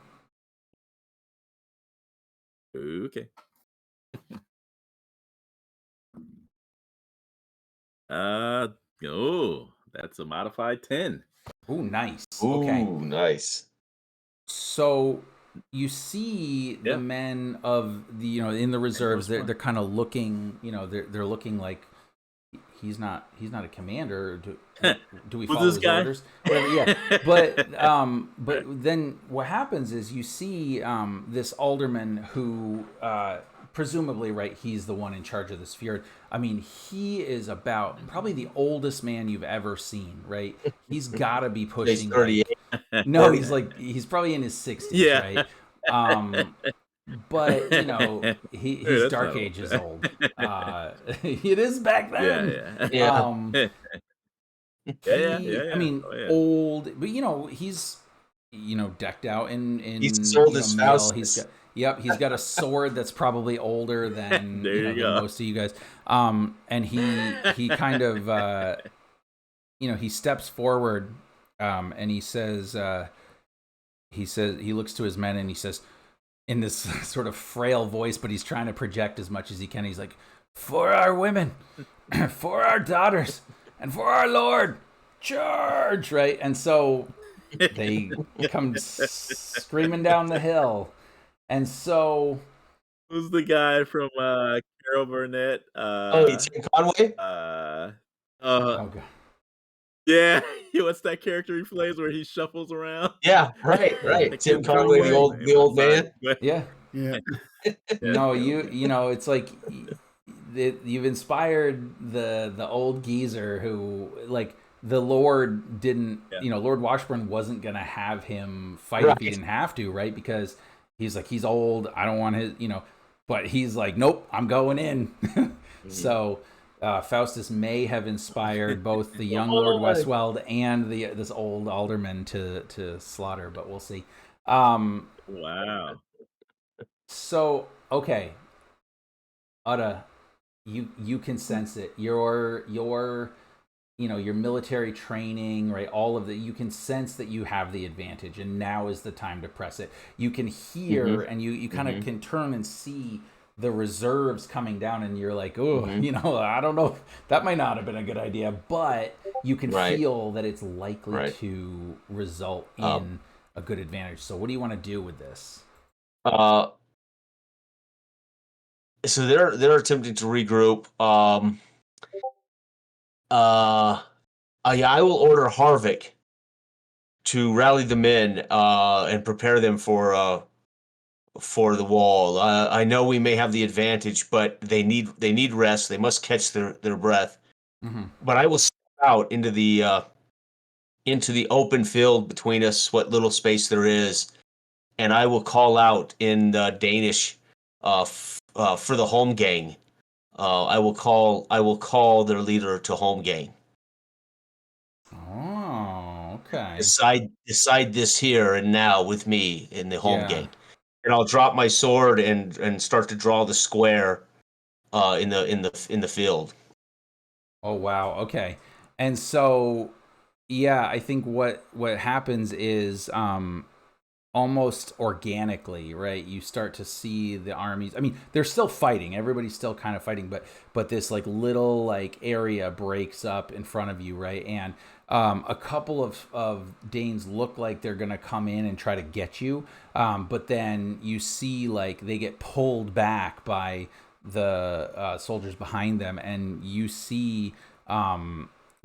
Okay. Uh that's a modified 10. Ooh, nice. Okay. Ooh, nice. So you see the Yeah, men of the in the 10 reserves, plus they're 1. kind of looking, they're looking like he's not a commander. Do we Who's follow this his guy? orders? Whatever. Yeah. But then what happens is you see this alderman who presumably, right, he's the one in charge of this fjord. I mean, he is about probably the oldest man you've ever seen, right? He's got to be He's pushing like 38, no, 40. he's probably in his 60s, Yeah. right? Um, but Hey, he's that's dark not old. ages old. It is back then. Yeah, Yeah. Um, yeah. Yeah, yeah, yeah, I yeah. mean, Oh, yeah. old, but he's decked out in He's as old as mail. He's got Faustus. yep, he's got a sword that's probably older than There you than go. most of you guys. And he kind of he steps forward, and he looks to his men and he says in this sort of frail voice, but he's trying to project as much as he can. He's like, "For our women, for our daughters, and for our Lord, charge!" Right, and so they come screaming down the hill, and so Who's the guy from Carol Burnett? Oh, you Tim Conway? Uh, uh, oh god, yeah. What's that character he plays where he shuffles around? Yeah, right, I right. Tim can't think of Conway, his Conway. the name. I'm old sorry. man. But yeah, Yeah. yeah, no, the old man. it's like you've inspired the old geezer who like the Lord didn't Yeah. Lord Washburn wasn't gonna have him fight if he Right. didn't have to, right? Because he's like he's old, I don't want his but he's like nope, I'm going in. Mhm. So Faustus may have inspired both the Come young Lord on. Westweld and this old alderman to slaughter, but we'll see. um Wow. so okay, Uta, you can sense it. Your your military training, right? All of that, you can sense that you have the advantage, and now is the time to press it. You can hear, Mhm. and you kind of Mhm. can turn and see the reserves coming down, and you're like, oh, Mhm. I don't know, that might not have been a good idea, but you can Right. feel that it's likely Right. to result Uh, in a good advantage. So, what do you want to do with this? uh, so they're attempting to regroup. Uh, I will order Harvick to rally the men and prepare them for the wall. I know we may have the advantage, but they need rest. They must catch their breath. Mhm. But I will step out into the open field between us, what little space there is, and I will call out in Danish for the home gang. I will call their leader to home gang. Oh, okay. Decide this here and now with me in the home Yeah. gang. And I'll drop my sword and start to draw the square in the field. Oh, wow. Okay. And so, yeah, I think what happens is almost organically, right? You start to see the armies. I mean, they're still fighting. Everybody's still kind of fighting, but this like little like area breaks up in front of you, right? And a couple of Danes look like they're gonna come in and try to get you, but then you see like they get pulled back by the soldiers behind them, and you see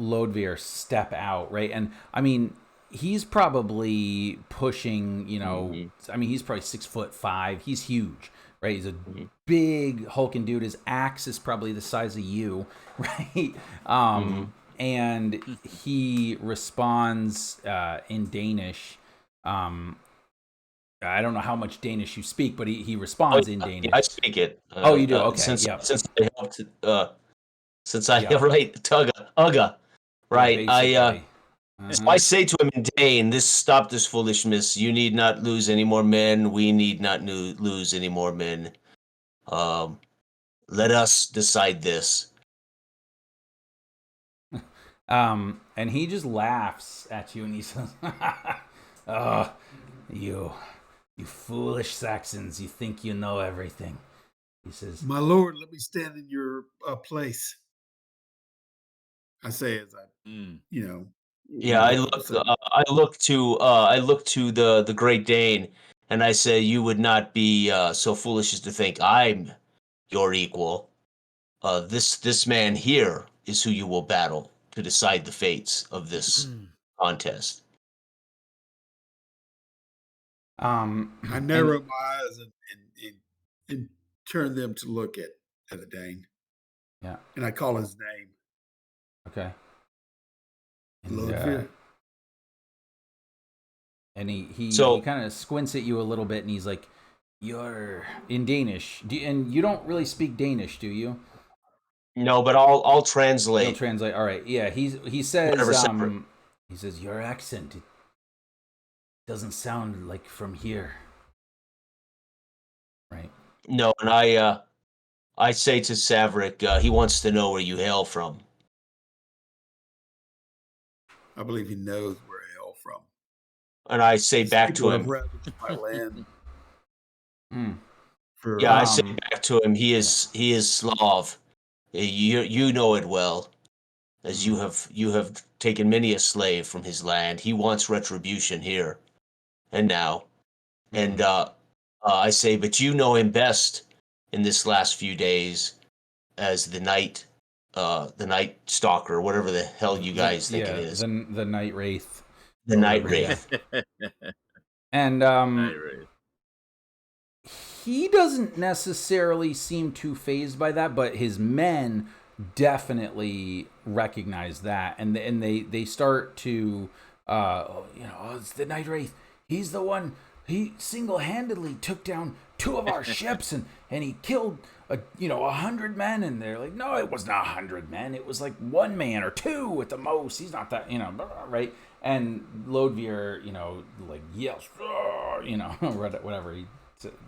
Lodvir step out, right? And I mean, he's probably pushing, Mhm, I mean, he's probably 6'5". He's huge, right? He's a mhm, big hulking dude. His axe is probably the size of you, right? mhm. And he responds in Danish. Um, I don't know how much Danish you speak, but he Oh responds in yeah, I Danish. speak it. Oh, you do? Okay. Yep. Since I helped since I Yep. right Tugga Ugga, Yeah, right? basically. So Uh-huh. I say to him in Dane, this stop this foolishness. You need not lose any more men. We need not lose any more men. Um, let us decide this. And he just laughs at you and he says, "Oh, you, you foolish Saxons, you think you know everything." He says, My lord, let me stand in your place. I say as I, Mm. Yeah, move off to the side. I look to the Great Dane, and I say, you would not be so foolish as to think I'm your equal. This man here is who you will battle to decide the fates of this contest. I and narrow my eyes and turn them to look at the Dane, yeah, and I call his name, okay. And Lodvir. he So kind of squints at you a little bit and he's like, "You're in Danish. And you don't really speak Danish, do you?" no, but I'll He'll translate translate. All right. Yeah, he says whatever separate. your accent, it doesn't sound like from here, right? No, and I say to Saverick, he wants to know where you hail from. I believe he knows where I hail from. And I say These back to people have him, ravaged my land Mm. for yeah, I say Um back to him, yeah. he is Slav. You know it well, as Mhm. you have taken many a slave from his land. He wants retribution here and now. And Mhm. I say, but you know him best in this last few days as the night stalker, whatever the hell you guys think it Yeah, is, the night wraith the or night whatever, yeah. wraith. And Night raid. he doesn't necessarily seem too phased by that, but his men definitely recognize that, and they start to, oh, it's the Night Wraith. He's the one. He single-handedly took down two of our ships, and he killed 100 men. And they're like, no, it was not 100 men. It was like one man or two at the most. He's not that, right? And Lodvir, like yells, whatever he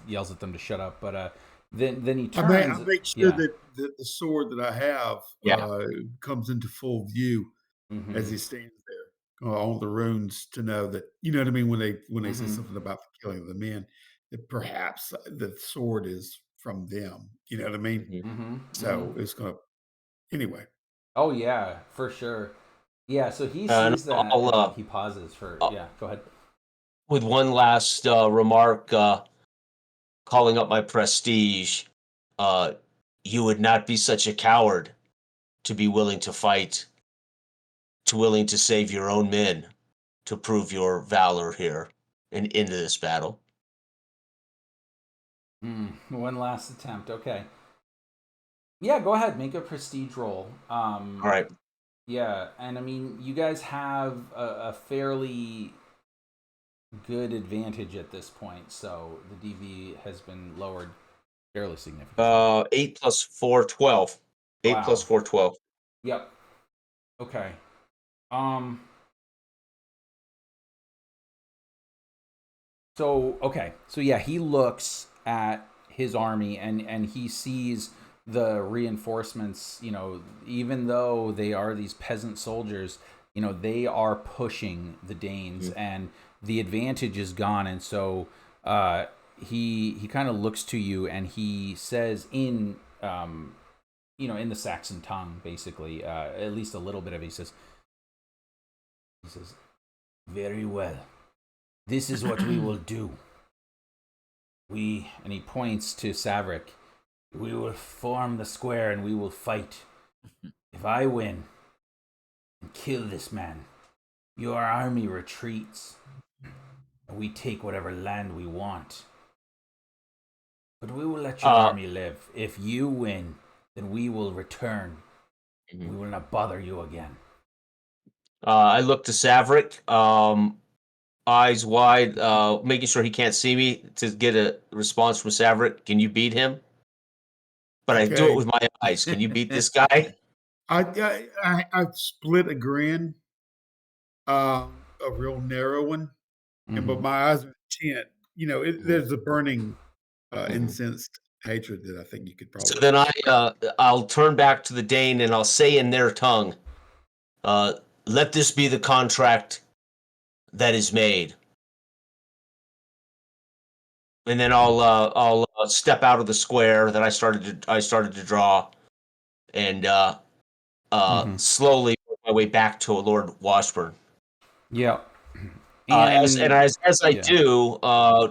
yells at them to shut up. But then he I turns. make sure Yeah. that the sword that I have Yeah. comes into full view as Mm-hmm. he stands there on the runes to know that you know what I mean when they say Mm-hmm. something about the killing of the men that perhaps the sword is from them. You know what I mean? Mhm. Mm-hmm. Mm-hmm. So it's gonna anyway. Oh yeah, for sure. Yeah. So he And sees that I'll and he pauses for uh, yeah. Go ahead. with one last remark, calling up my prestige, uh, you would not be such a coward to be willing to fight willing to save your own men to prove your valor here and into this battle. One last attempt. Okay. Yeah, go ahead. Make a prestige roll. All right. Yeah, and I mean, you guys have a fairly good advantage at this point, so the DV has been lowered fairly significantly. 8 plus 4, 12. 8 plus Wow. 4, 12. Yep. Okay. Um. So yeah, he looks at his army and he sees the reinforcements. You know, even though they are these peasant soldiers, you know, they are pushing the Danes, Mhm. and the advantage is gone. And so, uh, he kind of looks to you and he says in in the Saxon tongue, basically, at least a little bit of it. He says, "Very well. This is what we will do. And he points to Savrik, we will form the square and we will fight. If I win and kill this man, your army retreats and we take whatever land we want. But we will let your Uh, army live. If you win, then we will return. mhm. We will not bother you again." I look to Savrik, eyes wide, making sure he can't see me to get a response from Savrik. Can you beat him? But I do it Okay. with my eyes. Can you beat this guy? I split a grin, a real narrow one, but Mm-hmm. my eyes are intent. Mhm, There's a burning, mhm. incensed hatred that I think you could So probably then describe. I'll turn back to the Dane and I'll say in their tongue, uh, "Let this be the contract that is made." And then I'll step out of the square that I started to draw, and Mm-hmm. slowly work my way back to Lord Washburn. Yeah. As and And as I yeah. do,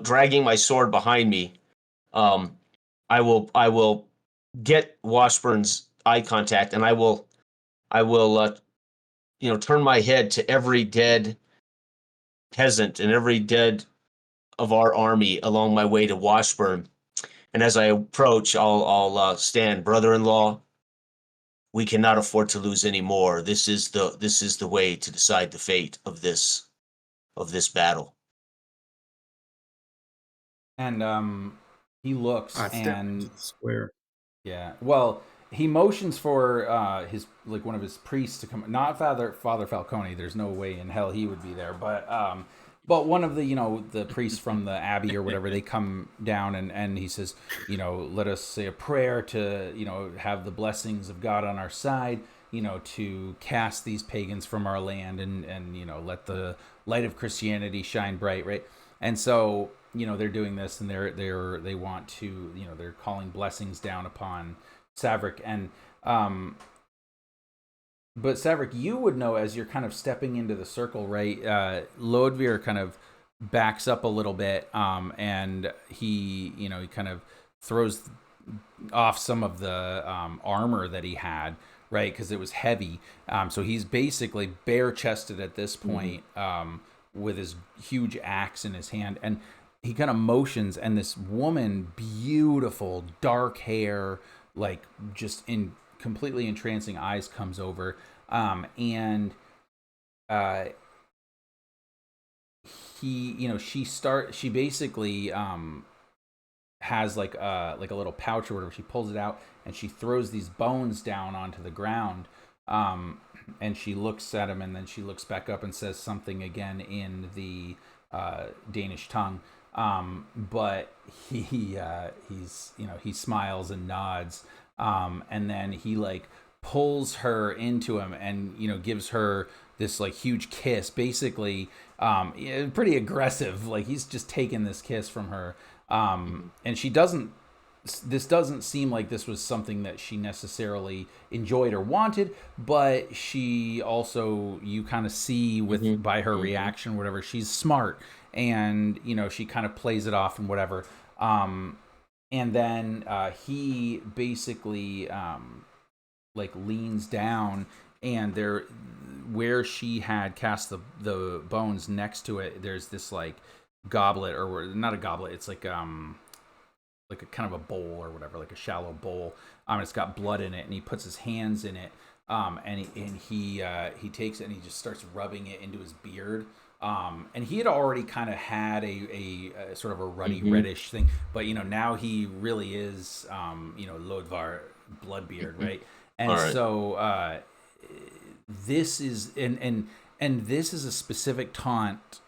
dragging my sword behind me, um, I will get Washburn's eye contact, and I will turn my head to every dead peasant and every dead of our army along my way to Washburn. And as I approach, I'll stand, brother-in-law. We cannot afford to lose any more. This is the way to decide the fate of this battle. And he looks I step into and the square. yeah. Well, he motions for his like one of his priests to come. Not Father Falcone. There's no way in hell he would be there. But one of the the priests from the abbey or whatever, they come down and he says, let us say a prayer to have the blessings of God on our side. To cast these pagans from our land and let the light of Christianity shine bright, right? And so they're doing this and they want to they're calling blessings down upon Savrik and but Savrik, you would know as you're kind of stepping into the circle, right? Lodvir kind of backs up a little bit, and he kind of throws off some of the armor that he had, right? Because it was heavy. So he's basically bare chested at this Mhm. point, with his huge axe in his hand, and he kind of motions, and this woman, beautiful, dark hair, like just in completely entrancing eyes, comes over, and uh, she basically has like a little pouch or whatever. She pulls it out and she throws these bones down onto the ground. And she looks at him and then she looks back up and says something again in the Danish tongue. But he smiles and nods. And then he like pulls her into him and gives her this like huge kiss, basically pretty aggressive. Like he's just taking this kiss from her, Mhm. and she doesn't. This doesn't seem like this was something that she necessarily enjoyed or wanted, but she also, you kind of see with Mhm. by her Mhm. reaction, whatever, she's smart, and she kind of plays it off and whatever. And then he basically like leans down and there, where she had cast the bones next to it, there's this like goblet, or not a goblet, it's like a kind of a bowl or whatever, like a shallow bowl. It's got blood in it, and he puts his hands in it, he takes it and he just starts rubbing it into his beard. And he had already kind of had a sort of a ruddy reddish thing, but now he really is Lodvar Bloodbeard, right? And All right. so this is and this is a specific taunt,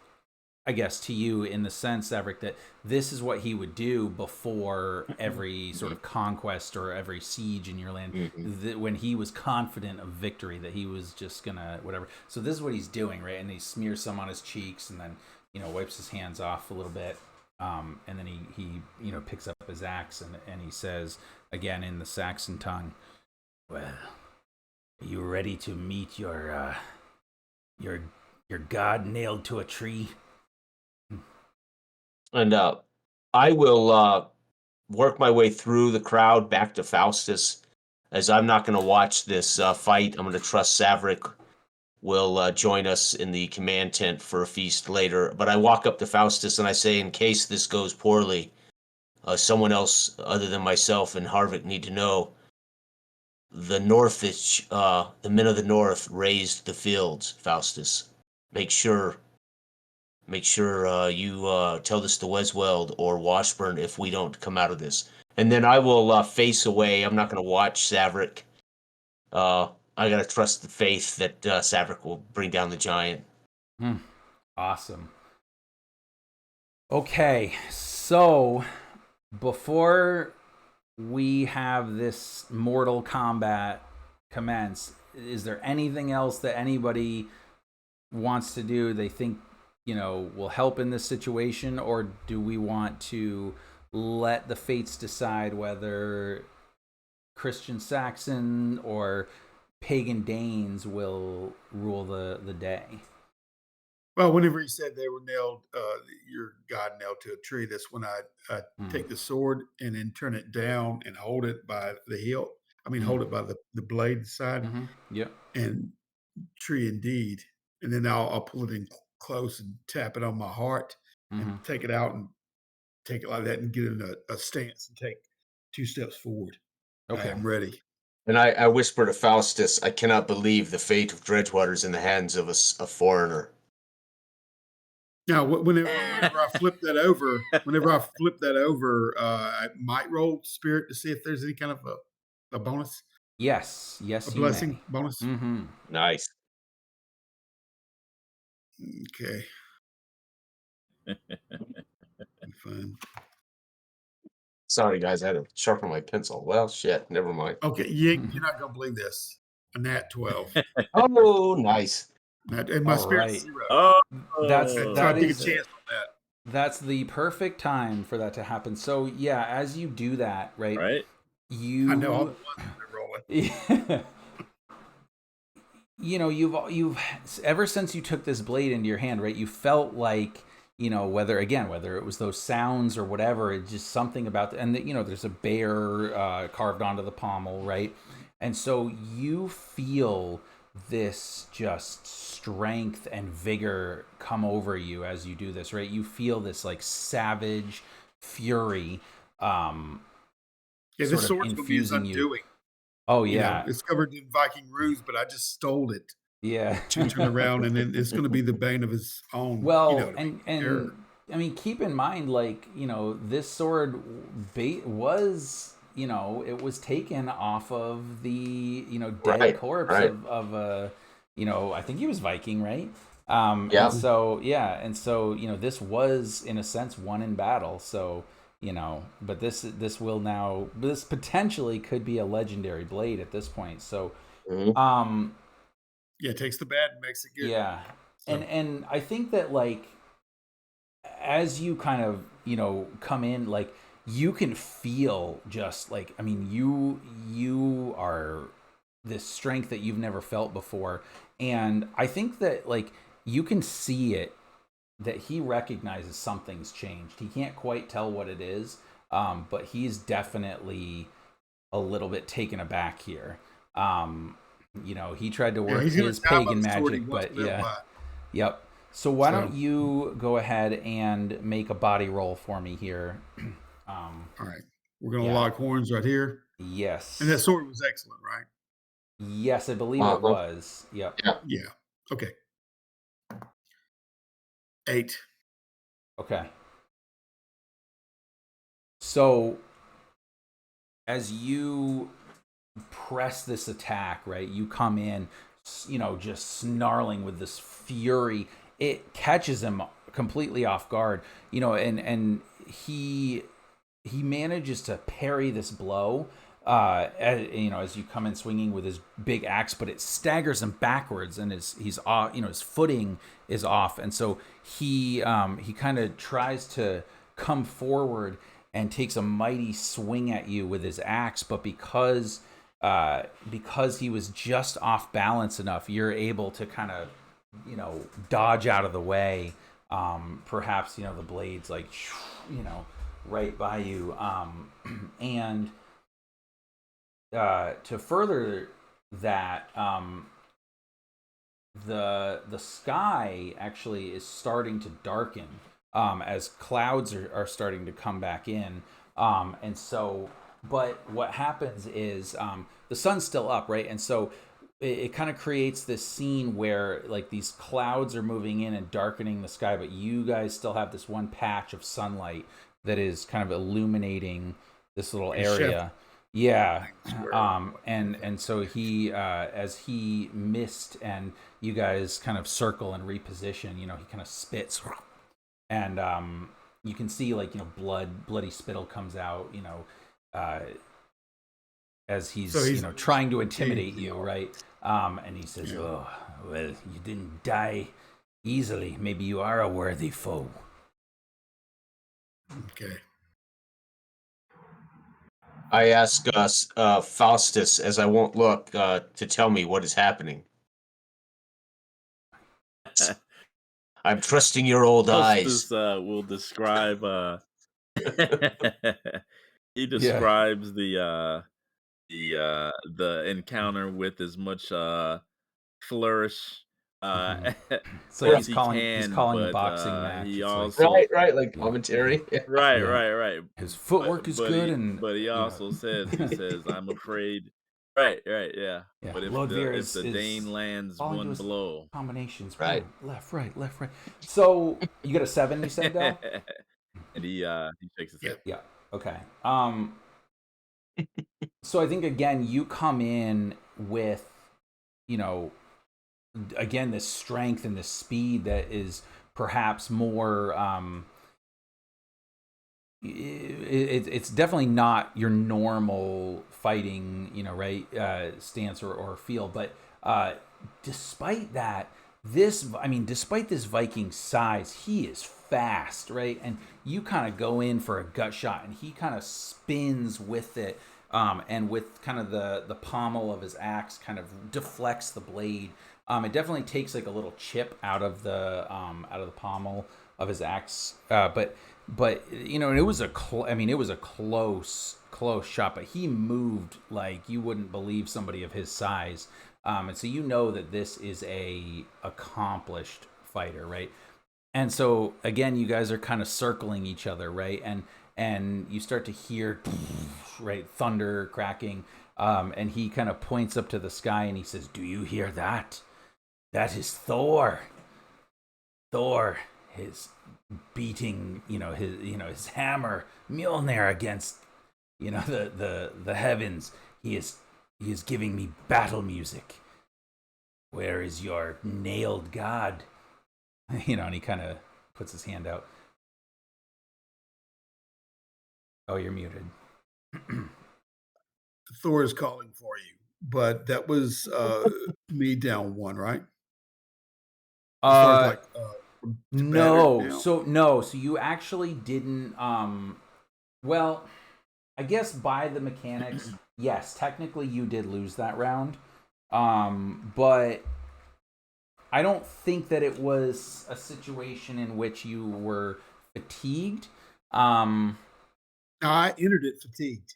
I guess, to you, in the sense, Everett, that this is what he would do before every sort of conquest or every siege in your land, when he was confident of victory, that he was just gonna whatever. So this is what he's doing, right? And he smears some on his cheeks, and then wipes his hands off a little bit, and then he picks up his axe, and he says again in the Saxon tongue, "Well, are you ready to meet your god nailed to a tree?" And I will work my way through the crowd back to Faustus, as I'm not going to watch this fight. I'm going to trust Savrik will join us in the command tent for a feast later. But I walk up to Faustus and I say, in case this goes poorly, someone else other than myself and Harvick need to know. The the men of the North raised the fields, Faustus. Make sure you tell this to Wesweld or Washburn if we don't come out of this. And then I will face away. I'm not going to watch Savrik. I got to trust the faith that Savrik will bring down the giant. Awesome. Okay, so before we have this mortal combat commence, is there anything else that anybody wants to do they think will help in this situation, or do we want to let the fates decide whether Christian Saxon or pagan Danes will rule the day? Well, whenever he said they were nailed, your God nailed to a tree, that's when I take the sword and then turn it down and hold it by the hilt. I mean, hold it by the blade side, Yep. and tree indeed. And then I'll pull it in close and tap it on my heart and take it out and take it like that and get in a stance and take 2 steps forward. Okay. I am ready. And I whisper to Faustus, I cannot believe the fate of Dredgewater is in the hands of a foreigner. Now, whenever I flip that over, I might roll spirit to see if there's any kind of a bonus. Yes, A blessing bonus. Nice. Okay. Fine. Sorry, guys, I had to sharpen my pencil. Well, shit, never mind. Okay, you're not gonna believe this. A nat 12. Oh, nice. And my spirit's 0. Oh, That's I that tried to take a is chance on that. that's the perfect time for that to happen. So yeah, as you do that, right? right. You I know all the ones that are rolling. You've ever since you took this blade into your hand, right? You felt like, whether it was those sounds or whatever, it's just something about and there's a bear carved onto the pommel, right? And so you feel this just strength and vigor come over you as you do this, right? You feel this like savage fury This sword's gonna be his undoing. Oh yeah. It's covered in Viking runes, but I just stole it Yeah. to turn around, and then it's gonna be the bane of his own. Well, and I mean, keep in mind, like, this sword was, it was taken off of the, dead corpse of I think he was Viking, right? Yeah. And so, this was in a sense won in battle. So, but this potentially could be a legendary blade at this point. So, it takes the bad and makes it good. Yeah. So. And I think that, like, as you kind of, come in, like, you can feel just like, I mean, you are this strength that you've never felt before. And I think that, like, you can see it, that he recognizes something's changed. He can't quite tell what it is, but he's definitely a little bit taken aback here. he tried to Yeah, work he's gonna his die by pagan the sword he magic, once but lived yeah. by. Yep. So why don't So, you go ahead and make a body roll for me here? all right, we're gonna Yeah. lock horns right here. And that Yes. sword was excellent, right? Yes, I believe it Uh-huh. was. Yep. Yeah. Yeah. Okay. 8. Okay. So as you press this attack, right? You come in, just snarling with this fury. It catches him completely off guard, and he manages to parry this blow. As you come in swinging with his big axe, but it staggers him backwards, and he's off. His footing is off, and so he kind of tries to come forward and takes a mighty swing at you with his axe, but because he was just off balance enough, you're able to kind of dodge out of the way. Perhaps the blades like right by you, and to further that, the sky actually is starting to darken, as clouds are starting to come back in, and so but what happens is, the sun's still up, right? And so it kind of creates this scene where like these clouds are moving in and darkening the sky, but you guys still have this one patch of sunlight that is kind of illuminating this little And Chef, area. Yeah. I swear. And so he, as he missed and you guys kind of circle and reposition, he kind of spits, and you can see like bloody spittle comes out, uh, as So he's he's trying to continuing intimidate the you, arc. right? And he says, Yeah. "Oh, well, you didn't die easily. Maybe you are a worthy foe." Okay. I ask Faustus, as I won't look, to tell me what is happening. I'm trusting your old eyes. Faustus will describe. He Yeah. describes the encounter with as much flourish hmm uh, It's like as Right, he he's can, calling a but boxing match. he It's like, also right, like yeah, hmm commentary. right, yeah. right, right. His But footwork is but good, he and but he also says I'm afraid. Right, right, yeah. yeah, But Lord Veer if the is Dane lands falling to one his blow, combinations. Right. Left, right, left, right. So you got a 7, you said, Dell? and he shakes his Yeah. head. Yeah. Okay. So I think again you come in with, you know, again this strength and this speed that is perhaps more, it's definitely not your normal fighting, right, stance or feel, but despite that, despite this Viking size, he is fast, right? And you kind of go in for a gut shot and he kind of spins with it, and with kind of the pommel of his axe kind of deflects the blade. It definitely takes like a little chip out of the pommel of his axe, but it was it was a close shot, but he moved like you wouldn't believe somebody of his size, and so that this is a accomplished fighter, right? And so again, you guys are kind of circling each other, right? And you start to hear right thunder cracking, and he kind of points up to the sky and he says, "Do you hear that? That is Thor. Thor is beating, his hammer Mjolnir against, the heavens. He is giving me battle music. Where is your nailed god?" And he kind of puts his hand out. Oh, you're muted. Thor is calling for you, but that was me down 1, right? As far as Uh, like to batter now. no, so you actually didn't. Well, I guess by the mechanics, yes, technically you did lose that round. But I don't think that it was a situation in which you were fatigued. Um, I entered it fatigued.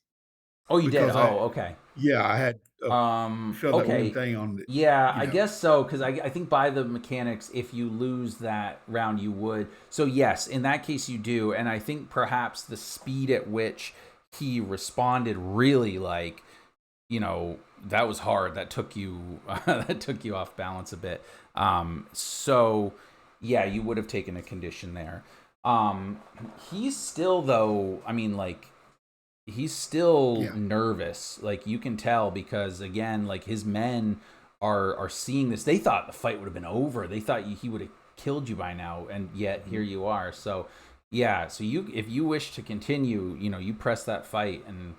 Oh, you did? because I Oh, okay. yeah, I had, filled that one Okay. thing on the Yeah, you I know guess so, because I think by the mechanics, if you lose that round, you would. So, yes, in that case, you do. And I think perhaps the speed at which he responded really, like, that was hard. That took you, that took you off balance a bit. So, yeah, you would have taken a condition there. Um, he's still, though, I mean, like, he's still yeah. nervous, like you can tell, because again, like his men are seeing this. They thought the fight would have been over. They thought he would have killed you by now, and yet here Mhm. you are. So yeah, so you, if you wish to continue, you press that fight and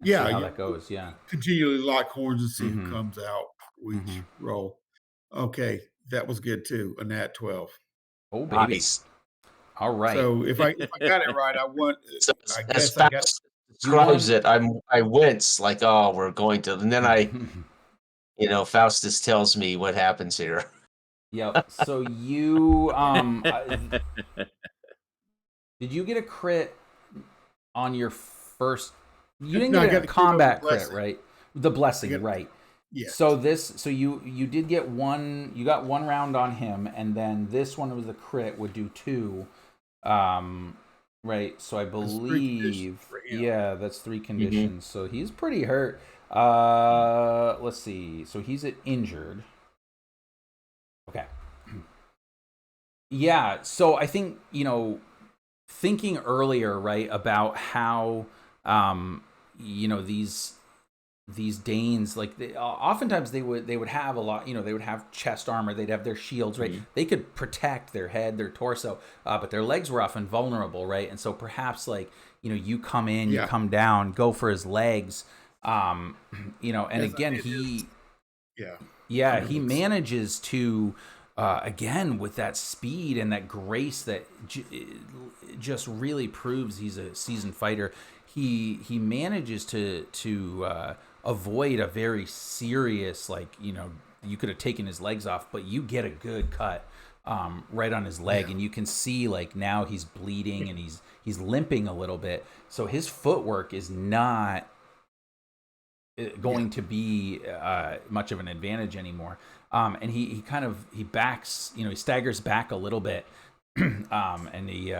see Yeah, how that goes. Yeah. continually lock horns and see who Mm-hmm. comes out for Mm-hmm. each roll. Okay, that was good too, a nat 12. Oh baby. Nice. All right. So if I got it right, I want So I as guess I got Faust You describes won. it, I wince like, oh, we're going to, and then Faustus tells me what happens here. Yep. So you did you get a crit on your first? You didn't no, get I got a the crit on the combat crit, blessing. right? The I blessing, got right? yes. So you did get one. You got one round on him, and then this one was the crit would do two. Um, right. So I That's 3 conditions believe, for him. yeah, that's three Hmm. conditions. So he's pretty hurt. Let's see. So he's injured. Okay. Yeah. So I think thinking earlier, right, about how these Danes, like oftentimes they would have a lot, they would have chest armor, they'd have their shields, right, Mhm. they could protect their head, their torso, but their legs were often vulnerable, right, and so perhaps like you come in, you Yeah, come down, go for his legs, and as I again did his he yeah, yeah, he underlings. manages to, again, with that speed and that grace that just really proves he's a seasoned fighter. He manages to avoid a very serious, like, you could have taken his legs off, but you get a good cut right on his leg, Yeah, and you can see like now he's bleeding and he's limping a little bit. So his footwork is not yeah, going to be much of an advantage anymore. And he kind of he backs, he staggers back a little bit, and he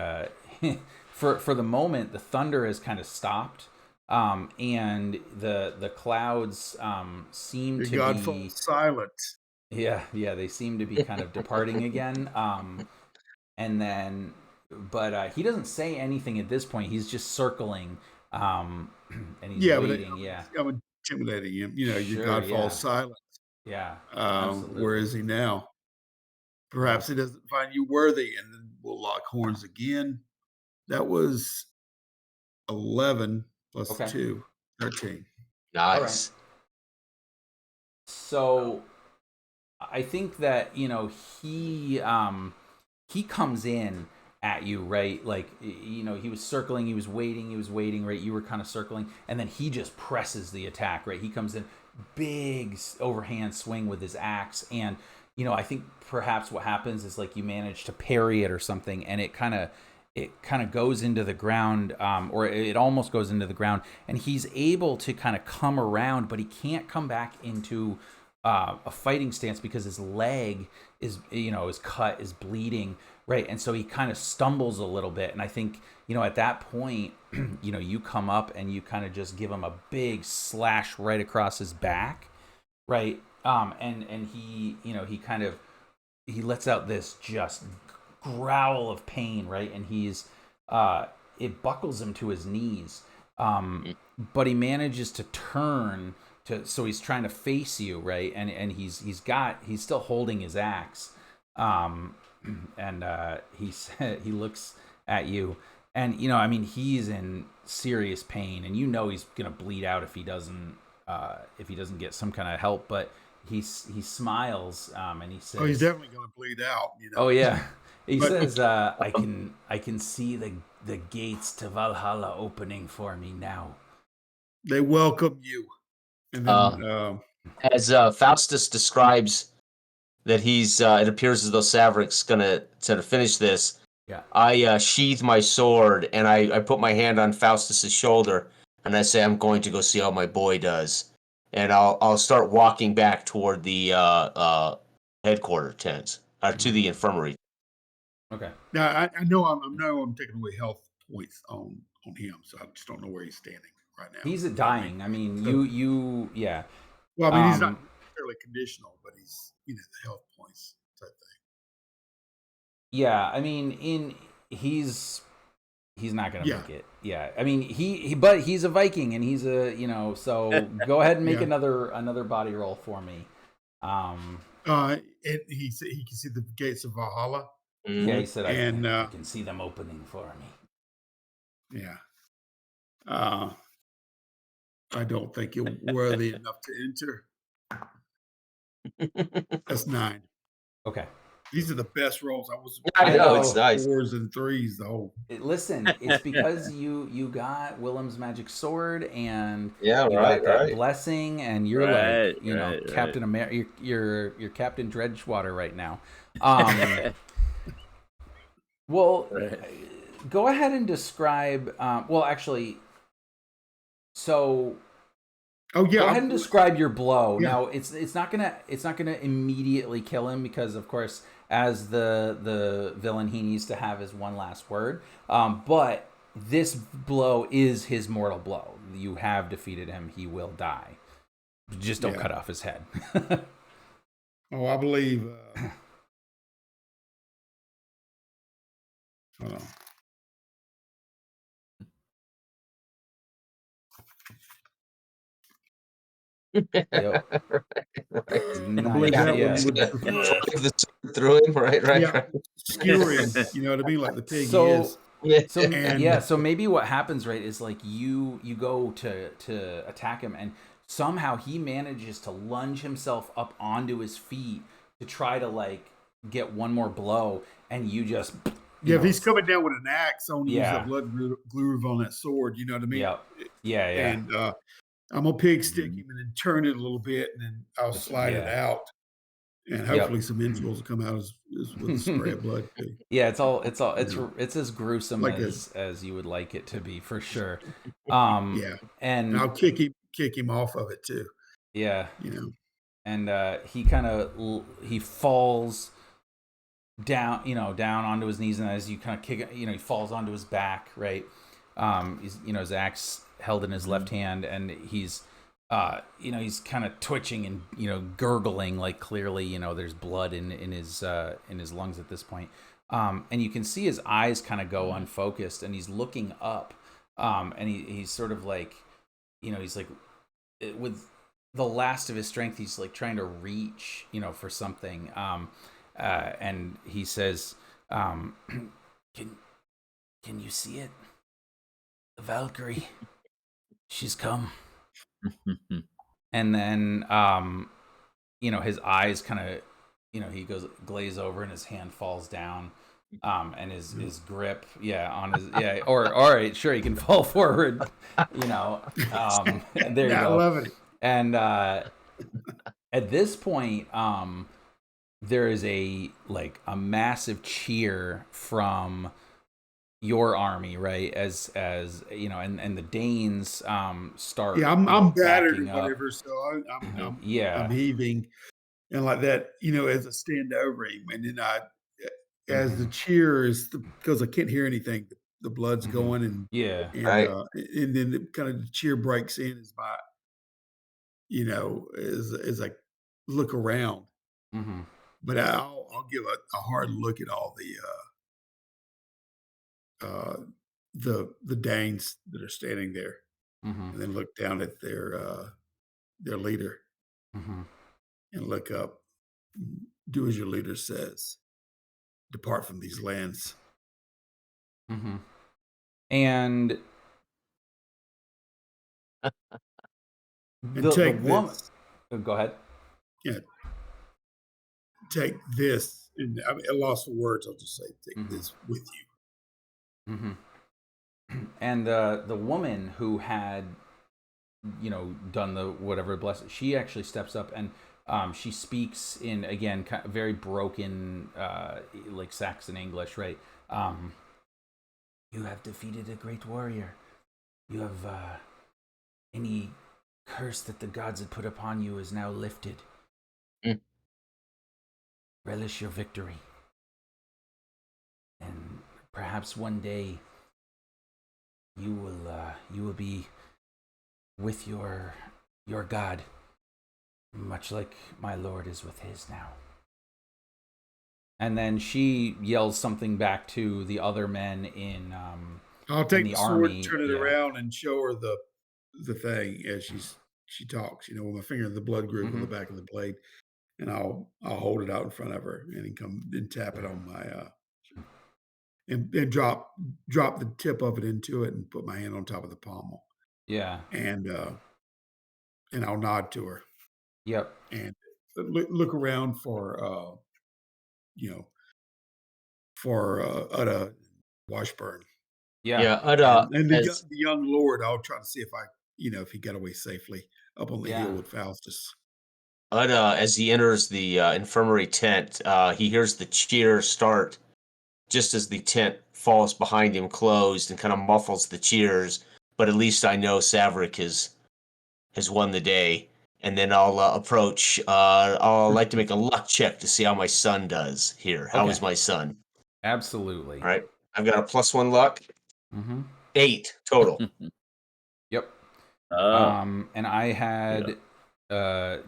for the moment the thunder has kind of stopped, and the clouds seem the to god be, falls silent. yeah, they seem to be kind of departing again. And then but he doesn't say anything at this point. He's just circling, and he's Yeah, but waiting. Yeah, I'm intimidating him. Your sure, god yeah. falls silent. Yeah, Where absolutely. is he now? Yep. Perhaps he doesn't find you worthy, and then we'll lock horns again. That was 11 plus Okay. 2, 13. All right. Nice. So I think that he comes in at you, right? Like he was circling, he was waiting, right? You were kind of circling, and then he just presses the attack, right? He comes in, big overhand swing with his axe, and I think perhaps what happens is like you manage to parry it or something, and it kind of goes into the ground, or it almost goes into the ground, and he's able to kind of come around, but he can't come back into a fighting stance because his leg is cut, is bleeding, right, and so he kind of stumbles a little bit, and I think at that point you come up and you kind of just give him a big slash right across his back, right, and he kind of he lets out this just growl of pain, right? And it buckles him to his knees. Mm. But he manages to turn so he's trying to face you, right? And he's still holding his axe. Um, and he looks at you, and I mean, he's in serious pain, and he's gonna bleed out if he doesn't get some kind of help. But he smiles, and he Oh, he's says, definitely going to bleed out, "Oh yeah." He But says, "I can see the gates to Valhalla opening for me now." they welcome you. And Uh, then, as Faustus describes that it appears as though Savric's gonna sort of finish this. Yeah. I sheathe my sword and I put my hand on Faustus's shoulder and I say I'm going to go see how my boy does, and I'll start walking back toward the headquarter tents, to the infirmary. Okay. Now I know I'm taking away health points on him, so I just don't know where he's standing right now. He's You know what I mean? dying. I mean, So, yeah. well, I mean, he's not Um, necessarily conditional, but he's the health points type thing. yeah. I mean, he's not gonna Yeah, make it. Yeah. I mean, but he's a Viking, and he's a so go ahead and make yeah. another body roll for me. And he can see the gates of Valhalla, Yeah, he Hmm. said and I can see them opening for me. yeah, uh, I don't think you're worthy enough to enter. That's 9. Okay. These are the best rolls. I I I know was it's know. nice. 4s and 3s the whole. Listen, it's because you got Willem's magic sword and Yeah, you right, got that right. blessing, and you're like, Right, right, right. Captain America. You're Captain Dredgewater right now. Um, well, Right. go ahead and describe. Well, actually, so Oh yeah, go ahead and describe your blow. yeah, Now, it's not gonna immediately kill him because, of course, as the villain, he needs to have his one last word. But this blow is his mortal blow. You have defeated him. He will die. Just don't yeah. cut off his head. Oh, I believe. Hold on. Yep. Right. I believe Nice. Yeah, that Yeah. one he's would gonna suffice. drive the sword through him. Right, right, Yeah, right. skewer him. You know what I mean, like the pig he So is. Yeah. yeah, And so maybe what happens, right, is like you go to attack him, and somehow he manages to lunge himself up onto his feet to try to like get one more blow, and you just yeah, if he's coming down with an axe, I want to use that yeah, blood groove on that sword. You know what I mean? yeah, yeah, yeah, And I'm gonna pig stick Mhm. him and then turn it a little bit, and then I'll slide it yeah, out, and yep. hopefully some entrails will come out as with a spray of blood too. Yeah, You know, it's as gruesome like a as you would like it to be for sure. yeah, and And I'll kick him off of it too. yeah, You know, and he kind of he falls down, down onto his knees, and as you kind of kick it, he falls onto his back, right? He's, his axe held in his left Mhm. hand, and he's kind of twitching and, gurgling, like clearly, there's blood in his lungs at this point. And you can see his eyes kind of go Mhm. unfocused, and he's looking up, and he's sort of like, he's like, with the last of his strength, he's like trying to reach, for something. And he says, "Can can you see it? The Valkyrie, she's come." And then, his eyes kind of, he goes glaze over, and his hand falls down. And his grip, yeah, on his, yeah, or all right, sure, he can fall forward, there you yeah, I go. love it. And at this point, there is a massive cheer from your army, right? And the Danes start, Yeah, I'm battered or backing up. whatever, so I'm Yeah. heaving and like that, as I stand over him, and then as the Hmm. cheer is because I can't hear anything, the blood's Hmm. going, and Yeah. and Right. uh, and then the cheer breaks in as as I look around, Hmm. but I'll give a hard look at all uh, the Danes that are standing there, Hmm. and then look down at their leader Hmm. and look up. Do as your leader says. Depart from these lands Hmm. And and the take woman, this. oh, go ahead. Yeah, take this. And I mean, I lost for words. I'll just say, take Hmm. this with you. Hmm. And the woman who had, done the whatever bless, she actually steps up, and she speaks in, again, very broken, like Saxon English, right? um, you have defeated a great warrior. You have Any curse that the gods had put upon you is now lifted. Mm. Relish your victory. And perhaps one day you will be with your god, much like my lord is with his now. And then she yells something back to the other men I'll in take the the sword, army. turn it Yeah. around, and show her the thing as she talks. You know, with my finger in the blood groove on the Mm-hmm. back of the blade, and I'll hold it out in front of her and then come and tap it on my and drop the tip of it into it and put my hand on top of the pommel Yeah. and I'll nod to her Yep. and look around for you know for Udda Washburn Yeah. Yeah, and as the young lord. I'll try to see if I if he got away safely up on the hill Yeah. with Faustus. As he enters the infirmary tent, he hears the cheer start just as the tent falls behind him closed and kind of muffles the cheers. But at least I know Saverick has won the day. And then I'll approach. I'll like to make a luck check to see how my son does here. How is Okay. my son? Absolutely. All right, I've got a +1 luck, Mm-hmm. 8 total. Yep. Ah, And I yeah. had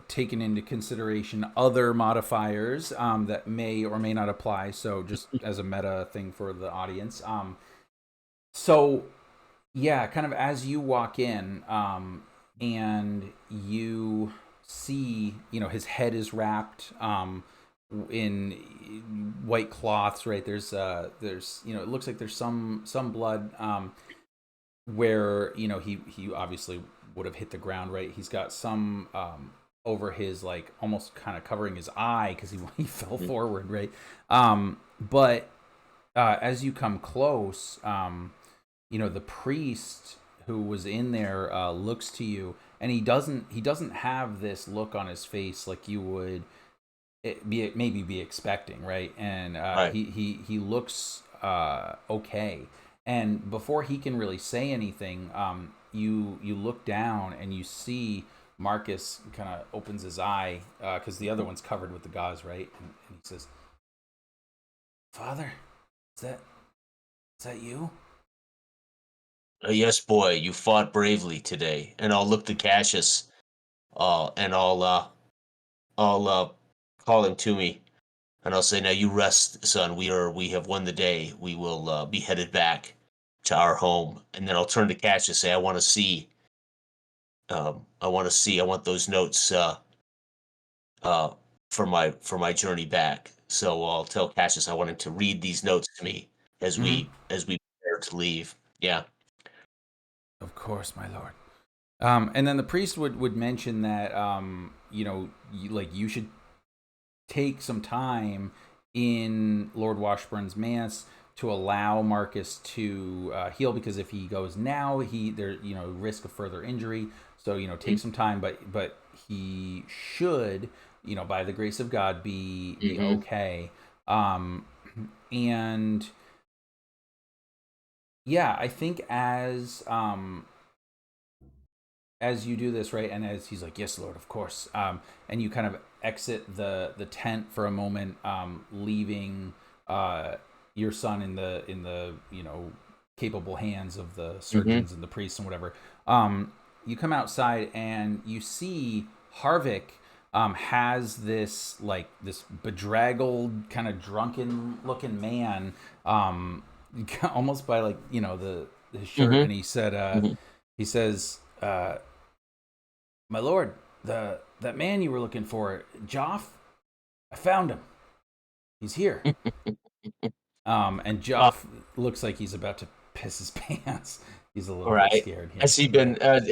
taken into consideration other modifiers that may or may not apply. So just as a meta thing for the audience. So yeah, kind of as you walk in, and you see, his head is wrapped in white cloths. Right, there's, it looks like there's some blood. Where he obviously would have hit the ground, right. He's got some over his, like, almost kind of covering his eye because he fell Mhm. forward, right. But as you come close, the priest who was in there looks to you, and he doesn't have this look on his face like you would maybe be expecting, right. And Right. he looks okay. And before he can really say anything, you look down and you see Marcus kind of opens his eye because the other one's covered with the gauze, right. And he says, "Father, is that you?" Yes, boy, you fought bravely today. And I'll look to Cassius, and I'll call him to me, and I'll say, "Now you rest, son. We have won the day. We will be headed back to our home." And then I'll turn to Cassius, say, I want those notes uh, for my journey back. So I'll tell Cassius I want him to read these notes to me Mm-hmm. as we prepare to leave. Yeah. Of course, my lord. And then the priest would mention that you should take some time in Lord Washburn's manse to allow Marcus to heal, because if he goes now, there risk of further injury. So take some time, but he should, by the grace of God, be Mm-hmm. okay. Um, and yeah, I think as you do this, right, and as he's like, "Yes, Lord, of course," and you kind of exit the tent for a moment, leaving your son in the capable hands of the Mm-hmm. surgeons and the priests and whatever. You come outside and you see Harvick has this bedraggled, kind of drunken looking man, almost by, like, the his shirt, and Mm-hmm. he says, "My lord, that man you were looking for, Joff, I found him. He's here." And Uh, Joff looks like he's about to piss his pants. He's a all little bit right. scared Has here. he Yeah. been?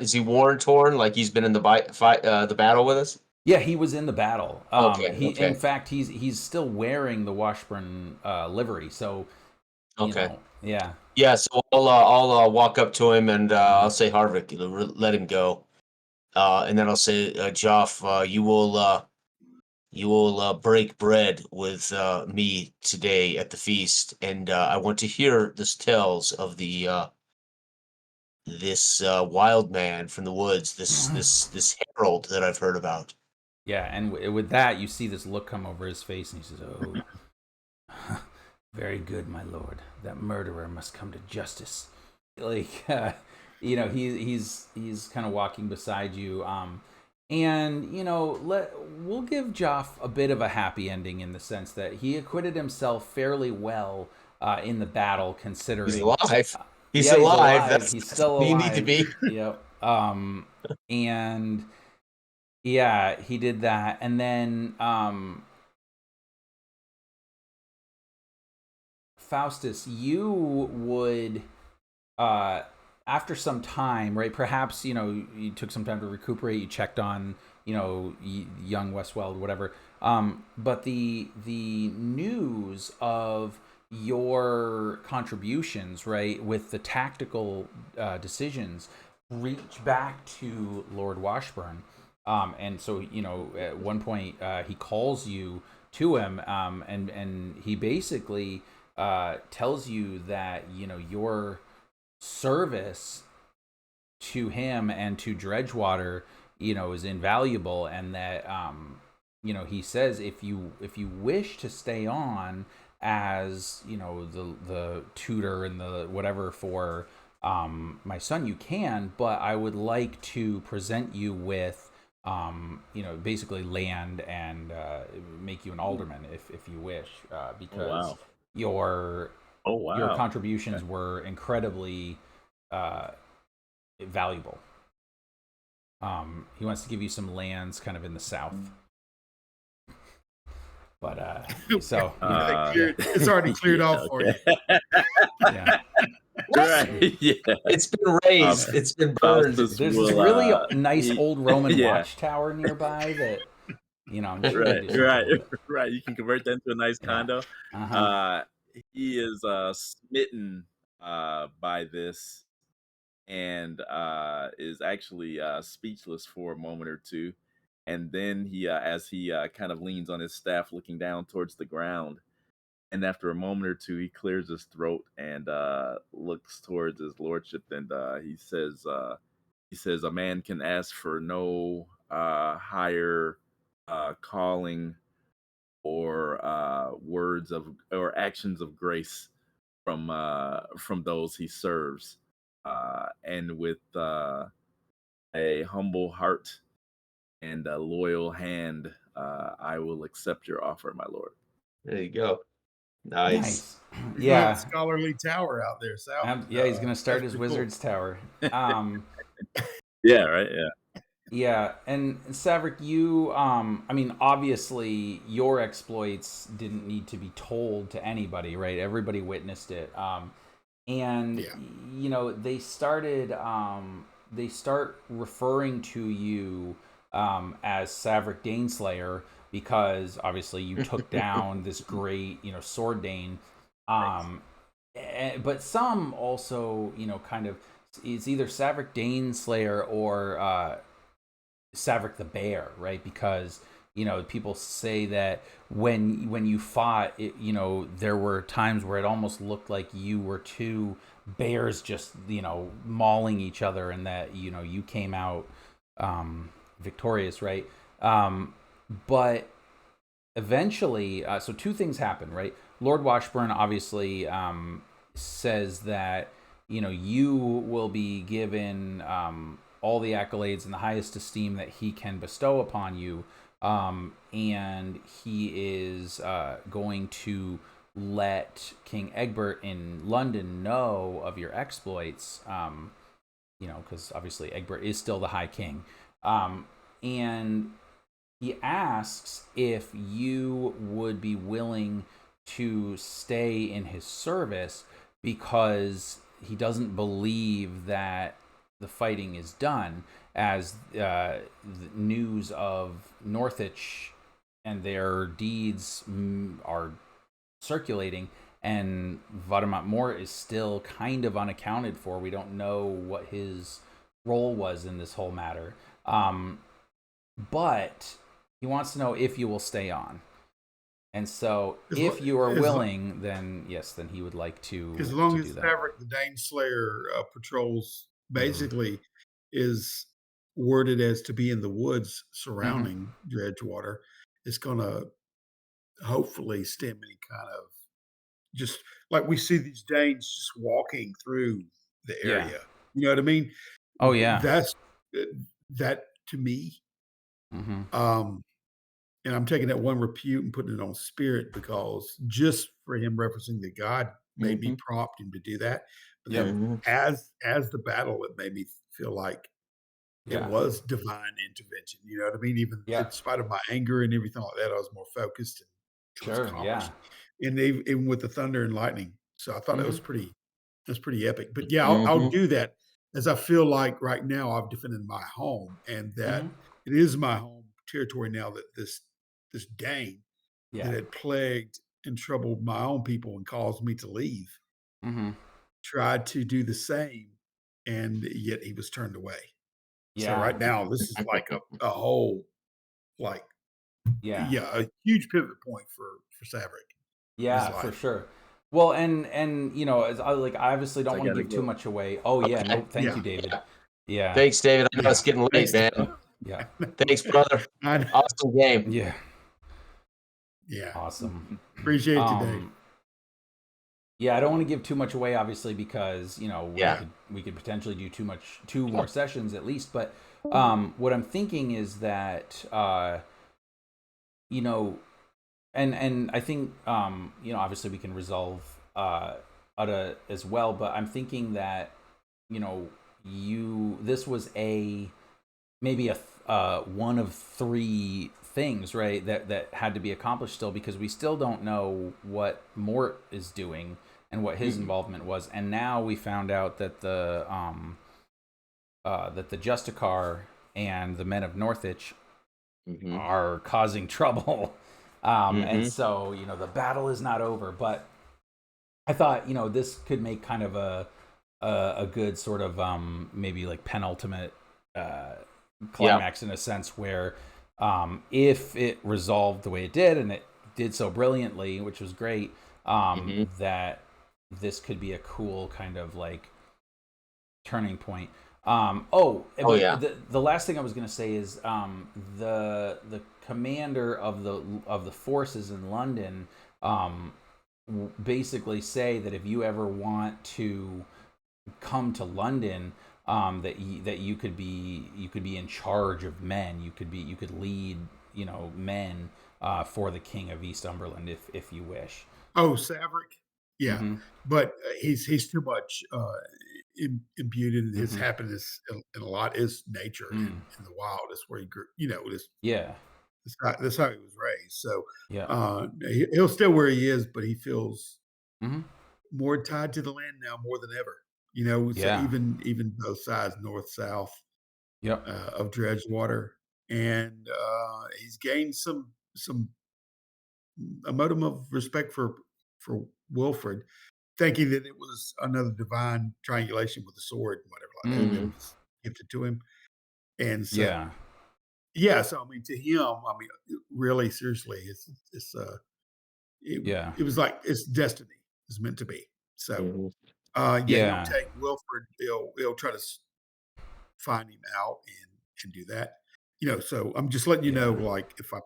Is he worn torn like he's been in the the battle with us? Yeah, he was in the battle. Okay. In Okay. fact, he's still wearing the Washburn livery. So, Okay. yeah. Yeah. So I'll walk up to him and Mhm. I'll say, Harvick, let him go. And then I'll say, Joff, you will break bread with me today at the feast, and I want to hear the tales of this wild man from the woods, this herald that I've heard about. Yeah, and with that, you see this look come over his face, and he says, "Oh, very good, my lord. That murderer must come to justice." Like, he's kind of walking beside you, and we'll give Joff a bit of a happy ending in the sense that he acquitted himself fairly well in the battle, He's considering. alive. He's Yeah, he's alive. alive. That's He's that's still where you need to alive. be. Yep. And yeah, he did that, and then Faustus, you would after some time, right? Perhaps you took some time to recuperate. You checked on young Westweld, whatever. But the news of your contributions, right, with the tactical decisions, reach back to Lord Washburn. And so at one point he calls you to him, and he basically tells you that your service to him and to Dredgewater is invaluable, and that he says if you wish to stay on as the tutor and the whatever for my son, you can, but I would like to present you with basically land and make you an alderman if you wish, Oh because wow. your Oh your wow. contributions were incredibly uh, valuable. He wants to give you some lands kind of in the south, but so Uh, It's already cleared yeah, off for you. okay. yeah, Right. Yeah. It's been Um, raised. It's been burned. Faustus there's this will really nice he old Roman yeah, watchtower nearby that I'm sure you right, do something right, with it. right. You can convert that into a nice Yeah. condo. Uh-huh. Uh he is smitten by this and is actually speechless for a moment or two. And then he as he kind of leans on his staff looking down towards the ground, and after a moment or two he clears his throat and looks towards his lordship, and he says a man can ask for no higher calling or words of or actions of grace from those he serves, and with a humble heart and a loyal hand, I will accept your offer, my lord. There you go. Nice. Nice. You're gonna have a Yeah. scholarly tower out there, south. Yeah, he's gonna start That's his pretty cool. wizard's tower. Um, Yeah, right. Yeah, Yeah, and Saverick, you, I mean, obviously, your exploits didn't need to be told to anybody, right? Everybody witnessed it, and Yeah. they start referring to you as Saverick Daneslayer because obviously you took down this great, sword Dane, thanks. but some also, kind of, it's either Saverick Daneslayer or Saverick the Bear, right? Because people say that when you fought, there were times where it almost looked like you were two bears just mauling each other, and that you came out victorious, right? But eventually, so two things happen, right? Lord Washburn obviously says that you will be given all the accolades and the highest esteem that he can bestow upon you, and he is going to let King Egbert in London know of your exploits, because obviously Egbert is still the High King, and he asks if you would be willing to stay in his service because he doesn't believe that the fighting is done, as the news of Northwich and their deeds are circulating, and Vadamant Moore is still kind of unaccounted for. We don't know what his role was in this whole matter. But he wants to know if you will stay on. And so, if you are willing, then yes, then he would like to As long do as that. Maverick the Dane Slayer patrols Mhm. basically is worded as to be in the woods Mhm. surrounding Dredgewater. It's gonna hopefully stem any kind of just like we see these Danes just walking through the Yeah. area. You know what I mean? Oh, yeah. That's uh, that to me. Mhm. Um, and I'm taking that one repute and putting it on spirit because just for him referencing the God made me Mhm. prompt him to do that. But Yep. then Mhm. as the battle, it made me feel like it Yeah. was divine intervention. You know what I mean? Even Yeah. in spite of my anger and everything like that, I was more focused and it was Sure. Yeah. accomplished. And even with the thunder and lightning. So I thought Mhm. it was pretty epic. But yeah, I'll Mhm. do that as I feel like right now I've defended my home and that Mhm. it is my home territory now that this Dane that Yeah. had plagued and troubled my own people and caused me to leave Mhm. tried to do the same, and yet he was turned away. So Yeah. right now, this is like a whole like Yeah. yeah, a huge pivot point for Saverick in his Yeah, for life. sure. Well, as I like, I obviously So don't I want to gotta give too go. much away. Oh yeah, Okay. no, thank Yeah, you, David. Yeah. Yeah. Thanks, David. I know it's yeah. getting late, Thanks, man. Dale. Yeah. Thanks, brother. I Awesome game. Yeah. yeah. Awesome. Appreciate you, Dave. Um, yeah, I don't want to give too much away, obviously, because Yeah. we could potentially do two more Sure. sessions at least. But what I'm thinking is that you know, and I think obviously we can resolve Uda as well. But I'm thinking that you know this was a maybe one of three things, right, that had to be accomplished still, because we still don't know what Mort is doing and what his Mhm. involvement was. And now we found out that the Justicar and the men of Northwich Mhm. are causing trouble. And Mhm. so the battle is not over. But I thought this could make kind of a good sort of maybe like penultimate uh, Yeah. climax, in a sense, where if it resolved the way it did, and it did so brilliantly, which was great, Mhm. that this could be a cool kind of like turning point. Oh But yeah. the last thing I was going to say is the commander of the forces in London um, basically say that if you ever want to come to London, that you could be in charge of men. You could lead men for the King of Eastumberland if you wish. Oh, Saverick? Yeah, Mm-hmm. but, he's too much, imbued in his Mm-hmm. happiness and a lot is nature Mm. in the wild. Is where he grew this Yeah. that's how he was raised. So, Yeah. he'll stay where he is, but he feels Mm-hmm. more tied to the land now more than ever. You know, so Yeah. even both sides, north, south, Yep. of Dredgewater, and, he's gained some a modicum of respect for Wilfred, thinking that it was another divine triangulation with the sword and whatever like that that Mm. Mhm. was gifted to him. And so, Yeah. yeah, so I mean, to him, I mean, really seriously, it Yeah. it was like it's destiny. It's meant to be. So, Mhm. yeah, he'll Yeah. take Wilfred. He'll try to find him out and do that. So I'm just letting you know, Yeah. like if I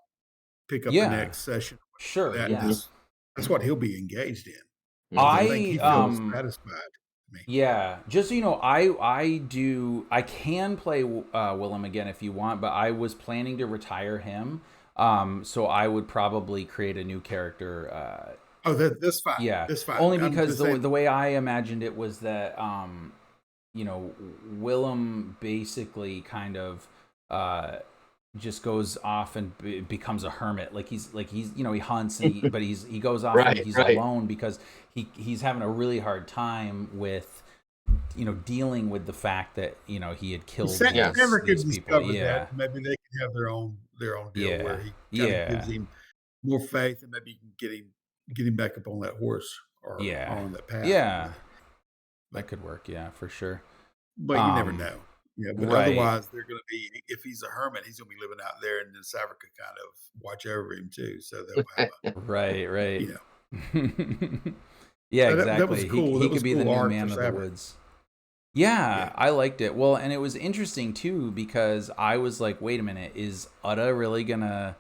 pick up the Yeah. next session or Sure. whatever like that, Yeah. Mhm. that's what he'll be engaged in because I Mhm. think I he feels satisfied. I mean, Yeah, just so you know, I can play Willem again if you want, but I was planning to retire him. So I would probably create a new character. oh, that's fine. Yeah, That's fine. only I'm because just saying. the way I imagined it was that you know, Willem basically kind of uh just goes off and becomes a hermit. Like he's he hunts, and he goes off and Right. he's Right. alone because he's having a really hard time with dealing with the fact that he had killed Yeah. these Sandra could people. discover that. Yeah, Maybe they can have their own deal where yeah, he kind of gives yeah, him more faith, and maybe you can get him back up on that horse or yeah, on that path. yeah. That But could work. Yeah, for sure. but you never Um, know. Yeah, but right, otherwise they're going to be if he's a hermit, he's going to be living out there, and then Savra could kind of watch over him too. So they'll have right, right. you know. Yeah, So that was exactly. He cool. That he was could be the cool new art for man of the Savra. woods. Yeah, Yeah. I liked it. Well, and it was interesting too because I was like, wait a minute, is Uda really gonna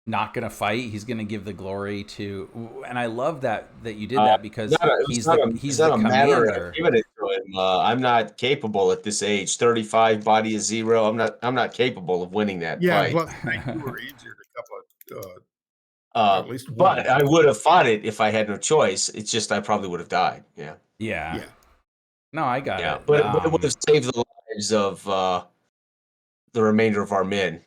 not gonna fight? He's gonna give the glory to, and I love that you did Uh, that because it's he's the not a matter of commander. giving it to him. I'm not capable at this age. 35, body is 0. I'm not capable of winning that Yeah, and fight. plus, I think you were injured a couple of, at least But once. I would have fought it if I had no choice. It's just I probably would have died. Yeah, Yeah. Yeah. No, I got yeah. it. But it would have saved the lives of the remainder of our men.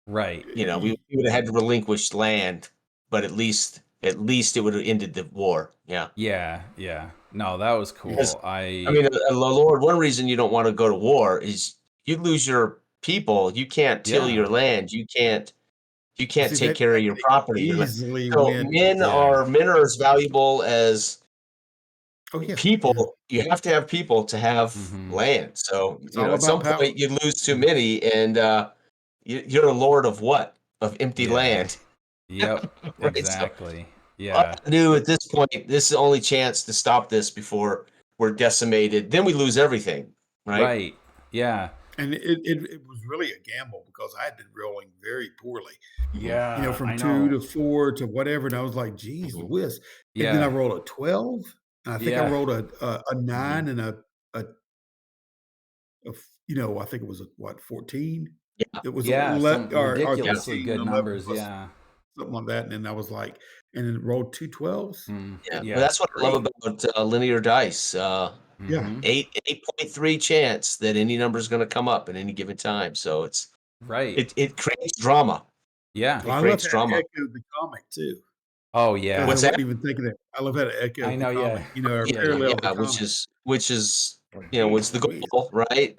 Right. We would have had to relinquish land, but at least it would have ended the war. Yeah. Yeah, yeah. No, that was Yeah. Because cool. I mean, Lord, one reason you don't want to go to war is you lose your people. You can't till Yeah. your land. You Well, can't see, take that care of that your could property. easily So win. Yeah. men are as valuable as Oh, yeah, yeah. people. You have to have people to have Mhm. land. So It's all at some about power. point you lose too Yeah. many, and you're a lord of what? Of empty Yeah. land, Yep. right? So Exactly. all Yeah. I knew at this point, this is the only chance to stop this before we're decimated. Then we lose everything, right? Right. Yeah. And it was really a gamble because I had been rolling very poorly, Mhm, Yeah, from I 2 know. to 4 to whatever, and I was like, "Geez mhm. whiz." And then I Yeah. rolled a 12, and I think I Yeah. rolled a Mhm. 9 and a I think it was a what, 14? Yeah, It was Yeah, some or yeah, ridiculously 13, good 11 numbers, plus yeah. something like that, and then I was like and then rolled 2 12s. Mm. yeah. But Yeah. that's what I love Great. about linear dice. Yeah. Mhm. 8.3 chance that any number is going to come up at any given time. So Right. it creates drama. Yeah. Well, It I love creates how it drama. echoed the comic too, Oh, because I yeah. What's that? wasn't even thinking that. I love how it I echoed the know, yeah. comic, or Yeah, yeah. paralleled the Yeah, comic. which is Like, what's geez the Louise. goal, right?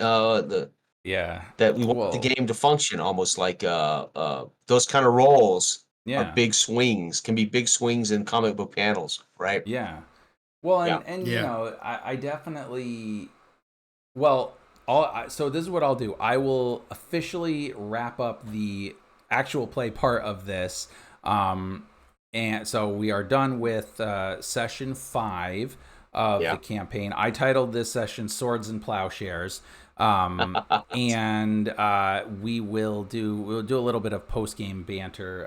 Yeah. That we want the Well, game to function almost like those kind of roles are yeah. big swings, can be big swings in comic book panels, right? Yeah. Well, Yeah. and Yeah. I definitely well, so this is what I'll do. I will officially wrap up the actual play part of this. Um, and so we are done with session 5 of the Yeah. campaign. I titled this session Swords and Plowshares. And we'll do a little bit of post game banter.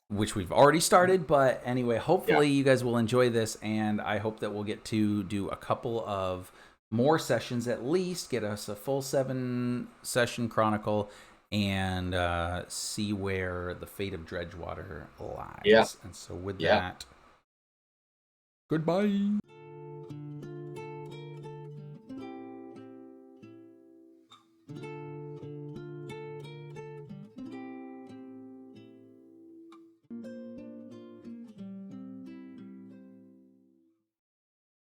Which we've already started. But anyway, Yeah. hopefully you guys will enjoy this, and I hope that we'll get to do a couple of more sessions at least, get us a full 7 session Chronicle, and see where the fate of Dredgewater Yeah. lies. And so with Yeah. that, goodbye.